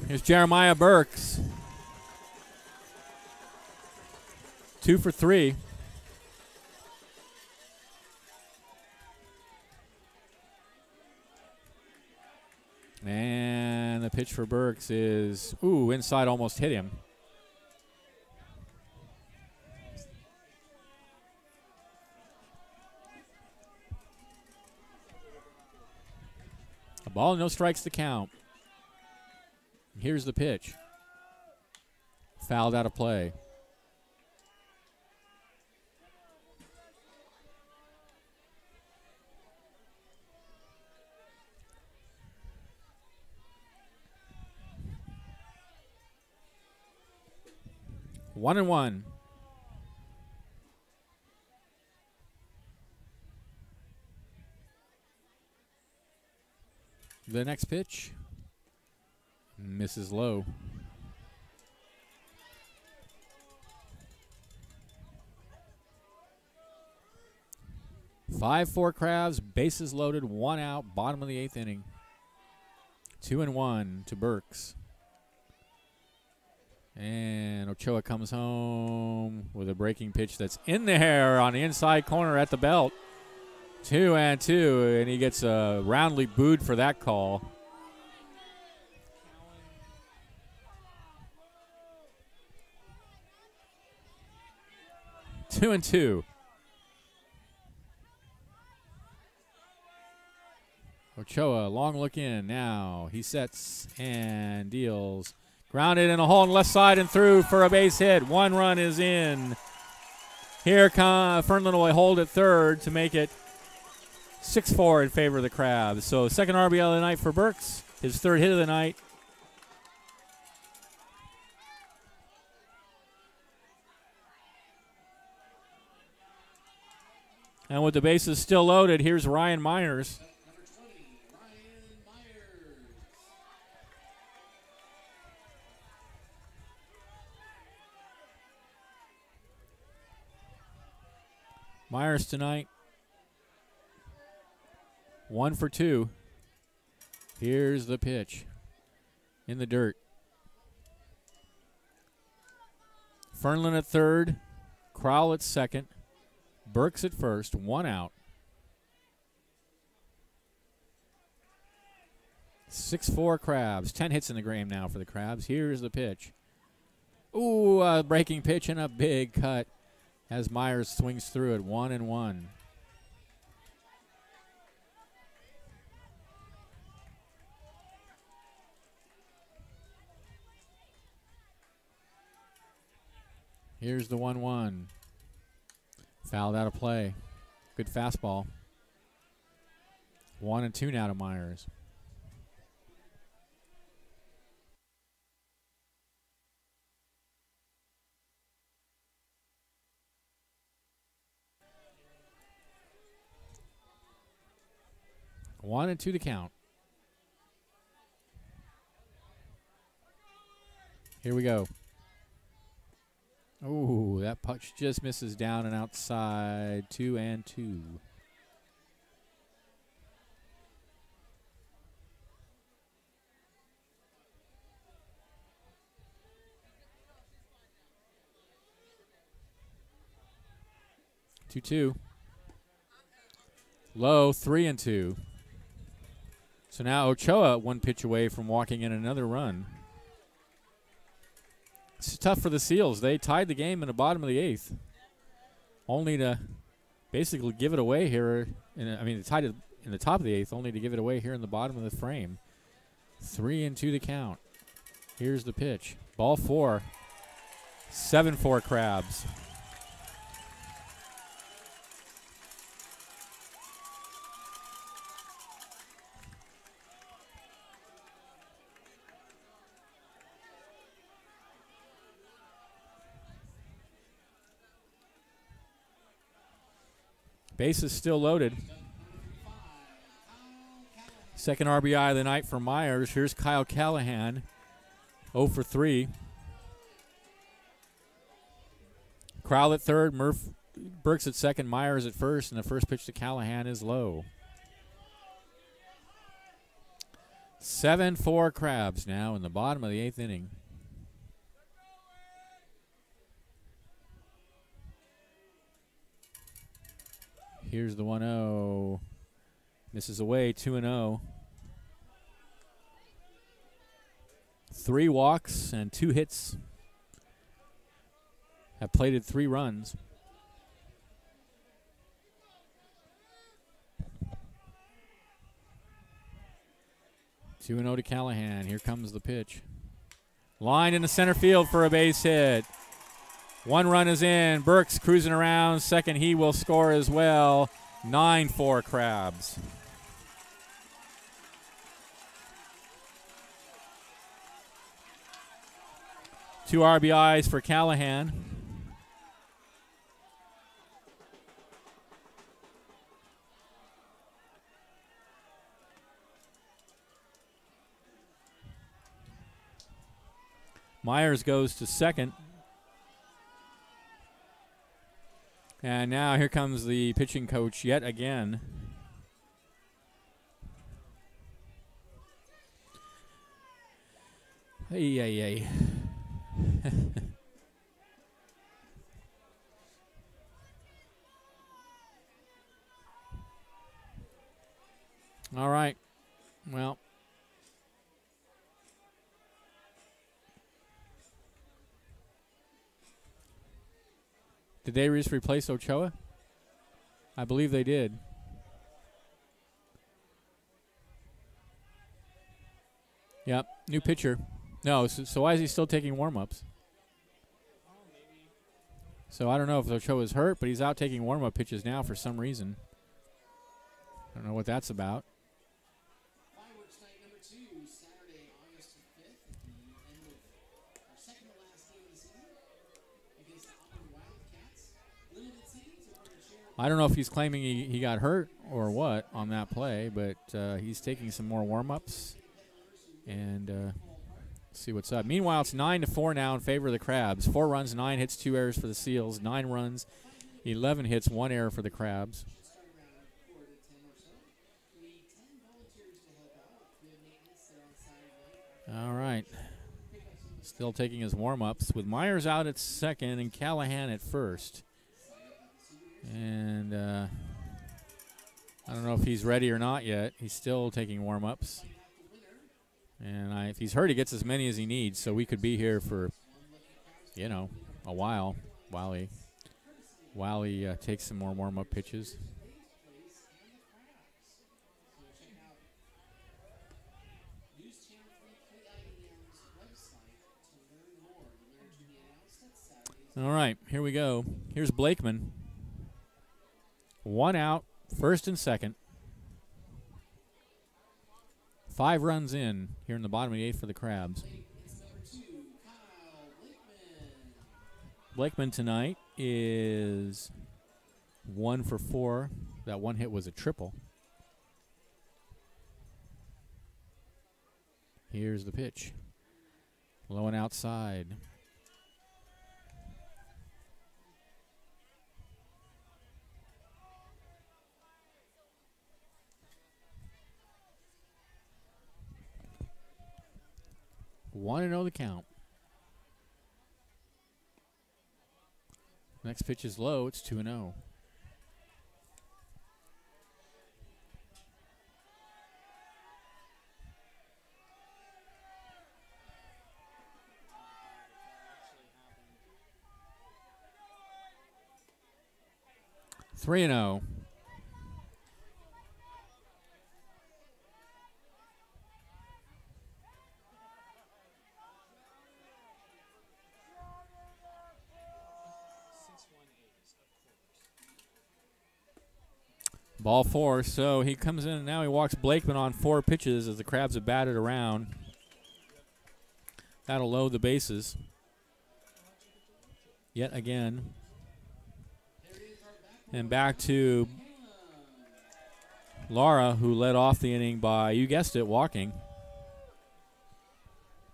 Here's Jeremiah Burks. 2 for 3. And the pitch for Burks is, inside, almost hit him. A ball, no strikes to count. Here's the pitch. Fouled out of play. One and one. The next pitch. Misses low. Five, four Crabs, bases loaded, one out, bottom of the 8th inning. 2-1 to Burks. And Ochoa comes home with a breaking pitch that's in there on the inside corner at the belt. 2-2, and he gets roundly booed for that call. Two and two. Ochoa, long look in now. He sets and deals. Grounded in a hole on the left side and through for a base hit. One run is in. Here comes Fernlund will hold at third to make it 6-4 in favor of the Crabs. So second RBI of the night for Burks. His third hit of the night. And with the bases still loaded, here's Ryan Myers. Number 20, Ryan Myers. Myers tonight, 1 for 2. Here's the pitch in the dirt. Fernlund at third, Crowell at second, Burks at first, one out. 6-4 Crabs, 10 hits in the game now for the Crabs. Here's the pitch. Ooh, a breaking pitch and a big cut as Myers swings through it, 1-1. Here's the 1-1. Fouled out of play. Good fastball. 1-2 now to Myers. One and two to count. Here we go. Oh, that punch just misses down and outside. 2-2. Two. Low, 3-2. So now Ochoa one pitch away from walking in another run. It's tough for the Seals. They tied the game in the bottom of the 8th, only to basically give it away here. They tied it in the top of the 8th, only to give it away here in the bottom of the frame. 3-2 the count. Here's the pitch. Ball 4. 7-4 Crabs. Base is still loaded. Second RBI of the night for Myers. Here's Kyle Callahan, 0 for 3. Crowell at third, Burks at second, Myers at first, and the first pitch to Callahan is low. 7-4 Crabs now in the bottom of the 8th inning. Here's the 1-0. Misses away, 2-0. 3 walks and 2 hits. Have plated 3 runs. Two and 0 to Callahan. Here comes the pitch. Line in the center field for a base hit. 1 run is in. Burks cruising around. Second, he will score as well. 9-4 Crabs. Two RBIs for Callahan. Myers goes to second. And now here comes the pitching coach yet again. Hey. All right. Well. Did they just replace Ochoa? I believe they did. Yep, new pitcher. No, so why is he still taking warm-ups? So I don't know if Ochoa's hurt, but he's out taking warm-up pitches now for some reason. I don't know what that's about. Fireworks night number 2, Saturday, August 5th, at the end of our second to last game of the season against the Auburn Wildcats. Limited seating to earn a share. I don't know if he's claiming he got hurt or what on that play, but he's taking some more warm-ups and see what's up. Meanwhile, it's 9-4 now in favor of the Crabs. 4 runs, 9 hits, 2 errors for the Seals. 9 runs, 11 hits, 1 error for the Crabs. All right. Still taking his warm-ups with Myers out at second and Callahan at first. And I don't know if he's ready or not yet. He's still taking warm-ups. And if he's hurt, he gets as many as he needs. So we could be here for, a while he takes some more warm-up pitches. All right, here we go. Here's Blakeman. 1 out, first and second. 5 runs in here in the bottom of the 8th for the Crabs. Blakeman tonight is 1 for 4. That one hit was a triple. Here's the pitch. Low and outside. Want to know the count. Next pitch is low. It's 2-0. Three and 0. Ball 4, so he comes in and now he walks Blakeman on 4 pitches as the Crabs have batted around. That'll load the bases. Yet again. And back to Lara, who led off the inning by, you guessed it, walking.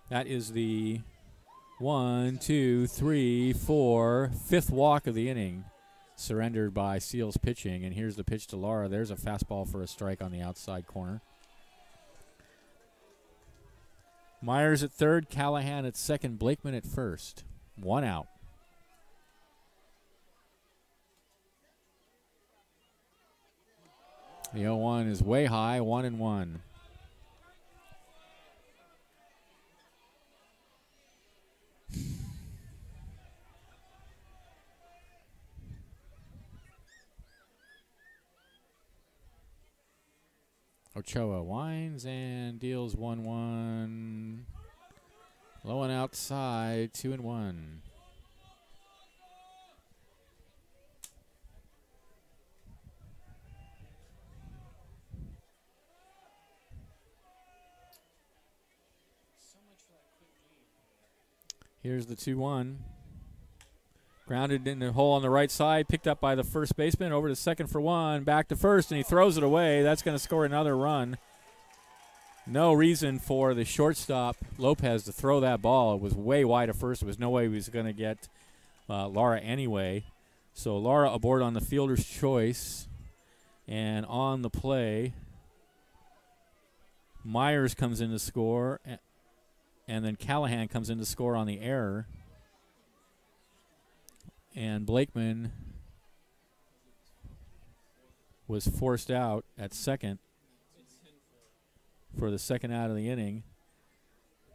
That is the 1, 2, 3, 4, 5th walk of the inning. Surrendered by Seals pitching, and here's the pitch to Lara. There's a fastball for a strike on the outside corner. Myers at third, Callahan at second, Blakeman at first. 1 out. The 0-1 is way high, 1-1. Ochoa winds and deals 1-1. Low and outside, 2-1. Here's the 2-1. Grounded in the hole on the right side, picked up by the first baseman, over to second for 1, back to first, and he throws it away. That's going to score another run. no reason for the shortstop, Lopez, to throw that ball. It was way wide at first. There was no way he was going to get Lara anyway. So Lara aboard on the fielder's choice. And on the play, Myers comes in to score. And then Callahan comes in to score on the error. And Blakeman was forced out at second for the second out of the inning.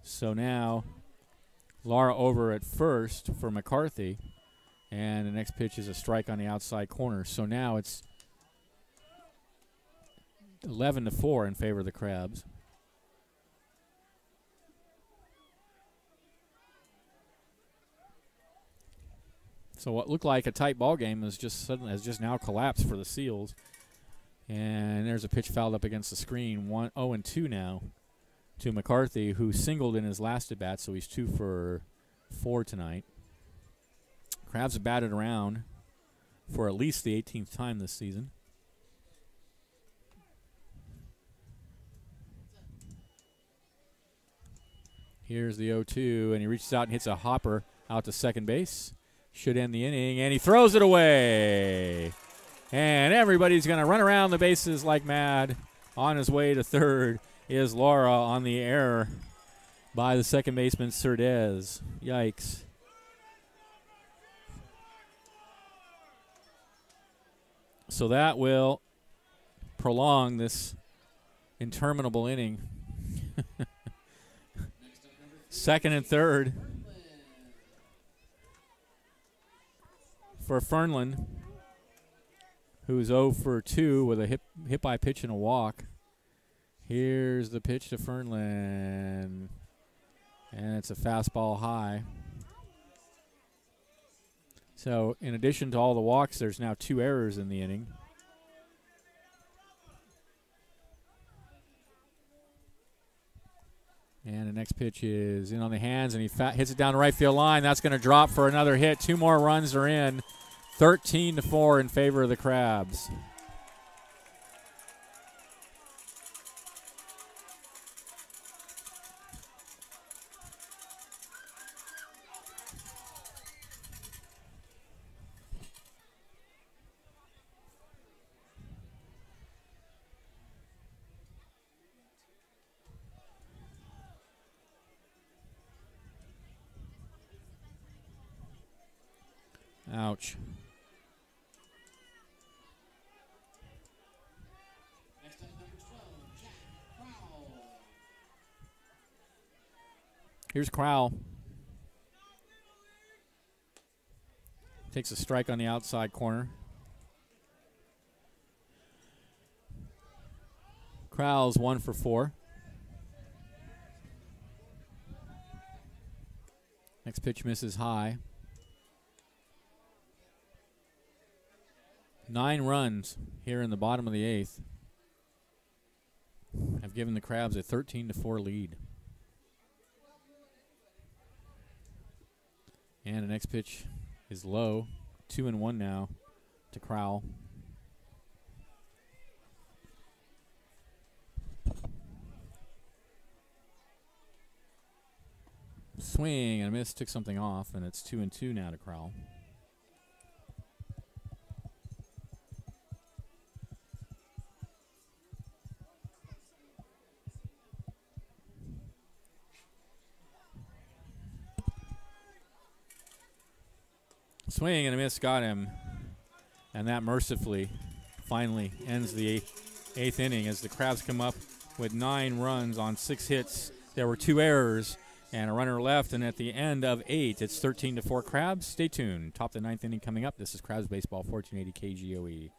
So now Lara over at first for McCarthy. And the next pitch is a strike on the outside corner. So now it's 11-4 in favor of the Crabs. So what looked like a tight ball game has just now collapsed for the Seals. And there's a pitch fouled up against the screen. 0-2 now to McCarthy, who singled in his last at bat, so he's 2 for 4 tonight. Crabs have batted around for at least the 18th time this season. Here's the 0-2, and he reaches out and hits a hopper out to second base. Should end the inning, and he throws it away. And everybody's going to run around the bases like mad. On his way to third is Lara on the error by the second baseman, Cerdez. Yikes. So that will prolong this interminable inning. Second and third for Fernland, who's 0 for 2 with a hit by pitch and a walk. Here's the pitch to Fernland, and it's a fastball high. So in addition to all the walks, there's now 2 errors in the inning. And the next pitch is in on the hands, and he hits it down the right field line. That's going to drop for another hit. 2 more runs are in. 13-4 in favor of the Crabs. Ouch. Next up, number 12, Jack Crowell. Here's Crowell. Takes a strike on the outside corner. Crowell's 1 for 4. Next pitch misses high. 9 runs here in the bottom of the 8th have given the Crabs a 13-4 lead. And the next pitch is low. 2-1 now to Crowell. Swing and a miss, took something off, and it's 2-2 now to Crowell. Swing and a miss got him, and that mercifully finally ends the eighth inning as the Crabs come up with 9 runs on 6 hits. There were 2 errors and a runner left, and at the end of 8, it's 13-4 Crabs. Stay tuned. Top of the 9th inning coming up. This is Crabs Baseball, 1480 KGOE.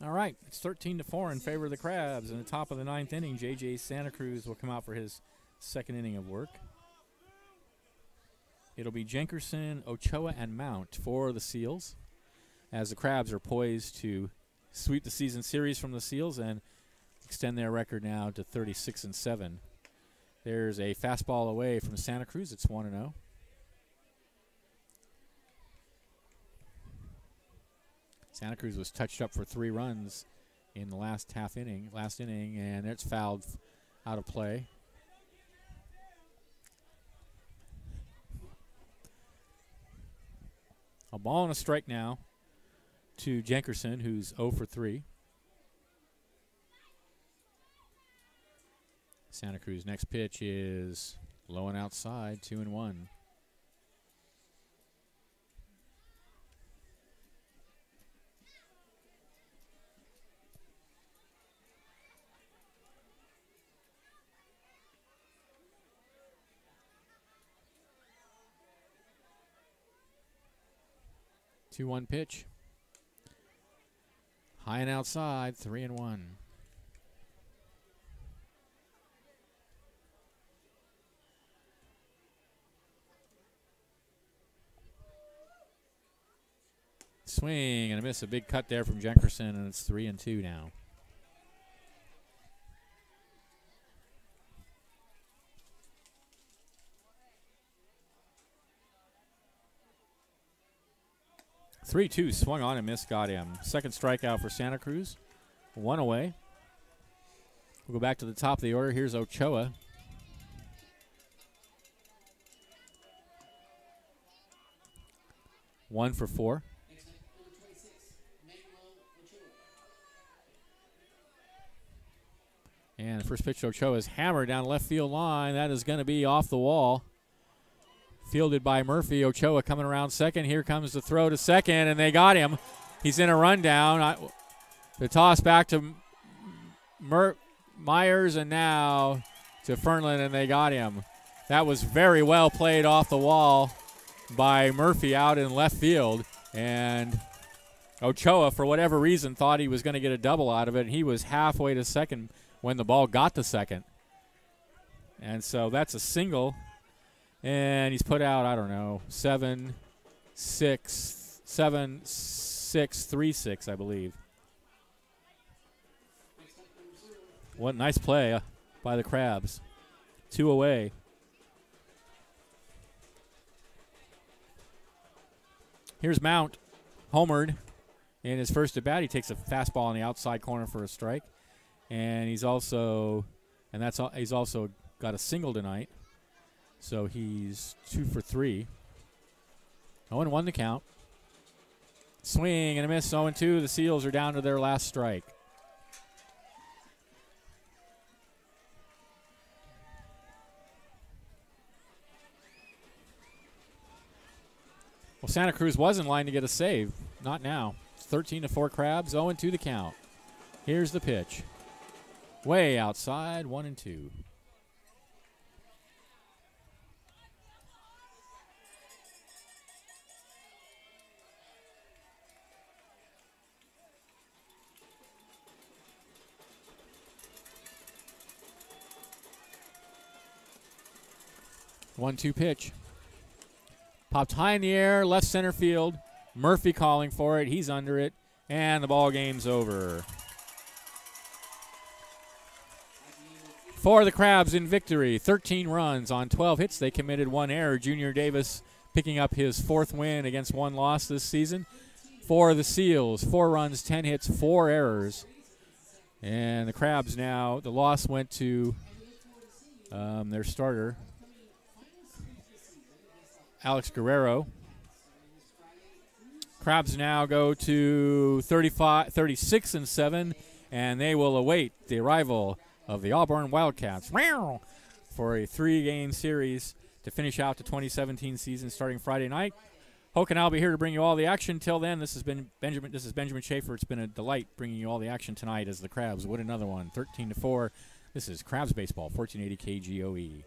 All right, it's 13-4 in favor of the Crabs. In the top of the 9th inning, J.J. Santa Cruz will come out for his second inning of work. It'll be Jenkerson, Ochoa, and Mount for the Seals, as the Crabs are poised to sweep the season series from the Seals and extend their record now to 36-7. There's a fastball away from Santa Cruz. It's 1-0. Santa Cruz was touched up for 3 runs in the last inning, and it's fouled out of play. A ball and a strike now to Jenkerson, who's 0 for 3. Santa Cruz next pitch is low and outside, 2-1. Two-one pitch. High and outside, 3-1. Swing and a miss. A big cut there from Jenkerson, and it's 3-2 now. Three-two swung on and missed, got him. Second strikeout for Santa Cruz. 1 away. We'll go back to the top of the order. Here's Ochoa. One for 4. And the first pitch to Ochoa is hammered down left field line. That is going to be off the wall. Fielded by Murphy. Ochoa coming around second. Here comes the throw to second, and they got him. He's in a rundown. The toss back to Myers, and now to Fernlund, and they got him. That was very well played off the wall by Murphy out in left field. And Ochoa, for whatever reason, thought he was going to get a double out of it, and he was halfway to second when the ball got to second. And so that's a single. And he's put out, I don't know, 7-6, 3-6, I believe. What nice play by the Crabs. 2 away. Here's Mount, homered in his first at bat. He takes a fastball on the outside corner for a strike, and he's also got a single tonight. So he's 2 for 3. 0-1 the count. Swing and a miss, 0-2. The Seals are down to their last strike. Well, Santa Cruz was in line to get a save. Not now. It's 13-4 Crabs, 0-2 the count. Here's the pitch. Way outside, 1-2. One-two pitch. Popped high in the air, left center field. Murphy calling for it. He's under it, and the ball game's over. For the Crabs in victory, 13 runs on 12 hits. They committed 1 error. Junior Davis picking up his 4th win against 1 loss this season. For the Seals, 4 runs, 10 hits, 4 errors. And the Crabs now, the loss went to their starter, Alex Guerrero. Crabs now go to 36-7, and they will await the arrival of the Auburn Wildcats for a 3-game series to finish out the 2017 season starting Friday night. Hoke and I will be here to bring you all the action. Till then, this is Benjamin Schaefer. It's been a delight bringing you all the action tonight as the Crabs win another one, 13-4. This is Crabs Baseball, 1480 KGOE.